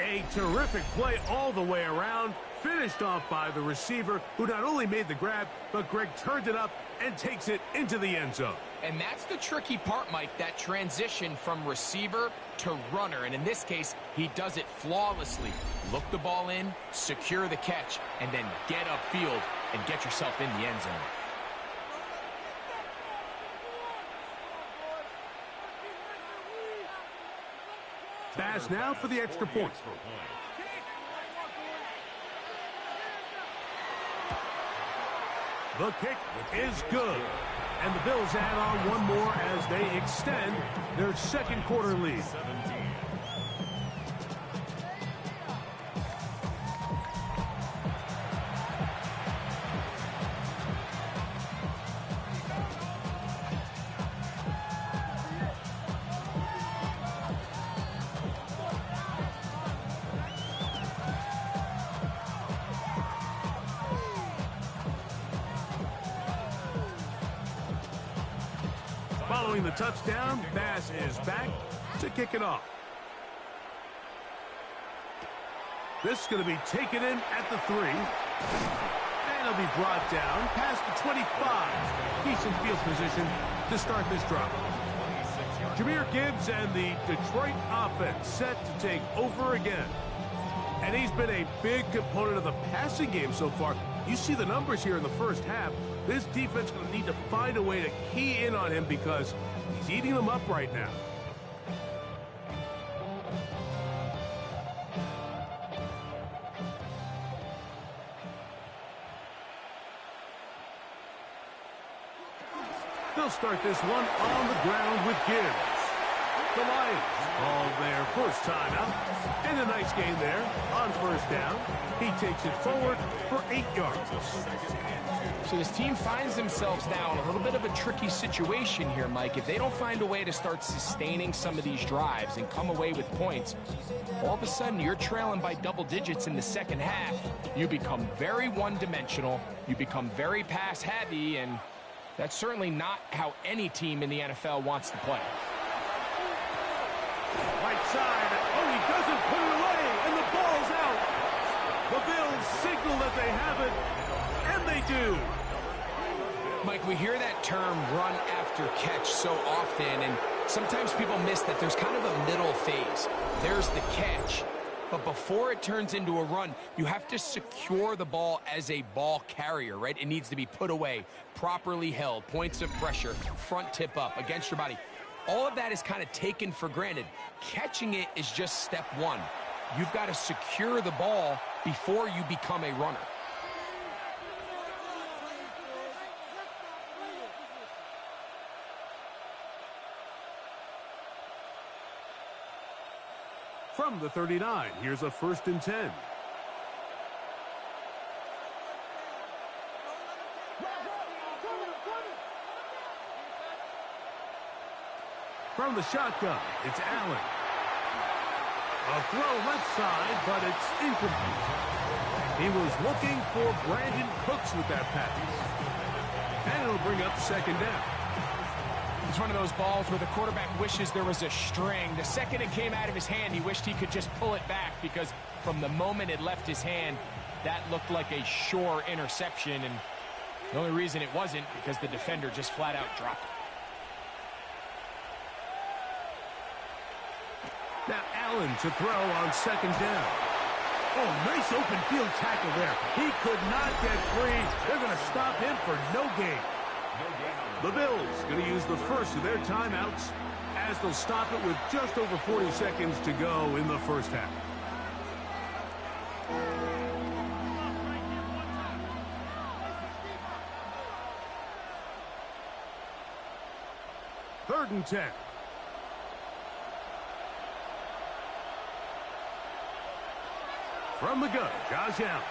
A terrific play all the way around. Finished off by the receiver, who not only made the grab, but Greg turned it up and takes it into the end zone. And that's the tricky part, Mike, that transition from receiver to runner. And in this case, he does it flawlessly. Look the ball in, secure the catch, and then get upfield and get yourself in the end zone. Pass now for the extra point. The kick is good. And the Bills add on one more as they extend their 2nd quarter lead. 17. Following the touchdown, Bass is back to kick it off. This is going to be taken in at the 3. And it'll be brought down past the 25. Decent field position to start this drive. Jahmyr Gibbs and the Detroit offense set to take over again. And he's been a big component of the passing game so far. You see the numbers here in the first half. This defense is going to need to find a way to key in on him because he's eating them up right now. They'll start this one on the ground with Gibbs. The Lions call their first timeout. And a nice gain there on first down. He takes it forward for 8 yards. So this team finds themselves now in a little bit of a tricky situation here, Mike. If they don't find a way to start sustaining some of these drives and come away with points, all of a sudden you're trailing by double digits in the second half. You become very one-dimensional. You become very pass-heavy, and that's certainly not how any team in the NFL wants to play. Right side. Oh, he doesn't put it away, and the ball's out. The Bills signal that they have it, and they do. Mike, we hear that term run after catch so often, and sometimes people miss that there's kind of a middle phase. There's the catch, but before it turns into a run, you have to secure the ball as a ball carrier, right? It needs to be put away, properly held, points of pressure, front tip up against your body. All of that is kind of taken for granted. Catching it is just step one. You've got to secure the ball before you become a runner. From the 39, here's a 1st and 10. From the shotgun, it's Allen. A throw left side, but it's incomplete. He was looking for Brandon Cooks with that pass. And it'll bring up 2nd down. It's one of those balls where the quarterback wishes there was a string. The second it came out of his hand, he wished he could just pull it back because from the moment it left his hand, that looked like a sure interception. And the only reason it wasn't because the defender just flat out dropped it. Now Allen to throw on 2nd down. Oh, nice open field tackle there. He could not get free. They're going to stop him for no gain. The Bills going to use the first of their timeouts as they'll stop it with just over 40 seconds to go in the first half. Third and 10. From the gun, Josh Allen.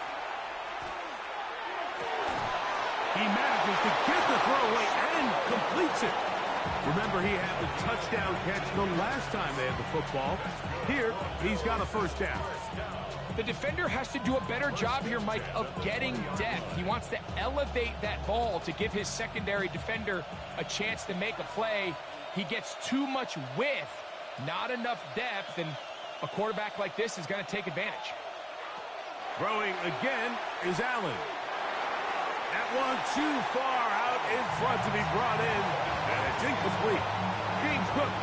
He manages to get the throw away and completes it. Remember, he had the touchdown catch the last time they had the football. Here, he's got a 1st down. The defender has to do a better job here, Mike, of getting depth. He wants to elevate that ball to give his secondary defender a chance to make a play. He gets too much width, not enough depth, and a quarterback like this is going to take advantage. Throwing again is Allen. That one too far out in front to be brought in, and it's incomplete. James Cook,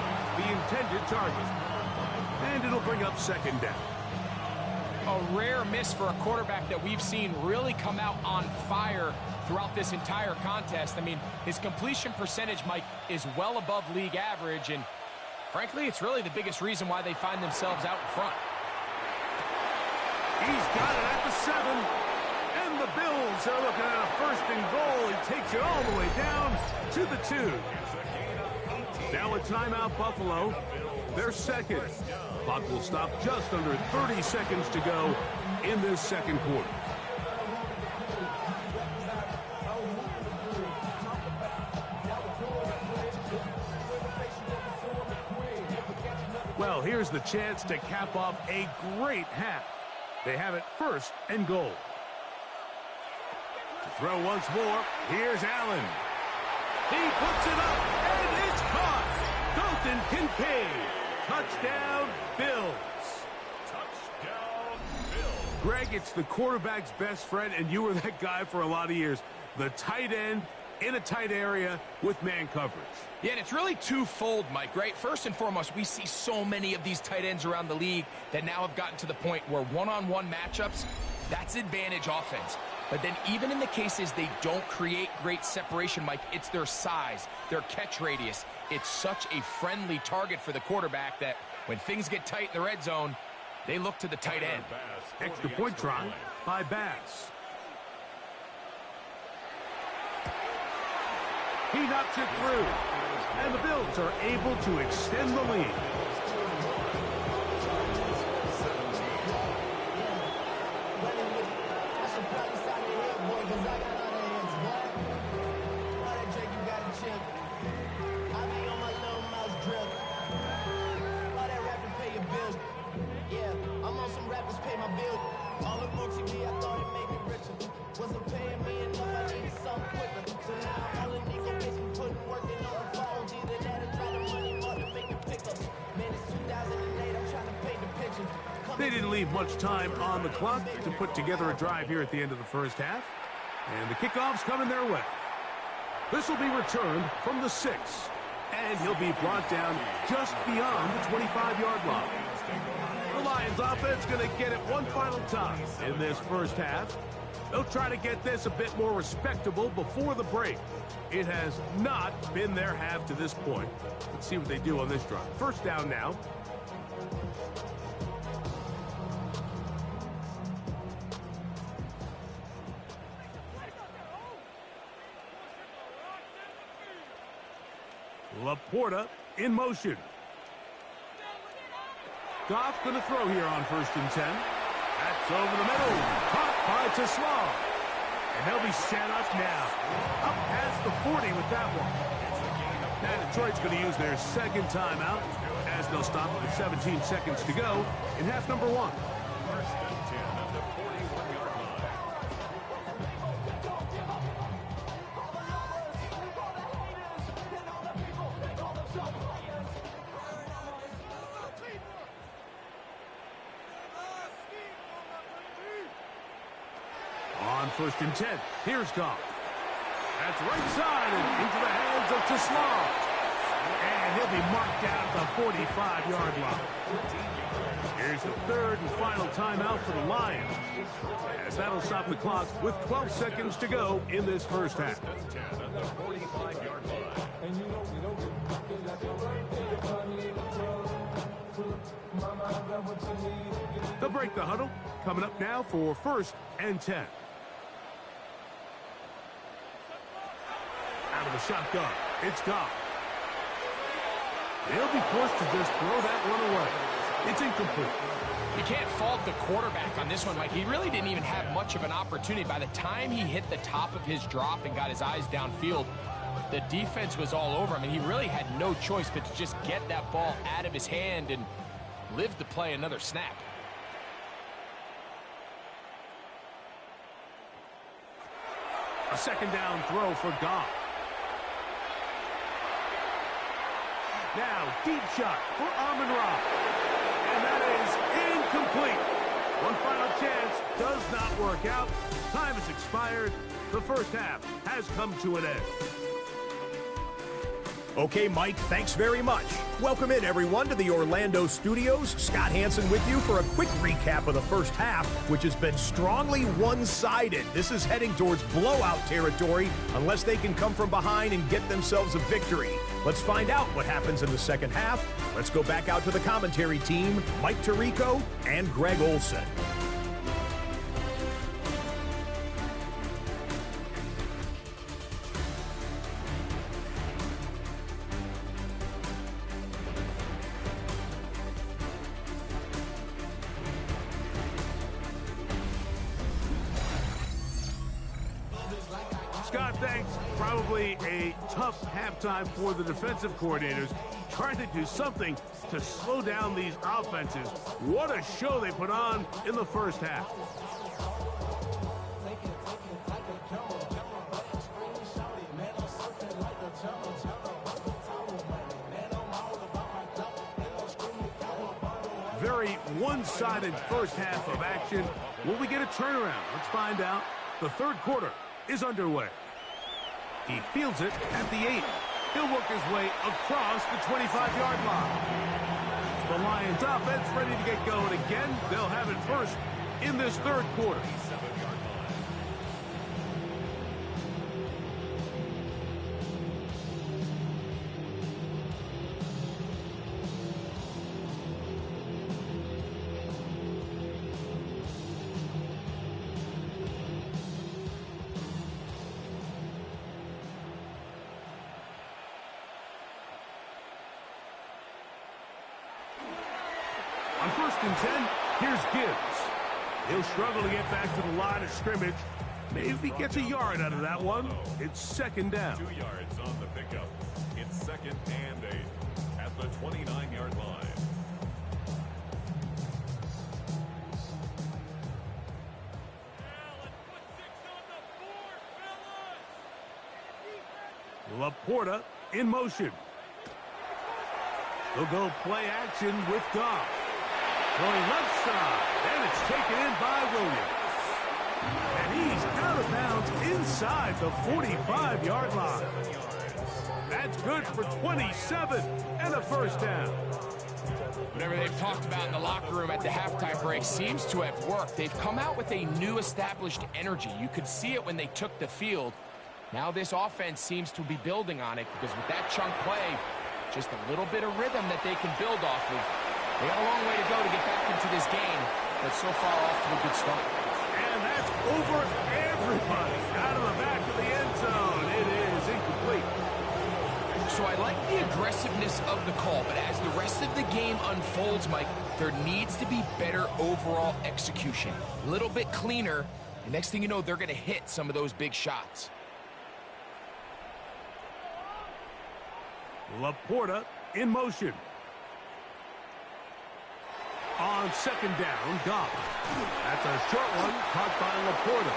the intended target. And it'll bring up 2nd down. A rare miss for a quarterback that we've seen really come out on fire throughout this entire contest. I mean, his completion percentage, Mike, is well above league average, and frankly, it's really the biggest reason why they find themselves out in front. He's got it at the 7. And the Bills are looking at a 1st and goal. He takes it all the way down to the 2. Now a timeout, Buffalo. Their 2nd. Clock will stop just under 30 seconds to go in this 2nd quarter. Well, here's the chance to cap off a great half. They have it 1st and goal. To throw once more, here's Allen. He puts it up, and it's caught. Dalton Kincaid. Touchdown, Bills. Touchdown, Bills. Greg, it's the quarterback's best friend, and you were that guy for a lot of years. The tight end in a tight area with man coverage. Yeah, and it's really twofold, Mike, right? First and foremost, we see so many of these tight ends around the league that now have gotten to the point where one-on-one matchups, that's advantage offense. But then even in the cases they don't create great separation, Mike, it's their size, their catch radius. It's such a friendly target for the quarterback that when things get tight in the red zone, they look to the tight end. Extra point try by Bass. He knocks it through, and the Bills are able to extend the lead. They didn't leave much time on the clock to put together a drive here at the end of the first half. And the kickoff's coming their way. This will be returned from the 6. And he'll be brought down just beyond the 25-yard line. The Lions offense going to get it one final time in this first half. They'll try to get this a bit more respectable before the break. It has not been their half to this point. Let's see what they do on this drive. First down now. Laporta in motion. Goff going to throw here on 1st and 10. That's over the middle. Caught by Tesla. And they'll be set up now. Up past the 40 with that one. Now Detroit's going to use their second timeout as they'll stop with 17 seconds to go in half number 1. 1st and 10 at the 41-yard line. On 1st and 10, here's Goff. That's right side and into the hands of Tesla. And he'll be marked down at the 45-yard line. Here's the third and final timeout for the Lions, as that'll stop the clock with 12 seconds to go in this first half. 10 at the 45-yard line. They'll break the huddle. Coming up now for 1st and 10. Out of the shotgun, it's Goff. He'll be forced to just throw that one away. It's incomplete. You can't fault the quarterback on this one, Mike. He really didn't even have much of an opportunity. By the time he hit the top of his drop and got his eyes downfield, the defense was all over him, and he really had no choice but to just get that ball out of his hand and live to play another snap. A second down throw for Goff. Now, deep shot for Amon-Ra. And that is incomplete. One final chance does not work out. Time has expired. The first half has come to an end. Okay, Mike, thanks very much. Welcome in, everyone, to the Orlando studios. Scott Hansen with you for a quick recap of the first half, which has been strongly one-sided. This is heading towards blowout territory unless they can come from behind and get themselves a victory. Let's find out what happens in the second half. Let's go back out to the commentary team, Mike Tirico and Greg Olson. Scott, thanks. Probably a tough halftime for the defensive coordinators, trying to do something to slow down these offenses. What a show they put on in the first half. Very one-sided first half of action. Will we get a turnaround? Let's find out. The third quarter is underway. He fields it at the 8. He'll work his way across the 25-yard line. The Lions offense ready to get going again. They'll have it first in this third quarter. On 1st and 10, here's Gibbs. He'll struggle to get back to the line of scrimmage. Maybe he gets a yard out of that one. It's 2nd down. 2 yards on the pickup. It's 2nd and 8 at the 29-yard line. Laporta in motion. They'll go play action with Goff. Going left side, and it's taken in by Williams. And he's out of bounds inside the 45-yard line. That's good for 27 and a 1st down. Whatever they've talked about in the locker room at the halftime break seems to have worked. They've come out with a new established energy. You could see it when they took the field. Now this offense seems to be building on it because with that chunk play, just a little bit of rhythm that they can build off of. They got a long way to go to get back into this game, but so far off to a good start. And that's over everybody out of the back of the end zone. It is incomplete. So I like the aggressiveness of the call, but as the rest of the game unfolds, Mike, there needs to be better overall execution. A little bit cleaner, and next thing you know, they're going to hit some of those big shots. Laporta in motion. On 2nd down, Goff. That's a short one caught by Laporta.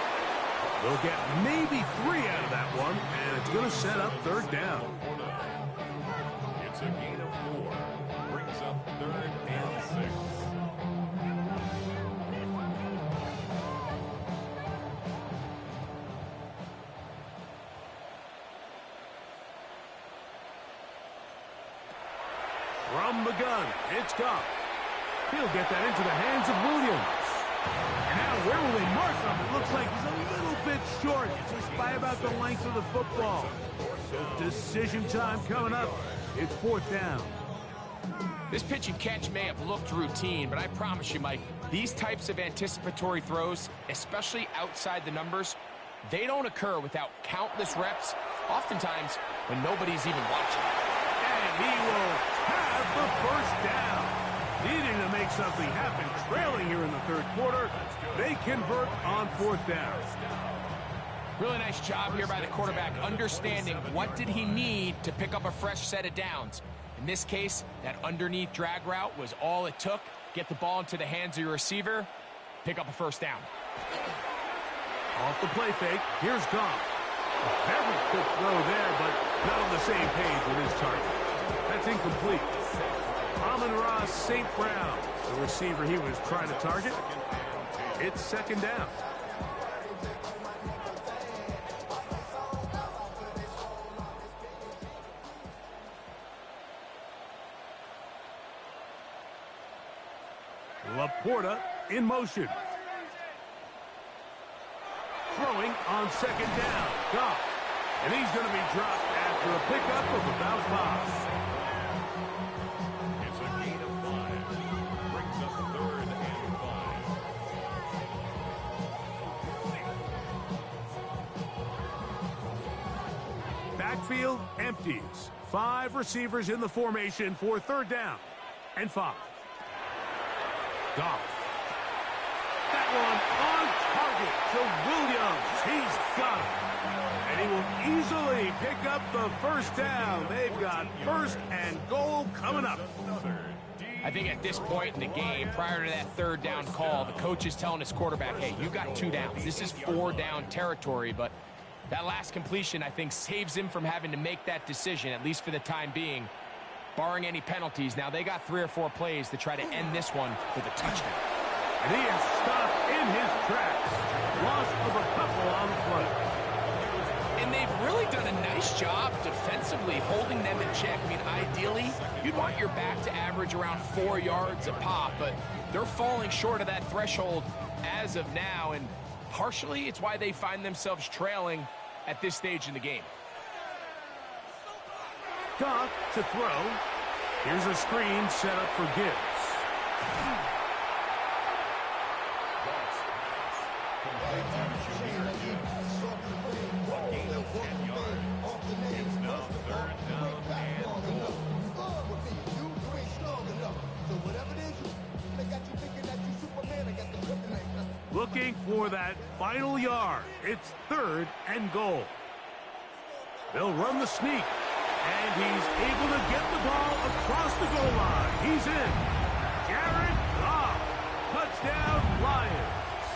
They'll get maybe 3 out of that one, and it's going to set up 3rd down. It's a gain of 4. Brings up 3rd and 6. From the gun, it's Goff. He'll get that into the hands of Williams. And now where will they mark him? It looks like he's a little bit short, just by about the length of the football. So decision time coming up. It's 4th down. This pitch and catch may have looked routine, but I promise you, Mike, these types of anticipatory throws, especially outside the numbers, they don't occur without countless reps, oftentimes when nobody's even watching. And he will have the 1st down. Needing to make something happen, trailing here in the 3rd quarter. They convert on 4th down. Really nice job here by the quarterback, understanding what did he need to pick up a fresh set of downs. In this case, that underneath drag route was all it took. Get the ball into the hands of your receiver, pick up a 1st down. Off the play fake, here's Goff. A very quick throw there, but not on the same page with his target. That's incomplete. Amon-Ra St. Brown, the receiver he was trying to target. It's 2nd down. Laporta in motion. Throwing on 2nd down. Goff. And he's going to be dropped after a pickup of about 5. It's a gain of 5. Brings up 3rd and 5. Backfield empties. 5 receivers in the formation for 3rd down and 5. Goff. That one on target to Williams. He's got it. And he will easily pick up the 1st down. They've got 1st and goal coming up. I think at this point in the game, prior to that 3rd down call, the coach is telling his quarterback, hey, you got 2 downs. This is 4 down territory, but that last completion, I think, saves him from having to make that decision, at least for the time being, barring any penalties. Now, they got 3 or 4 plays to try to end this one with a touchdown. And he is stopped in his tracks. Loss of a couple on the play. And they've really really done a nice job defensively holding them in check. I mean, ideally, you'd want your back to average around 4 yards a pop, but they're falling short of that threshold as of now, and partially it's why they find themselves trailing at this stage in the game. Goff to throw. Here's a screen set up for Gibbs. Looking for that final yard. It's 3rd and goal. They'll run the sneak. And he's able to get the ball across the goal line. He's in. Jared Goff. Touchdown, Lions.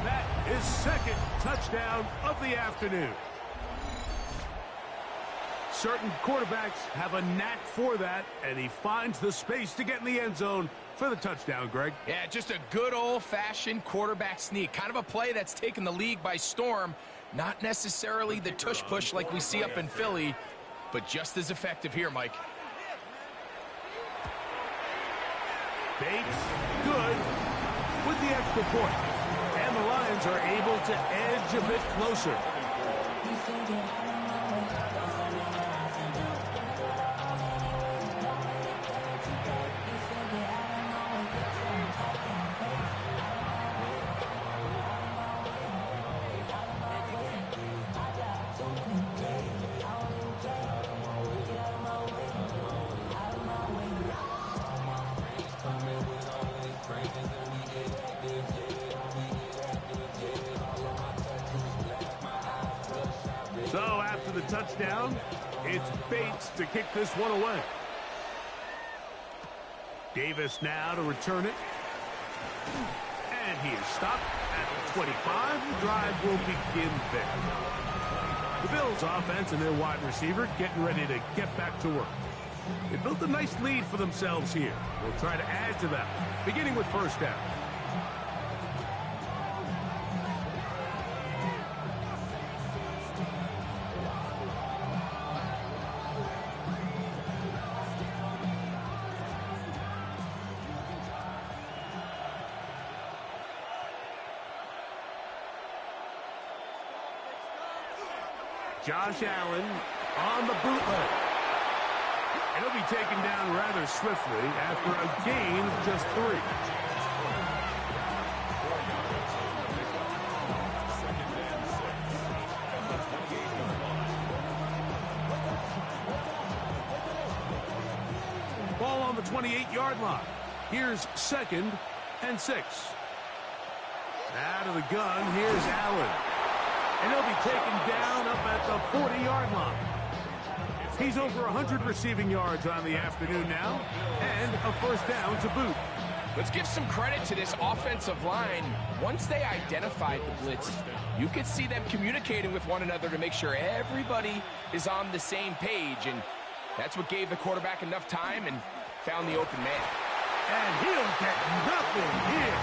That is 2nd touchdown of the afternoon. Certain quarterbacks have a knack for that, and he finds the space to get in the end zone for the touchdown, Greg. Yeah, just a good old-fashioned quarterback sneak. Kind of a play that's taken the league by storm. Not necessarily the tush-push like we see up in Philly, but just as effective here, Mike. Bates, good, with the extra point. And the Lions are able to edge a bit closer. So after the touchdown, it's Bates to kick this one away. Davis now to return it. And he is stopped at the 25. The drive will begin there. The Bills offense and their wide receiver getting ready to get back to work. They built a nice lead for themselves here. They'll try to add to that, beginning with 1st down. Josh Allen on the bootleg. And he'll be taken down rather swiftly after a gain of just 3. Ball on the 28-yard line. Here's 2nd and 6. Out of the gun, here's Allen. And he'll be taken down up at the 40-yard line. He's over 100 receiving yards on the afternoon now, and a 1st down to boot. Let's give some credit to this offensive line. Once they identified the blitz, you could see them communicating with one another to make sure everybody is on the same page, and that's what gave the quarterback enough time and found the open man. And he'll get nothing here.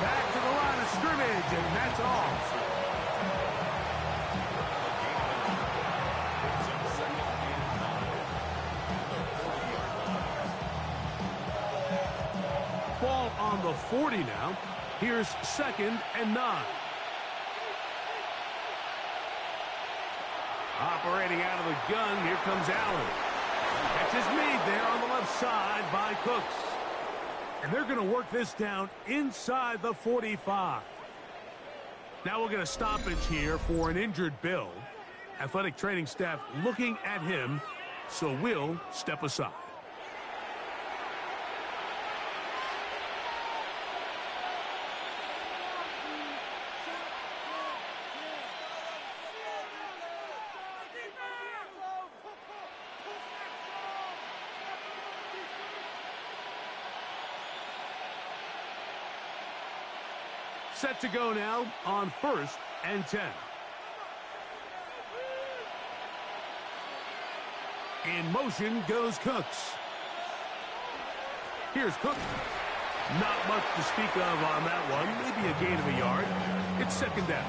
Back to the line of scrimmage, and that's all. Ball on the 40 now. Here's 2nd and 9. Operating out of the gun, here comes Allen. Catch is made there on the left side by Cooks. And they're going to work this down inside the 45. Now we'll get a stoppage here for an injured Bill. Athletic training staff looking at him, so we'll step aside. Set to go now on 1st and 10. In motion goes Cooks. Here's Cook. Not much to speak of on that one. Maybe a gain of a yard. It's 2nd down.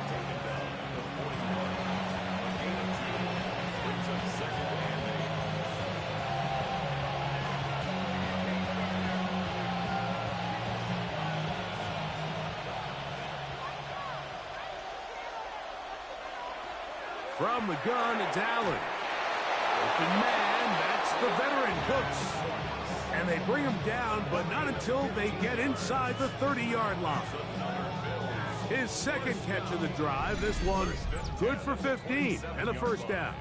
From the gun, it's Allen. Open man, that's the veteran, Cooks. And they bring him down, but not until they get inside the 30-yard line. His second catch of the drive. This one good for 15 and a first down.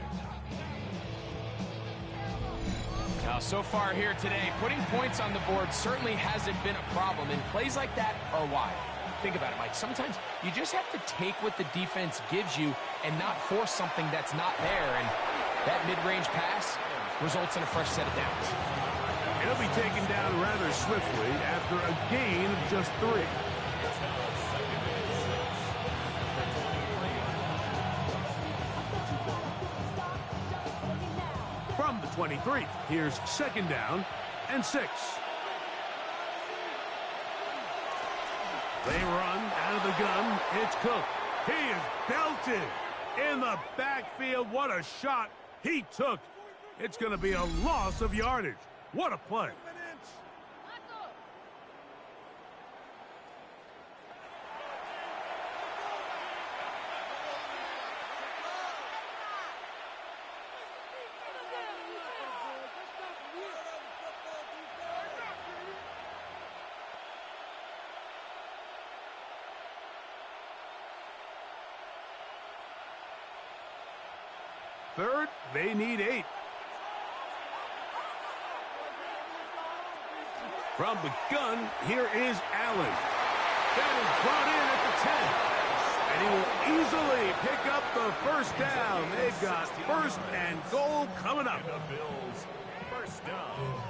Now, so far here today, putting points on the board certainly hasn't been a problem, and plays like that are why. Think about it, Mike. Sometimes you just have to take what the defense gives you and not force something that's not there, and that mid-range pass results in a fresh set of downs. He'll be taken down rather swiftly after a gain of just 3. From the 23, here's second down and 6. They run out of the gun. It's Cook. He is belted in the backfield. What a shot he took. It's going to be a loss of yardage. What a play. Third, they need 8. From the gun, here is Allen. That is brought in at the 10. And he will easily pick up the first down. They've got first and goal coming up. The Bills, first down.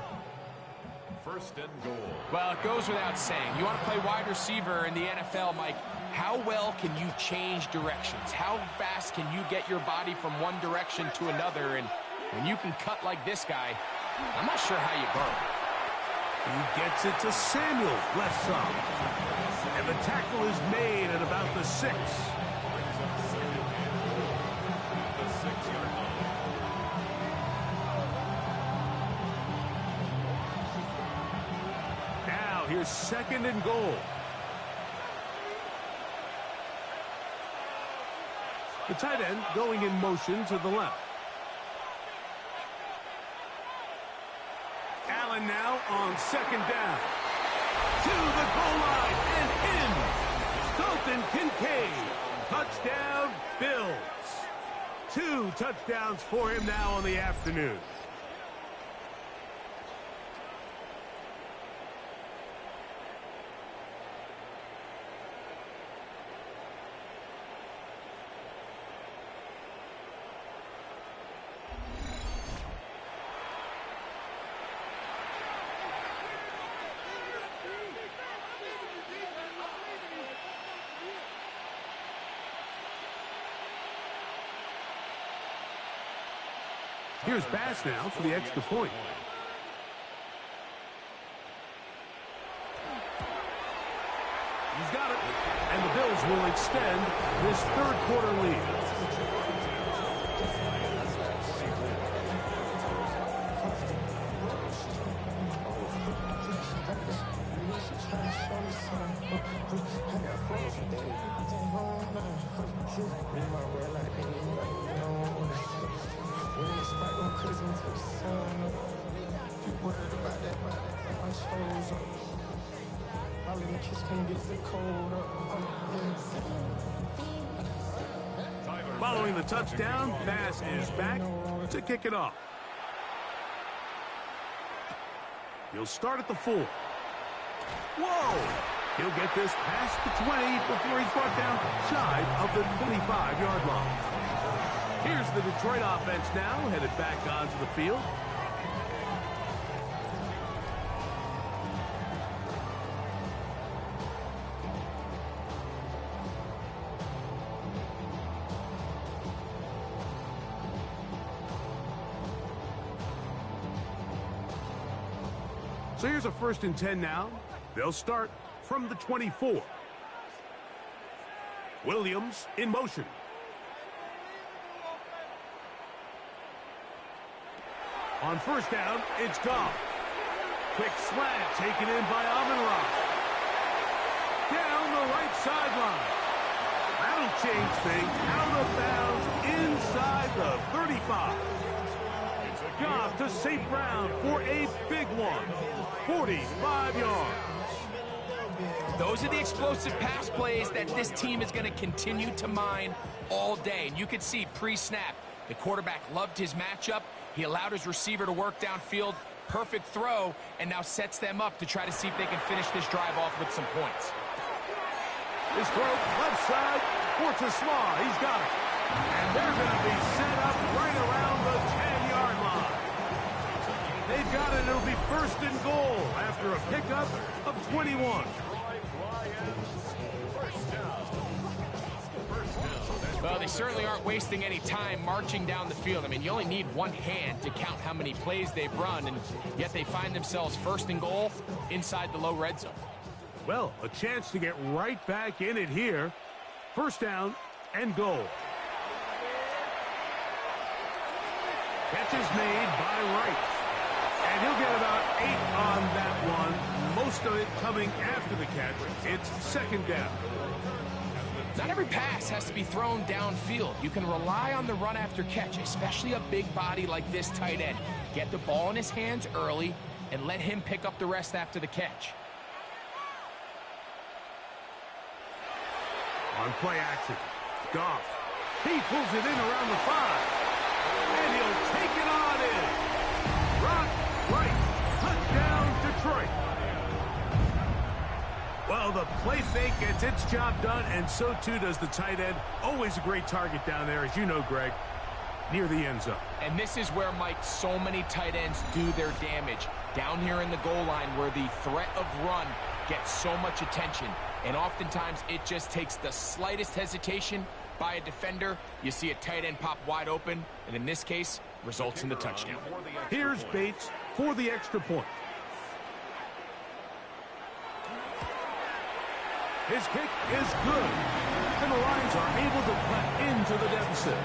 First and goal. Well, it goes without saying. You want to play wide receiver in the NFL, Mike. How well can you change directions? How fast can you get your body from one direction to another? And when you can cut like this guy, I'm not sure how you burn. He gets it to Samuel, left side. And the tackle is made at about the 6. Now here's second and goal. The tight end going in motion to the left. Allen now on second down. To the goal line and in. Dalton Kincaid. Touchdown, Bills. 2 touchdowns for him now on the afternoon. Here's Bass now for the extra point. He's got it. And the Bills will extend this third quarter lead. Following the touchdown, Bass is back to kick it off. He'll start at the 4. Whoa! He'll get this past the 20 before he's brought down shy of the 25-yard line. Here's the Detroit offense now, headed back onto the field. So here's a 1st and 10 now. They'll start from the 24. Williams in motion. On first down, it's Goff. Quick slant taken in by Amon-Ra. Down the right sideline. That'll change things. Out of bounds inside the 35. Goff to St. Brown for a big one. 45 yards. Those are the explosive pass plays that this team is going to continue to mine all day. And you can see pre-snap, the quarterback loved his matchup. He allowed his receiver to work downfield. Perfect throw, and now sets them up to try to see if they can finish this drive off with some points. His throw, left side, for Small. He's got it. And they're going to be set up right around the 10-yard line. They've got it. It'll be first and goal after a pickup of 21. Well, they certainly aren't wasting any time marching down the field. I mean, you only need one hand to count how many plays they've run, and yet they find themselves first and goal inside the low red zone. Well, a chance to get right back in it here. First down and goal. Catch is made by Wright. And he'll get about 8 on that one. Most of it coming after the catch. It's second down. Not every pass has to be thrown downfield. You can rely on the run after catch, especially a big body like this tight end. Get the ball in his hands early and let him pick up the rest after the catch. On play action, Goff. He pulls it in around the 5. And he'll take it on in. Rock right. Touchdown, Detroit. Well, the play fake gets its job done, and so too does the tight end. Always a great target down there, as you know, Greg, near the end zone. And this is where, Mike, so many tight ends do their damage. Down here in the goal line where the threat of run gets so much attention. And oftentimes it just takes the slightest hesitation by a defender. You see a tight end pop wide open, and in this case, results in the touchdown. Here's Bates for the extra point. His kick is good, and the Lions are able to cut into the deficit.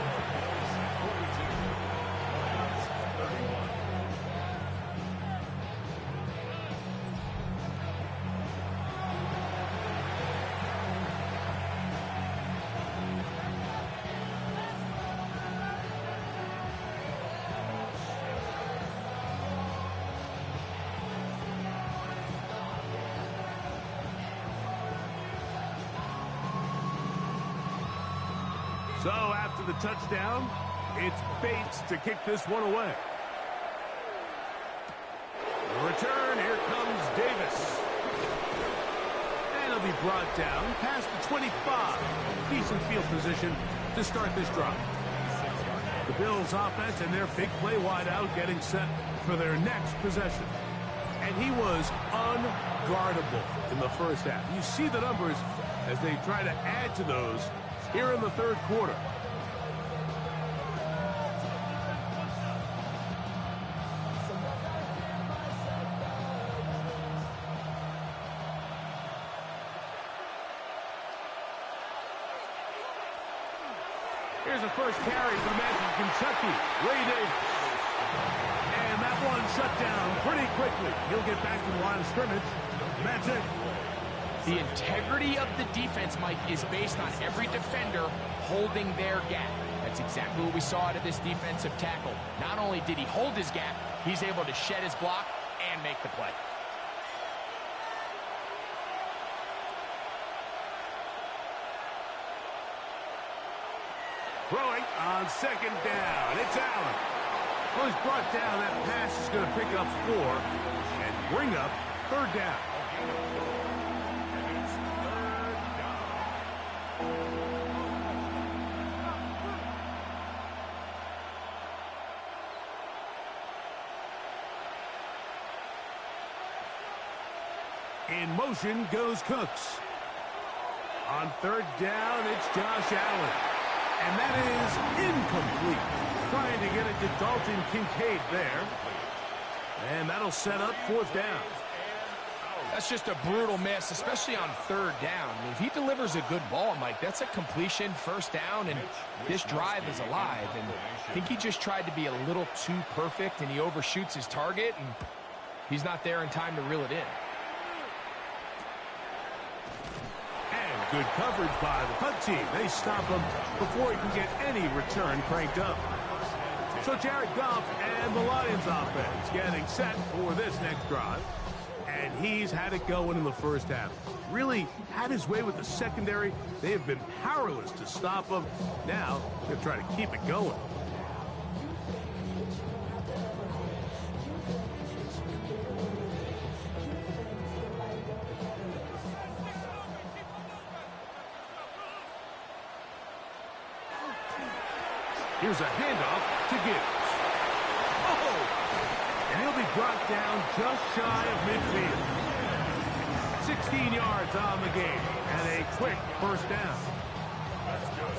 So after the touchdown, it's Bates to kick this one away. The return, here comes Davis. And he'll be brought down past the 25. Decent field position to start this drive. The Bills offense and their big play wide out getting set for their next possession. And he was unguardable in the first half. You see the numbers as they try to add to those here in the third quarter. Here's a first carry for Madden, Kentucky. Ray Davis. And that one shut down pretty quickly. He'll get back to the line of scrimmage. That's it. The integrity of the defense, Mike, is based on every defender holding their gap. That's exactly what we saw out of this defensive tackle. Not only did he hold his gap, he's able to shed his block and make the play. Throwing on second down. It's Allen. Well, he's brought down. That pass is going to pick up 4 and bring up third down. In motion goes Cooks. On third down, it's Josh Allen. And that is incomplete. Trying to get it to Dalton Kincaid there. And that'll set up fourth down. That's just a brutal miss, especially on third down. I mean, if he delivers a good ball, Mike, that's a completion, first down, and this drive is alive. And I think he just tried to be a little too perfect, and he overshoots his target, and he's not there in time to reel it in. And Good coverage by the punt team. They stop him before he can get any return cranked up. So Jared Goff and the Lions offense getting set for this next drive. And he's had it going in the first half. Really had his way with the secondary. They have been powerless to stop him. Now they'll try to keep it going. Here's a handoff to Gibbs. Oh! And he'll be brought down just shy of midfield. 16 yards on the game and a quick first down.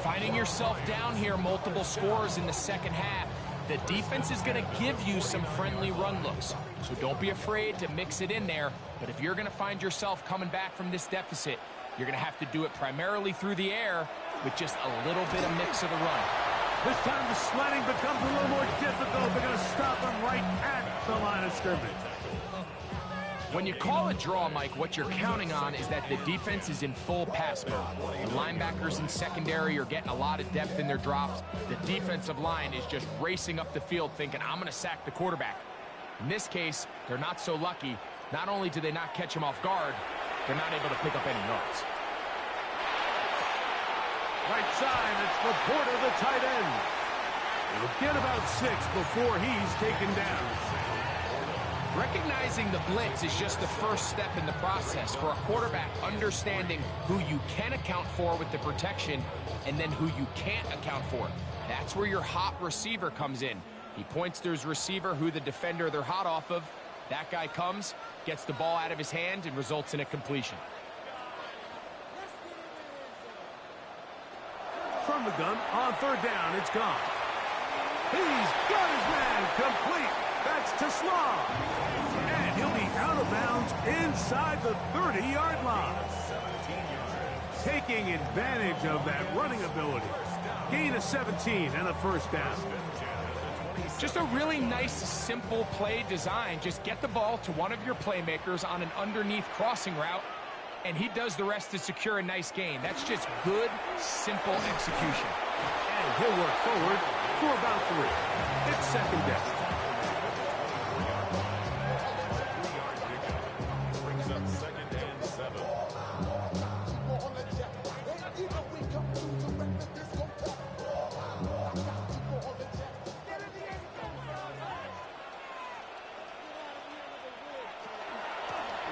Finding yourself down here, multiple scores in the second half. The defense is going to give you some friendly run looks, so don't be afraid to mix it in there. But if you're going to find yourself coming back from this deficit, you're going to have to do it primarily through the air with just a little bit of mix of the run. This time the sledding becomes a little more difficult. They're going to stop him right at the line of scrimmage. When you call a draw, Mike, what you're counting on is that the defense is in full pass mode. The linebackers in secondary are getting a lot of depth in their drops. The defensive line is just racing up the field thinking, I'm going to sack the quarterback. In this case, they're not so lucky. Not only do they not catch him off guard, they're not able to pick up any yards. Right side, it's Laporta, the tight end. It'll get about 6 before he's taken down. Recognizing the blitz is just the first step in the process for a quarterback, understanding who you can account for with the protection and then who you can't account for. That's where your hot receiver comes in. He points to his receiver, who the defender they're hot off of. That guy comes, gets the ball out of his hand, and results in a completion. From the gun, on third down, it's gone. He's got his man complete. That's to Slaw. And he'll be out of bounds inside the 30-yard line. Taking advantage of that running ability. Gain of 17 and a first down. Just a really nice, simple play design. Just get the ball to one of your playmakers on an underneath crossing route, and he does the rest to secure a nice gain. That's just good, simple execution. And he'll work forward for about 3. It's second down. Brings up second and 7.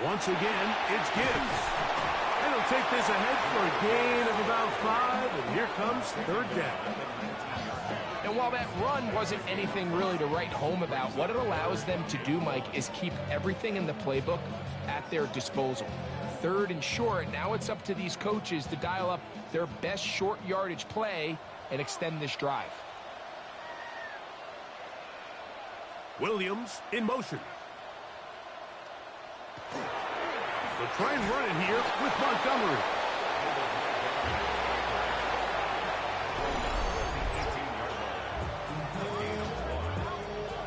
Once again, it's Gibbs. And he'll take this ahead for a gain of about 5, and here comes third down. And while that run wasn't anything really to write home about, what it allows them to do, Mike, is keep everything in the playbook at their disposal. Third and short, now it's up to these coaches to dial up their best short yardage play and extend this drive. Williams in motion. They'll try and run it here with Montgomery.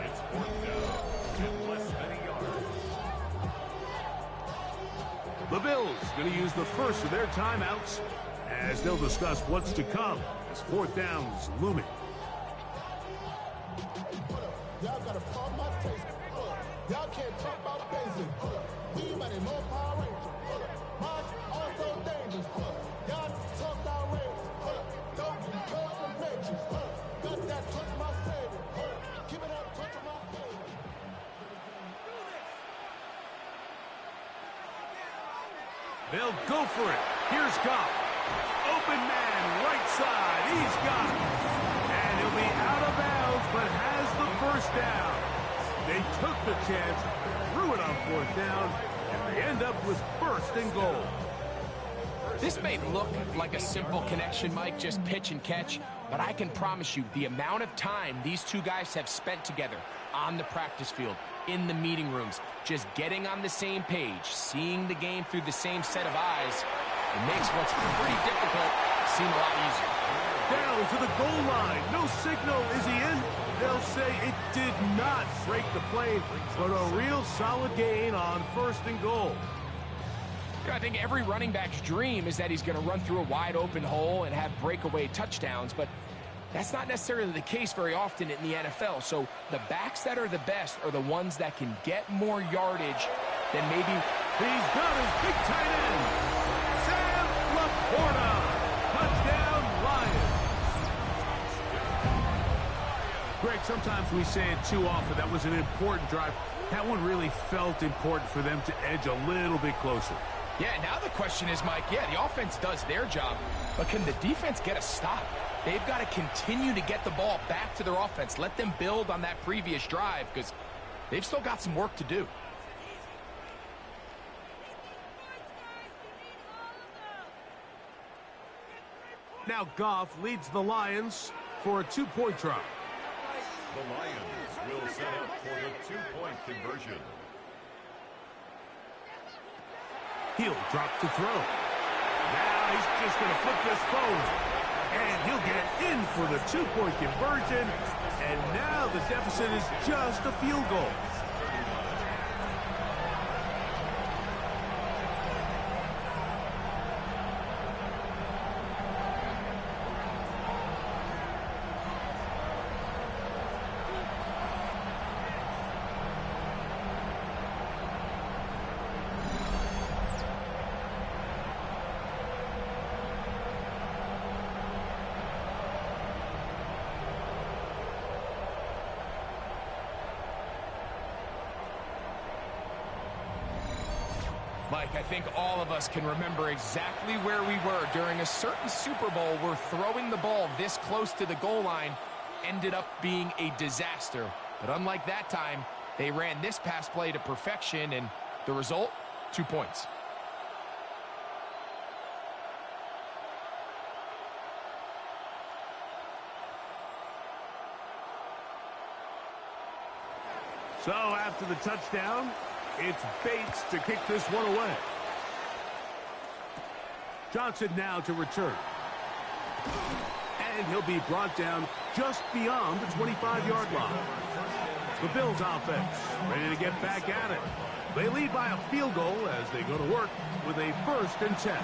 It's 4th down and less than a yard. The Bills going to use the first of their timeouts as they'll discuss what's to come as fourth down's looming. Y'all got a problem my taste. Y'all can't talk about basic. We money more Power Ranger. Mine also dangerous. Y'all talk outrageous. Don't come from matrix. Got that touch my savior. Keep it up, touch my favorite. They'll go for it. Here's Goff. Open man, right side. He's got it. And he'll be out of bounds, but has the first down. They took the chance, threw it on fourth down, and they end up with first and goal. This may look like a simple connection, Mike, just pitch and catch, but I can promise you the amount of time these two guys have spent together on the practice field, in the meeting rooms, just getting on the same page, seeing the game through the same set of eyes, it makes what's pretty difficult seem a lot easier. Down to the goal line. No signal. Is he in? They'll say it did not break the plane, but a real solid gain on first and goal. I think every running back's dream is that he's going to run through a wide open hole and have breakaway touchdowns, but that's not necessarily the case very often in the NFL. So the backs that are the best are the ones that can get more yardage than maybe. He's got his big tight end, Sam Laporta. Touchdown, Lions. Greg, sometimes we say it too often. That was an important drive. That one really felt important for them to edge a little bit closer. Yeah, now the question is, Mike, the offense does their job, but can the defense get a stop? They've got to continue to get the ball back to their offense. Let them build on that previous drive because they've still got some work to do. Now Goff leads the Lions for a 2-point try. The Lions will set up for the 2-point conversion. He'll drop to throw. Now he's just going to flip this forward. And he'll get in for the 2-point conversion. And now the deficit is just a field goal. Mike, I think all of us can remember exactly where we were during a certain Super Bowl where throwing the ball this close to the goal line ended up being a disaster. But unlike that time, they ran this pass play to perfection, and the result, 2 points. So after the touchdown, it's Bates to kick this one away. Johnson now to return. And he'll be brought down just beyond the 25-yard line. The Bills offense ready to get back at it. They lead by a field goal as they go to work with a 1st and 10.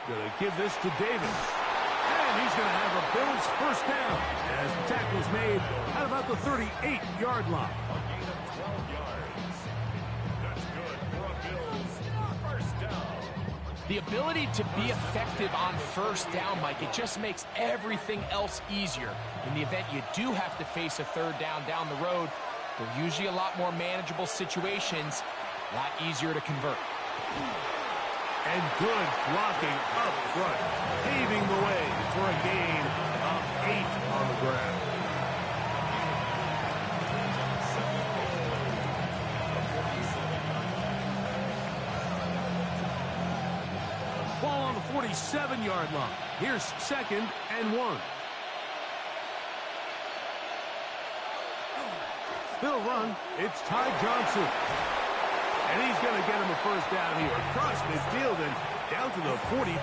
Going to give this to Davis. And he's going to have a Bills 1st down as the tackle's made at about the 38-yard line. A gain of 12 yards. That's good for a Bills 1st down. The ability to be effective on 1st down, Mike, it just makes everything else easier. In the event you do have to face a 3rd down the road, they're usually a lot more manageable situations, a lot easier to convert. And good blocking up front, paving the way for a gain of 8 on the ground. Ball on the 47-yard line. Here's 2nd and 1. They'll run. It's Ty Johnson. And he's going to get him a 1st down here. Across midfield and down to the 45.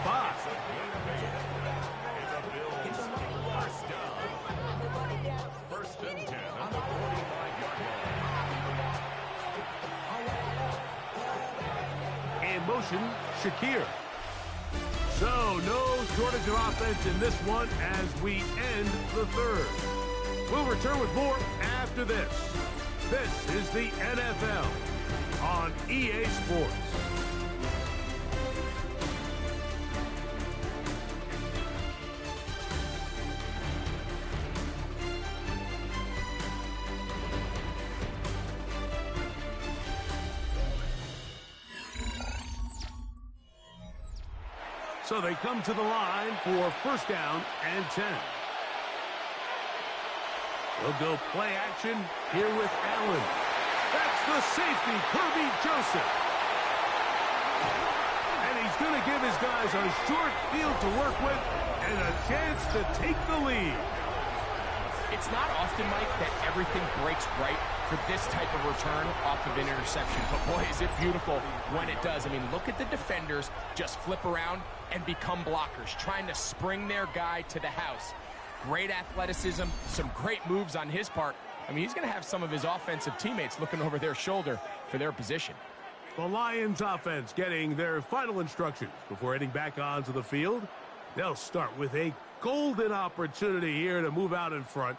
First and 10 on the 45-yard line. In motion, Shakir. So no shortage of offense in this one as we end the 3rd. We'll return with more after this. This is the NFL on EA Sports. So they come to the line for 1st down and 10. We'll go play action here with Allen. That's the safety, Kirby Joseph. And he's going to give his guys a short field to work with and a chance to take the lead. It's not often, Mike, that everything breaks right for this type of return off of an interception. But, boy, is it beautiful when it does. I mean, look at the defenders just flip around and become blockers, trying to spring their guy to the house. Great athleticism, some great moves on his part. I mean, he's going to have some of his offensive teammates looking over their shoulder for their position. The Lions offense getting their final instructions before heading back onto the field. They'll start with a golden opportunity here to move out in front.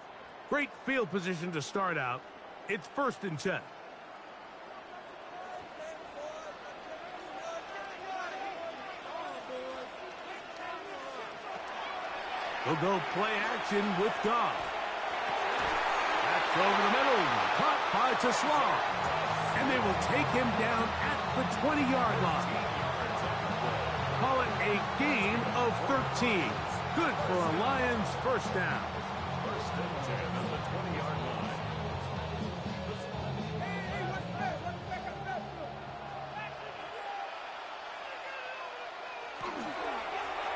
Great field position to start out. It's 1st and 10. They'll go play action with Goff. That's over the middle. Caught by Tesla. And they will take him down at the 20-yard line. Call it a gain of 13. Good for a Lions first down. 1st and 10 on the 20-yard line.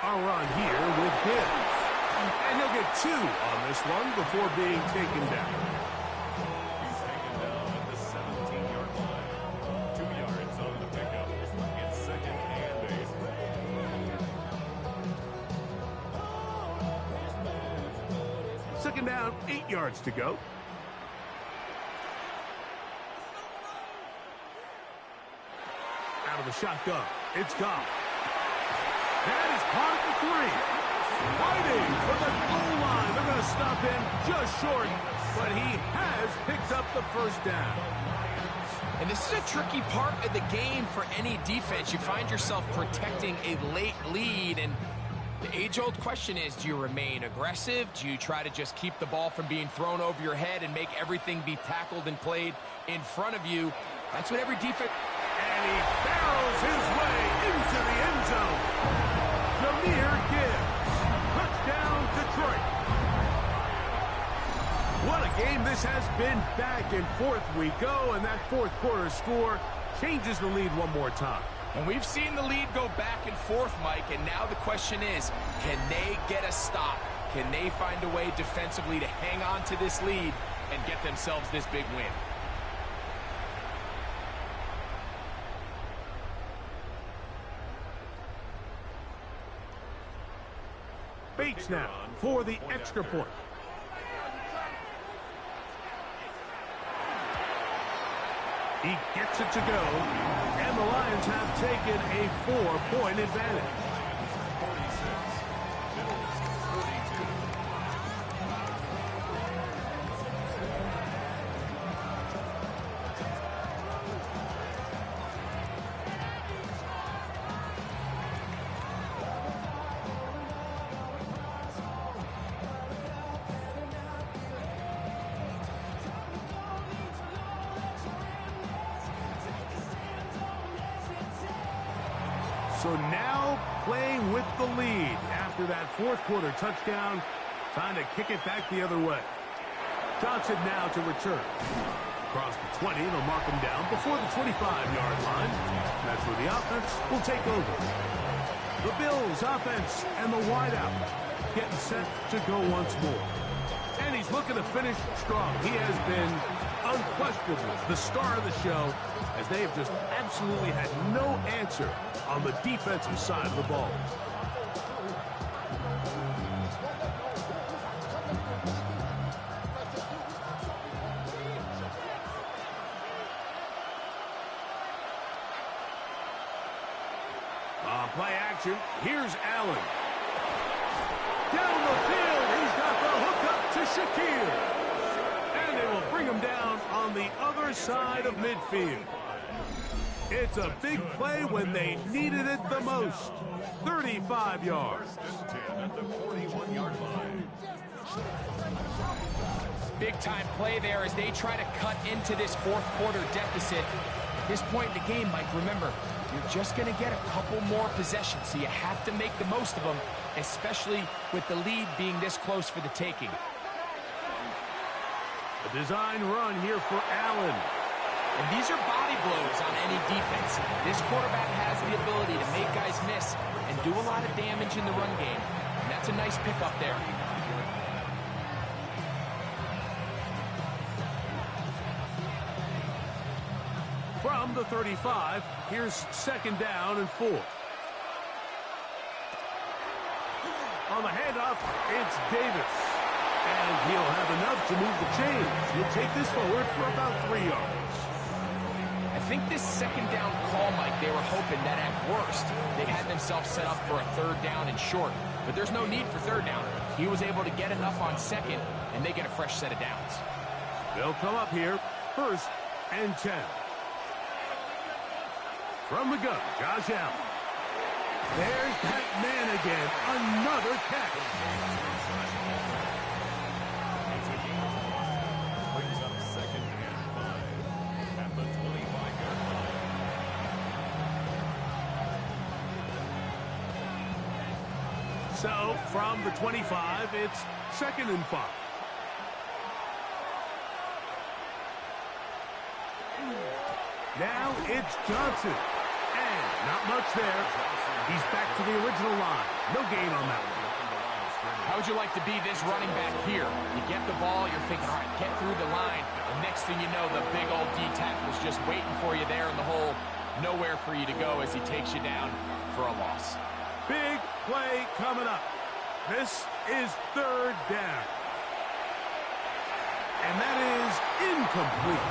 A run here with Gibbs. And he'll get 2 on this one before being taken down. He's taken down at the 17-yard line. 2 yards on the pickup. It's 2nd and 8. Second down, 8 yards to go. Out of the shotgun, it's Goff. That is caught at the 3. Fighting for the goal line. They're going to stop him just short, but he has picked up the first down. And this is a tricky part of the game for any defense. You find yourself protecting a late lead, and the age-old question is, do you remain aggressive? Do you try to just keep the ball from being thrown over your head and make everything be tackled and played in front of you? That's what every defense... And he barrels his way into the end zone. Jahmyr Gibbs. Touchdown, Detroit. What a game this has been. Back and forth we go, and that 4th quarter score changes the lead one more time. And we've seen the lead go back and forth, Mike, and now the question is, can they get a stop? Can they find a way defensively to hang on to this lead and get themselves this big win? Bates now for the extra point. He gets it to go, and the Lions have taken a 4-point advantage. So now playing with the lead after that 4th quarter touchdown. Time to kick it back the other way. Johnson now to return. Across the 20, they'll mark him down before the 25-yard line. That's where the offense will take over. The Bills offense and the wideout getting set to go once more. And he's looking to finish strong. He has been unquestionably the star of the show, as they have just absolutely had no answer on the defensive side of the ball. Play action. Here's Allen. Down the field, he's got the hook up to Shaquille. And they will bring him down on the other side of midfield. It's a big play when they needed it the most. 35 yards. At the 41-yard line. Big-time play there as they try to cut into this 4th quarter deficit. At this point in the game, Mike, remember, you're just going to get a couple more possessions, so you have to make the most of them, especially with the lead being this close for the taking. A design run here for Allen. And these are body blows on any defense. This quarterback has the ability to make guys miss and do a lot of damage in the run game. And that's a nice pickup there. From the 35, here's second down and 4. On the handoff, it's Davis. And he'll have enough to move the chains. He'll take this forward for about 3 yards. I think this second down call, Mike, they were hoping that at worst they had themselves set up for a third down and short. But there's no need for third down. He was able to get enough on second, and they get a fresh set of downs. They'll come up here, 1st and 10. From the gun, Josh Allen. There's that man again. Another catch. Brings up 2nd and 5 at the 25-yard line. So, from the 25, it's 2nd and 5. Now it's Johnson. And not much there. He's back to the original line. No gain on that one. How would you like to be this running back here? You get the ball, you're thinking, all right, get through the line. And next thing you know, the big old D tackle's just waiting for you there in the hole. Nowhere for you to go as he takes you down for a loss. Big play coming up. This is 3rd down. And that is incomplete.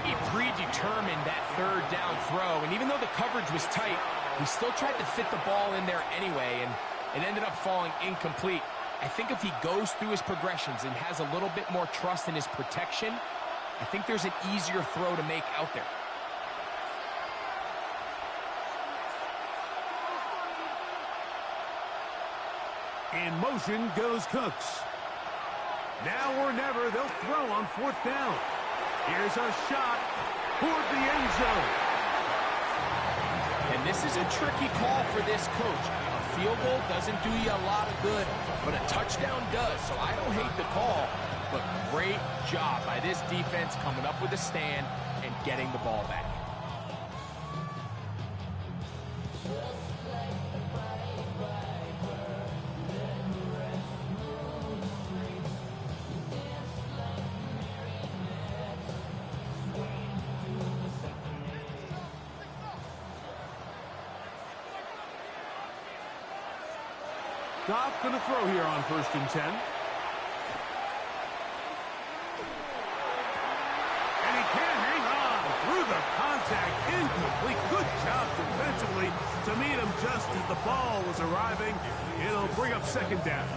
He predetermined that 3rd down throw, and even though the coverage was tight, he still tried to fit the ball in there anyway, and it ended up falling incomplete. I think if he goes through his progressions and has a little bit more trust in his protection, I think there's an easier throw to make out there. In motion goes Cooks. Now or never, they'll throw on 4th down. Here's a shot toward the end zone. And this is a tricky call for this coach. A field goal doesn't do you a lot of good, but a touchdown does. So I don't hate the call, but great job by this defense coming up with a stand and getting the ball back. Goff going to throw here on 1st and 10. And he can't hang on through the contact. Incomplete. Good job defensively to meet him just as the ball was arriving. It'll bring up 2nd down.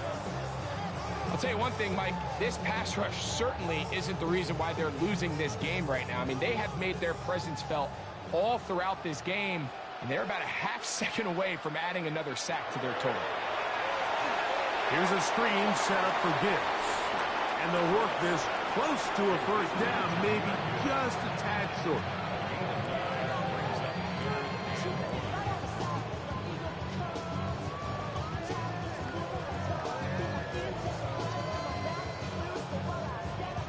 I'll tell you one thing, Mike. This pass rush certainly isn't the reason why they're losing this game right now. I mean, they have made their presence felt all throughout this game, and they're about a half second away from adding another sack to their total. Here's a screen set up for Gibbs. And they'll work this close to a 1st down, maybe just a tad short.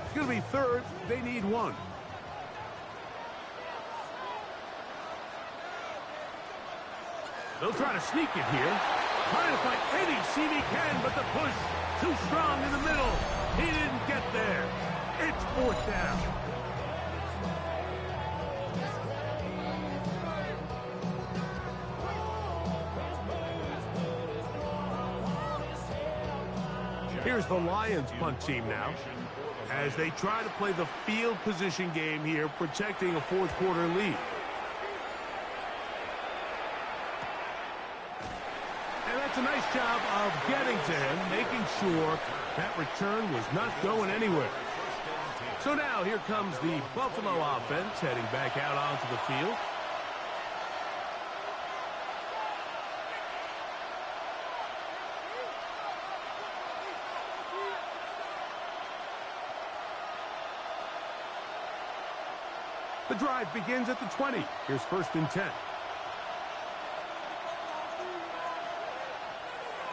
It's going to be 3rd. They need 1. They'll try to sneak it here. Trying to find any seam he can, but the push too strong in the middle. He didn't get there. It's 4th down. Here's the Lions punt team now, as they try to play the field position game here, protecting a 4th quarter lead. That's a nice job of getting to him, making sure that return was not going anywhere. So now here comes the Buffalo offense heading back out onto the field. The drive begins at the 20. Here's 1st and 10.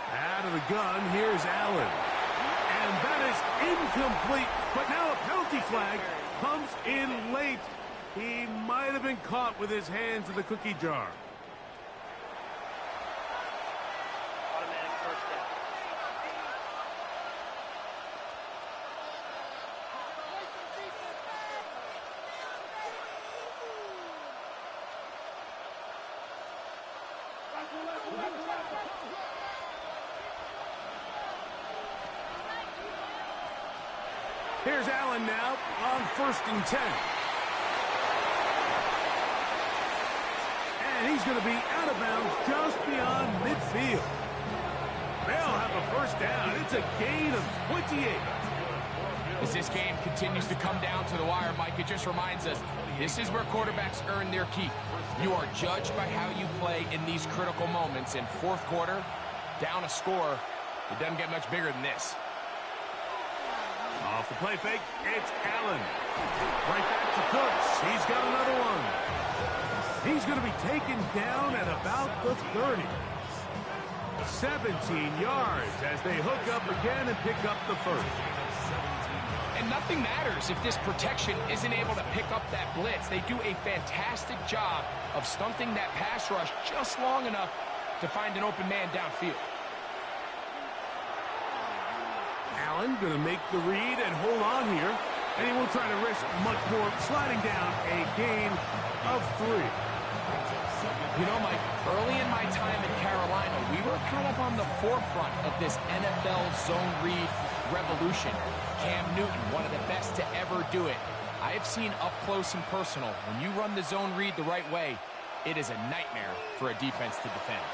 Out of the gun, here's Allen. And that is incomplete, but now a penalty flag comes in late. He might have been caught with his hands in the cookie jar. Automatic 1st down. Here's Allen now on 1st and 10. And he's going to be out of bounds just beyond midfield. They'll have a first down. It's a gain of 28. As this game continues to come down to the wire, Mike, it just reminds us, this is where quarterbacks earn their keep. You are judged by how you play in these critical moments. In fourth quarter, down a score, it doesn't get much bigger than this. Off the play fake, it's Allen. Right back to Cooks. He's got another one. He's going to be taken down at about the 30. 17 yards as they hook up again and pick up the first. And nothing matters if this protection isn't able to pick up that blitz. They do a fantastic job of stunting that pass rush just long enough to find an open man downfield. Allen going to make the read and hold on here. And he won't try to risk much more, sliding down a gain of 3. You know, Mike, early in my time in Carolina, we were kind of on the forefront of this NFL zone read revolution. Cam Newton, one of the best to ever do it. I have seen up close and personal, when you run the zone read the right way, it is a nightmare for a defense to defend.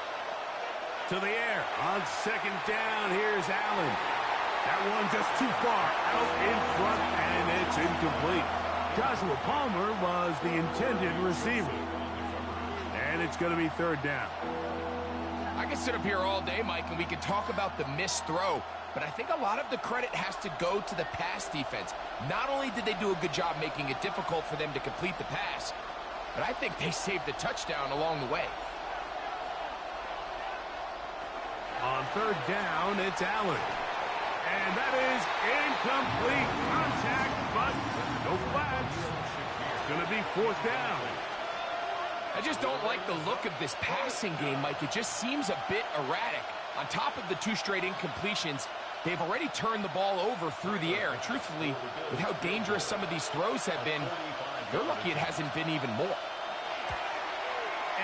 To the air on 2nd down. Here's Allen. That one just too far out in front, and it's incomplete. Joshua Palmer was the intended receiver. And it's going to be 3rd down. I could sit up here all day, Mike, and we could talk about the missed throw, but I think a lot of the credit has to go to the pass defense. Not only did they do a good job making it difficult for them to complete the pass, but I think they saved the touchdown along the way. On 3rd down, it's Allen. And that is incomplete contact, but no flags. It's going to be 4th down. I just don't like the look of this passing game, Mike. It just seems a bit erratic. On top of the 2 straight incompletions, they've already turned the ball over through the air. And truthfully, with how dangerous some of these throws have been, they're lucky it hasn't been even more.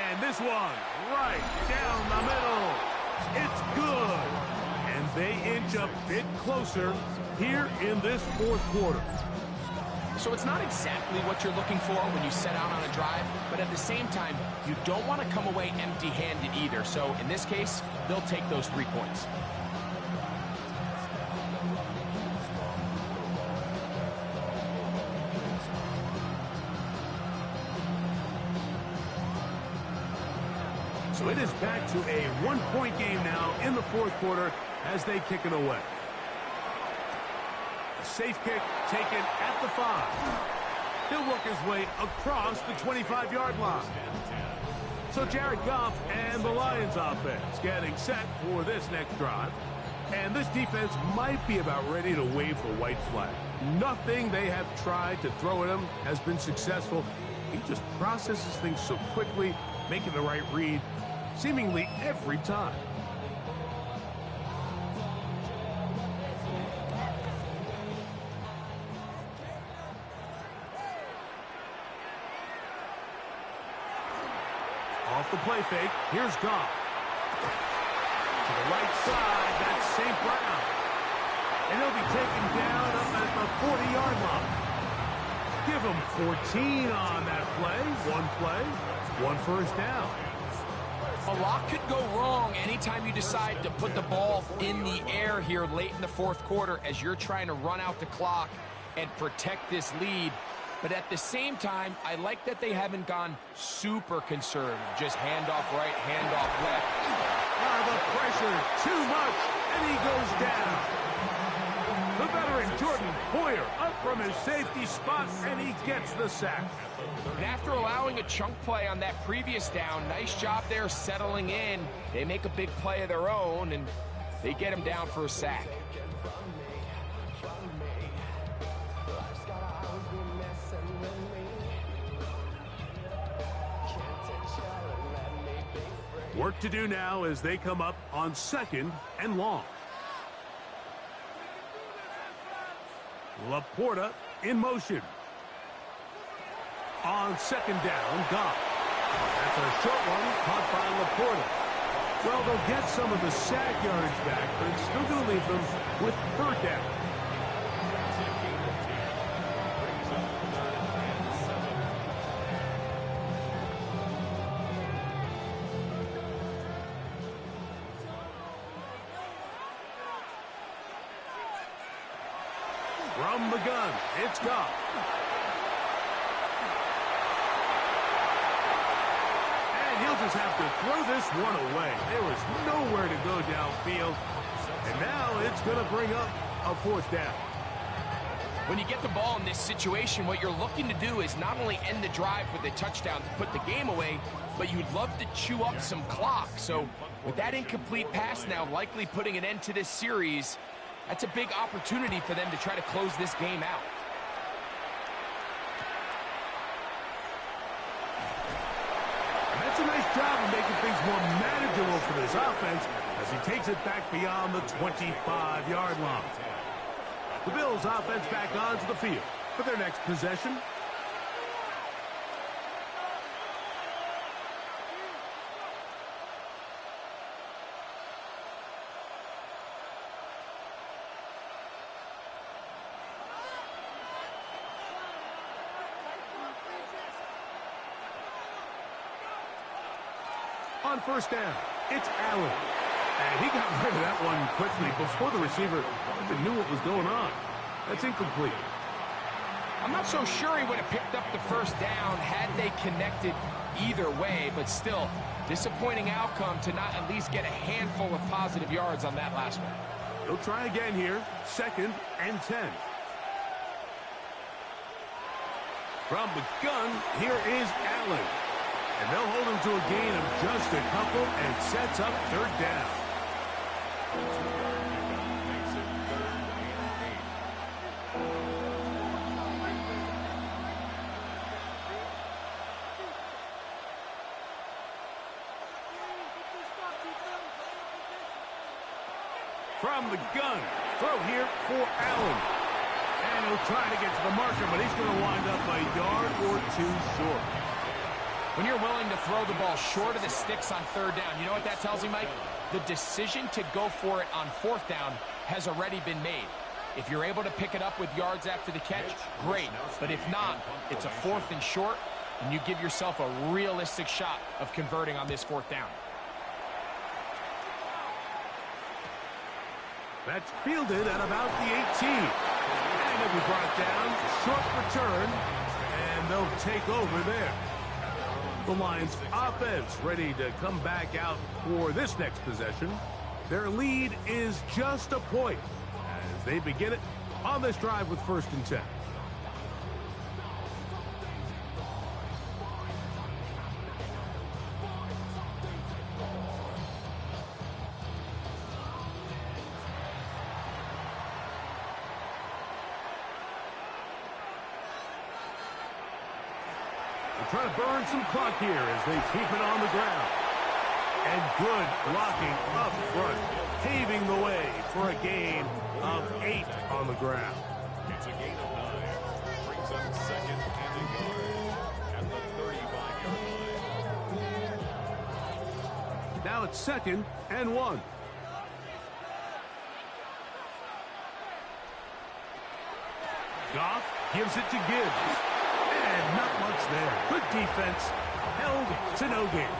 And this one, right down the middle. It's good. And they inch a bit closer here in this 4th quarter. So it's not exactly what you're looking for when you set out on a drive, but at the same time, you don't want to come away empty-handed either. So in this case, they'll take those 3 points. So it is back to a 1-point game now in the 4th quarter as they kick it away. A safe kick taken at the 5. He'll work his way across the 25-yard line. So Jared Goff and the Lions offense getting set for this next drive. And this defense might be about ready to wave the white flag. Nothing they have tried to throw at him has been successful. He just processes things so quickly, making the right read seemingly every time. Off the play fake, here's Goff. To the right side, that's St. Brown. And he'll be taken down up at the 40-yard line. Give him 14 on that play. 1 play, 1 first down. A lot could go wrong anytime you decide to put the ball in the air here late in the 4th quarter as you're trying to run out the clock and protect this lead. But at the same time, I like that they haven't gone super conservative. Just handoff right, handoff left. The pressure, too much, and he goes down. The veteran Jordan Poyer up from his safety spot, and he gets the sack. And after allowing a chunk play on that previous down, nice job there settling in. They make a big play of their own, and they get him down for a sack. Work to do now as they come up on 2nd and long. Laporta in motion. On 2nd down, Goff. That's a short one caught by Laporta. Well, they'll get some of the sack yardage back, but it's still going to leave them with 3rd down. gun. It's Goff. And he'll just have to throw this one away. There was nowhere to go downfield. And now it's going to bring up a fourth down. When you get the ball in this situation, what you're looking to do is not only end the drive with a touchdown to put the game away, but you'd love to chew up some clock. So with that incomplete pass now likely putting an end to this series, that's a big opportunity for them to try to close this game out. And that's a nice job of making things more manageable for this offense as he takes it back beyond the 25-yard line. The Bills offense back onto the field for their next possession. On first down, it's Allen. And he got rid of that one quickly before the receiver even knew what was going on. That's incomplete. I'm not so sure he would have picked up the first down had they connected either way, but still, disappointing outcome to not at least get a handful of positive yards on that last one. He'll try again here, 2nd and 10. From the gun, here is Allen. And they'll hold him to a gain of just a couple and sets up 3rd down. From the gun, throw here for Allen. And he'll try to get to the marker, but he's going to wind up a yard or two short. When you're willing to throw the ball short of the sticks on 3rd down, you know what that tells me, Mike? The decision to go for it on 4th down has already been made. If you're able to pick it up with yards after the catch, great. But if not, it's a 4th and short, and you give yourself a realistic shot of converting on this 4th down. That's fielded at about the 18. And it'll be brought down, short return, and they'll take over there. The Lions offense ready to come back out for this next possession. Their lead is just a point as they begin it on this drive with 1st and 10. Trying to burn some clock here as they keep it on the ground. And good blocking up front, paving the way for a gain of 8 on the ground. It's a gain of 9. Brings up 2nd and a yard at the 35-yard line. Now it's 2nd and 1. Goff gives it to Gibbs. And not much there. Good defense. Held to no gain.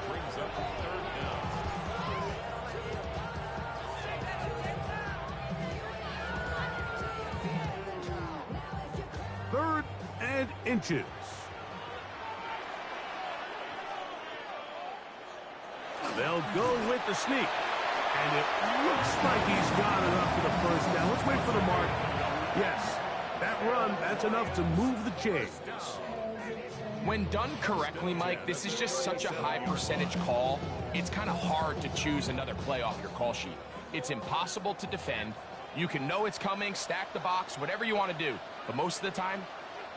Brings up 3rd down. 3rd and inches. They'll go with the sneak. And it looks like he's got enough for the first down. Let's wait for the mark. Yes. That run, that's enough to move the chains. When done correctly, Mike, this is just such a high percentage call. It's kind of hard to choose another play off your call sheet. It's impossible to defend. You can know it's coming, stack the box, whatever you want to do. But most of the time,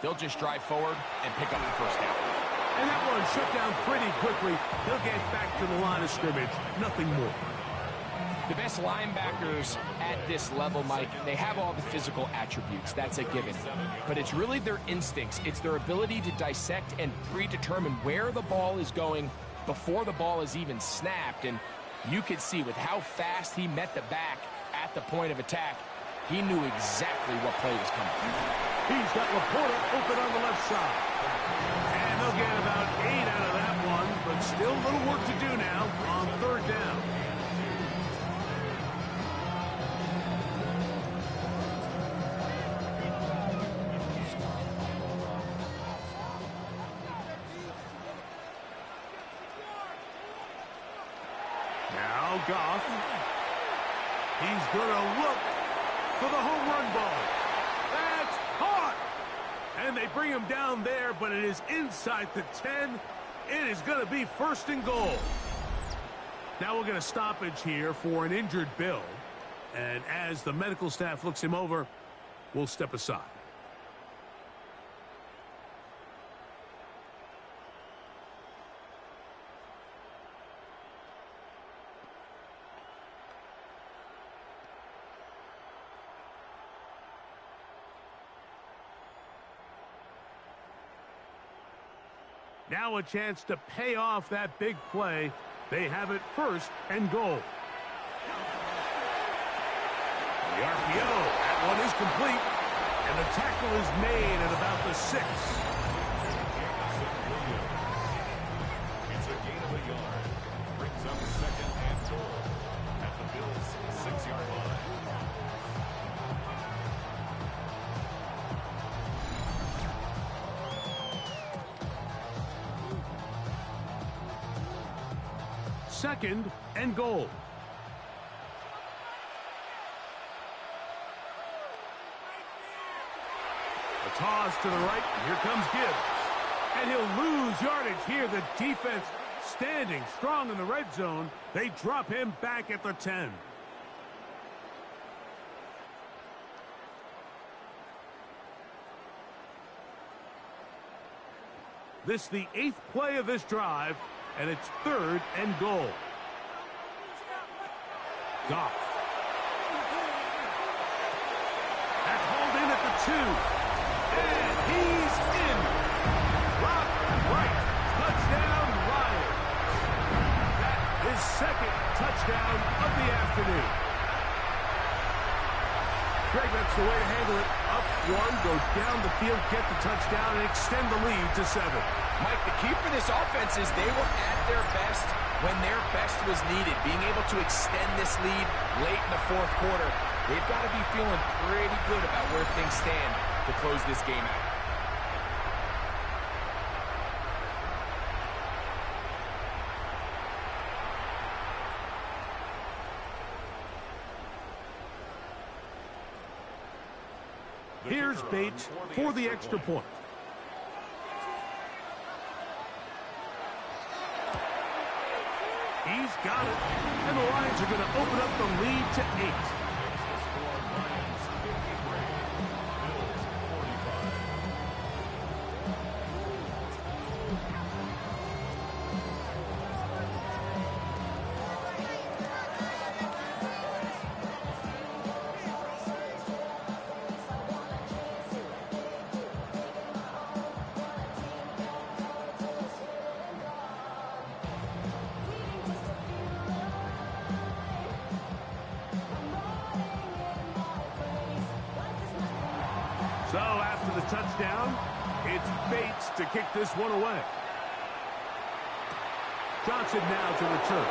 they'll just drive forward and pick up the first down. And that one shut down pretty quickly. He'll get back to the line of scrimmage. Nothing more. The best linebackers at this level, Mike, they have all the physical attributes. That's a given. But it's really their instincts. It's their ability to dissect and predetermine where the ball is going before the ball is even snapped. And you could see with how fast he met the back at the point of attack, he knew exactly what play was coming. He's got Laporta open on the left side. And they'll get about 8 out of that one, but still a little work to do now on 3rd down. Now Goff. He's going to look for the home run ball. That's caught. And they bring him down there, but it is inside the 10. It is going to be first and goal. Now we'll get a stoppage here for an injured Bill. And as the medical staff looks him over, we'll step aside. Now a chance to pay off that big play. They have it first and goal. The RPO, that one is complete. And the tackle is made at about the 6. It's a gain of a yard. Brings up second and goal at the Bills' 6-yard line. Second and goal. A toss to the right. Here comes Gibbs. And he'll lose yardage here. The defense standing strong in the red zone. They drop him back at the 10. This is the 8th play of this drive. And it's third and goal. Goff. That's hauled in at the 2. And he's in. Rock right. Touchdown, Lions. That is second touchdown of the afternoon. Greg, that's the way to handle it. Up 1, go down the field, get the touchdown, and extend the lead to 7. Mike, the key for this offense is they were at their best when their best was needed. Being able to extend this lead late in the fourth quarter, they've got to be feeling pretty good about where things stand to close this game out. Here's Bates for the extra point. He's got it. And the Lions are going to open up the lead to 8. So after the touchdown, it's Bates to kick this one away. Johnson now to return.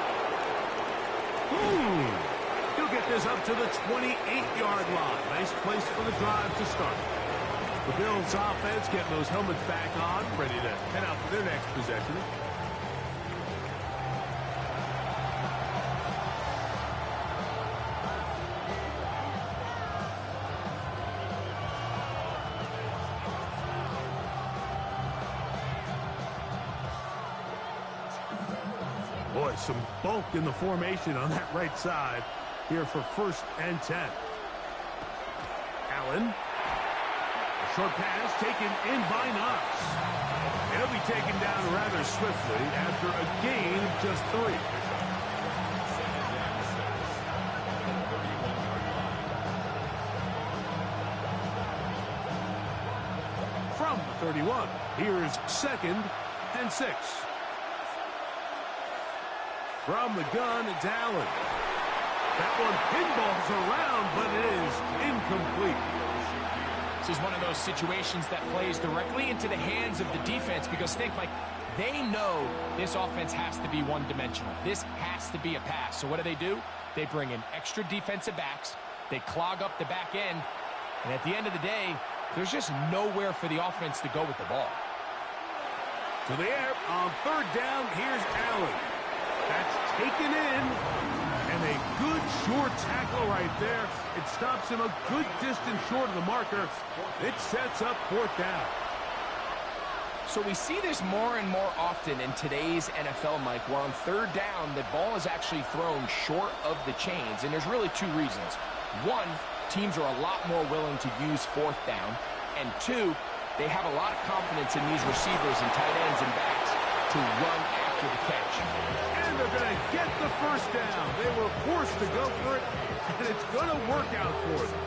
He'll get this up to the 28-yard line. Nice place for the drive to start. The Bills offense getting those helmets back on, ready to head out for their next possession. Boy, some bulk in the formation on that right side here for first and 10. Allen. A short pass taken in by Knox. He'll be taken down rather swiftly after a gain of just 3. From the 31, here's second and 6. From the gun, it's Allen. That one pinballs around, but it is incomplete. This is one of those situations that plays directly into the hands of the defense because, think, Mike, they know this offense has to be one-dimensional. This has to be a pass. So what do? They bring in extra defensive backs. They clog up the back end. And at the end of the day, there's just nowhere for the offense to go with the ball. To the air on third down, here's Allen. That's taken in. And a good short tackle right there. It stops him a good distance short of the marker. It sets up 4th down. So we see this more and more often in today's NFL, Mike, where on 3rd down, the ball is actually thrown short of the chains, and there's really 2 reasons. 1, teams are a lot more willing to use 4th down, and 2, they have a lot of confidence in these receivers and tight ends and backs to run after the catch. And they're going to get the 1st down. They were forced to go for it, and it's going to work out for them.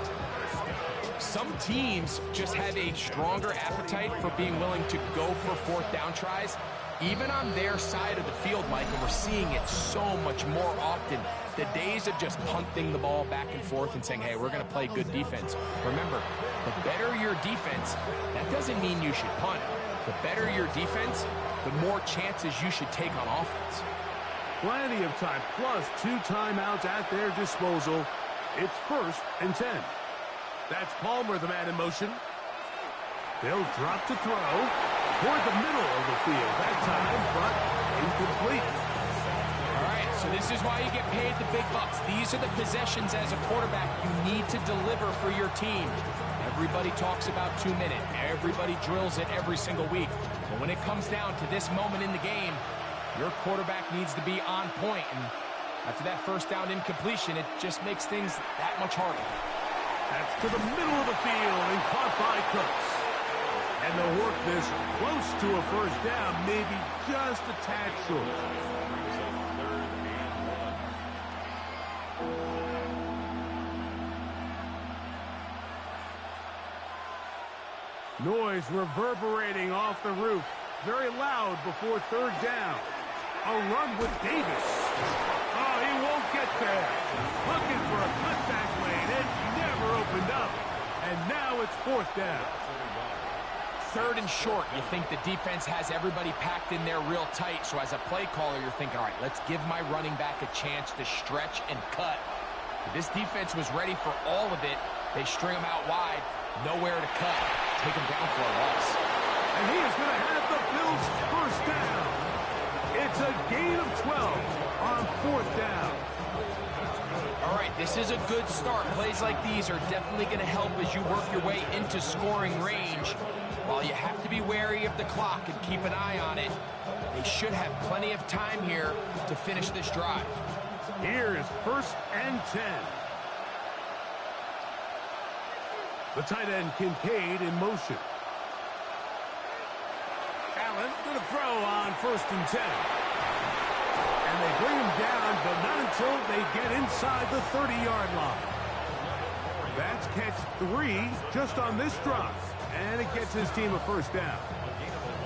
Some teams just have a stronger appetite for being willing to go for 4th down tries, even on their side of the field, Mike, and we're seeing it so much more often. The days of just punting the ball back and forth and saying, hey, we're going to play good defense. Remember, the better your defense, that doesn't mean you should punt. The better your defense, the more chances you should take on offense. Plenty of time, plus 2 timeouts at their disposal. It's 1st and 10. That's Palmer, the man in motion. They'll drop to throw toward the middle of the field that time, but incomplete. All right, so this is why you get paid the big bucks. These are the possessions as a quarterback you need to deliver for your team. Everybody talks about 2-minute. Everybody drills it every single week. But when it comes down to this moment in the game, your quarterback needs to be on point. And after that 1st down incompletion, it just makes things that much harder. That's to the middle of the field and caught by Cooks. And they'll work this close to a 1st down, maybe just a tad short. Noise reverberating off the roof. Very loud before 3rd down. A run with Davis. Oh, he won't get there. Looking for a cutback lane. It never opened up. And now it's 4th down. 3rd and short. You think the defense has everybody packed in there real tight. So as a play caller, you're thinking, all right, let's give my running back a chance to stretch and cut. But this defense was ready for all of it. They string him out wide. Nowhere to cut. Take him down for a loss. And he is going to have the Bills' 1st down. It's a gain of 12 on 4th down. All right, this is a good start. Plays like these are definitely going to help as you work your way into scoring range. While you have to be wary of the clock and keep an eye on it, they should have plenty of time here to finish this drive. Here is 1st and 10. The tight end Kincaid in motion. Allen going to throw on 1st and 10. And they bring him down, but not until they get inside the 30-yard line. That's catch 3 just on this drive. And it gets his team a 1st down.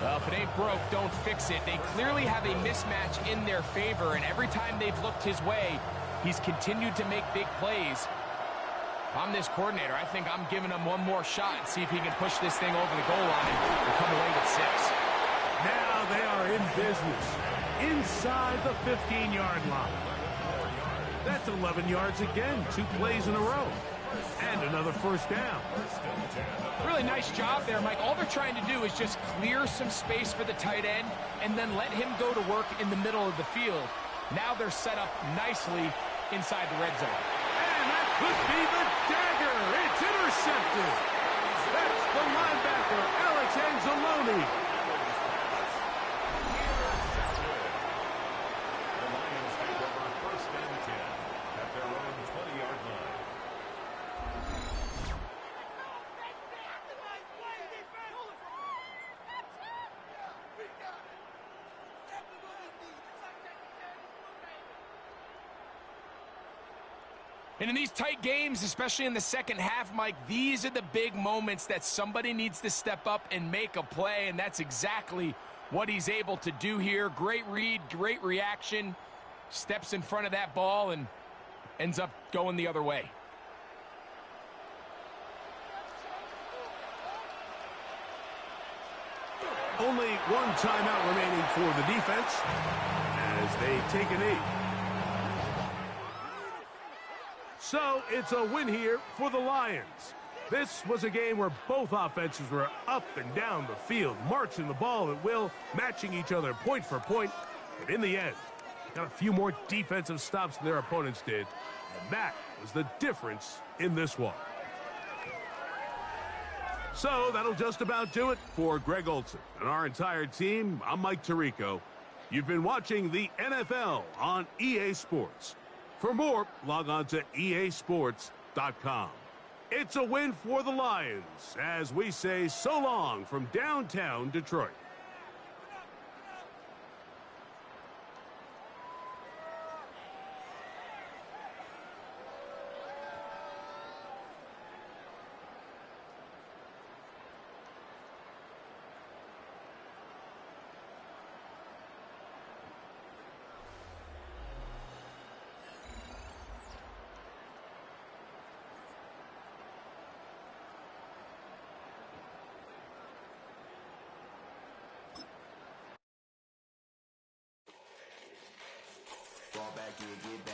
Well, if it ain't broke, don't fix it. They clearly have a mismatch in their favor, and every time they've looked his way, he's continued to make big plays. If I'm this coordinator, I think I'm giving him one more shot and see if he can push this thing over the goal line and come away with 6. Now they are in business inside the 15-yard line. That's 11 yards again, 2 plays in a row. And another 1st down. Really nice job there, Mike. All they're trying to do is just clear some space for the tight end and then let him go to work in the middle of the field. Now they're set up nicely inside the red zone. And that could be the dagger. It's intercepted. That's the linebacker, Alex Anzalone. The Lions take over 1st and 10 at their own 20-yard line. And in these tight games, especially in the second half, Mike, these are the big moments that somebody needs to step up and make a play, and that's exactly what he's able to do here. Great read, great reaction, steps in front of that ball and ends up going the other way. Only one timeout remaining for the defense as they take a knee. So it's a win here for the Lions. This was a game where both offenses were up and down the field, marching the ball at will, matching each other point for point. But in the end, got a few more defensive stops than their opponents did, and that was the difference in this one. So that'll just about do it for Greg Olson and our entire team. I'm Mike Tirico. You've been watching the NFL on EA Sports. For more, log on to easports.com. It's a win for the Lions as we say so long from downtown Detroit. Fall back, get back.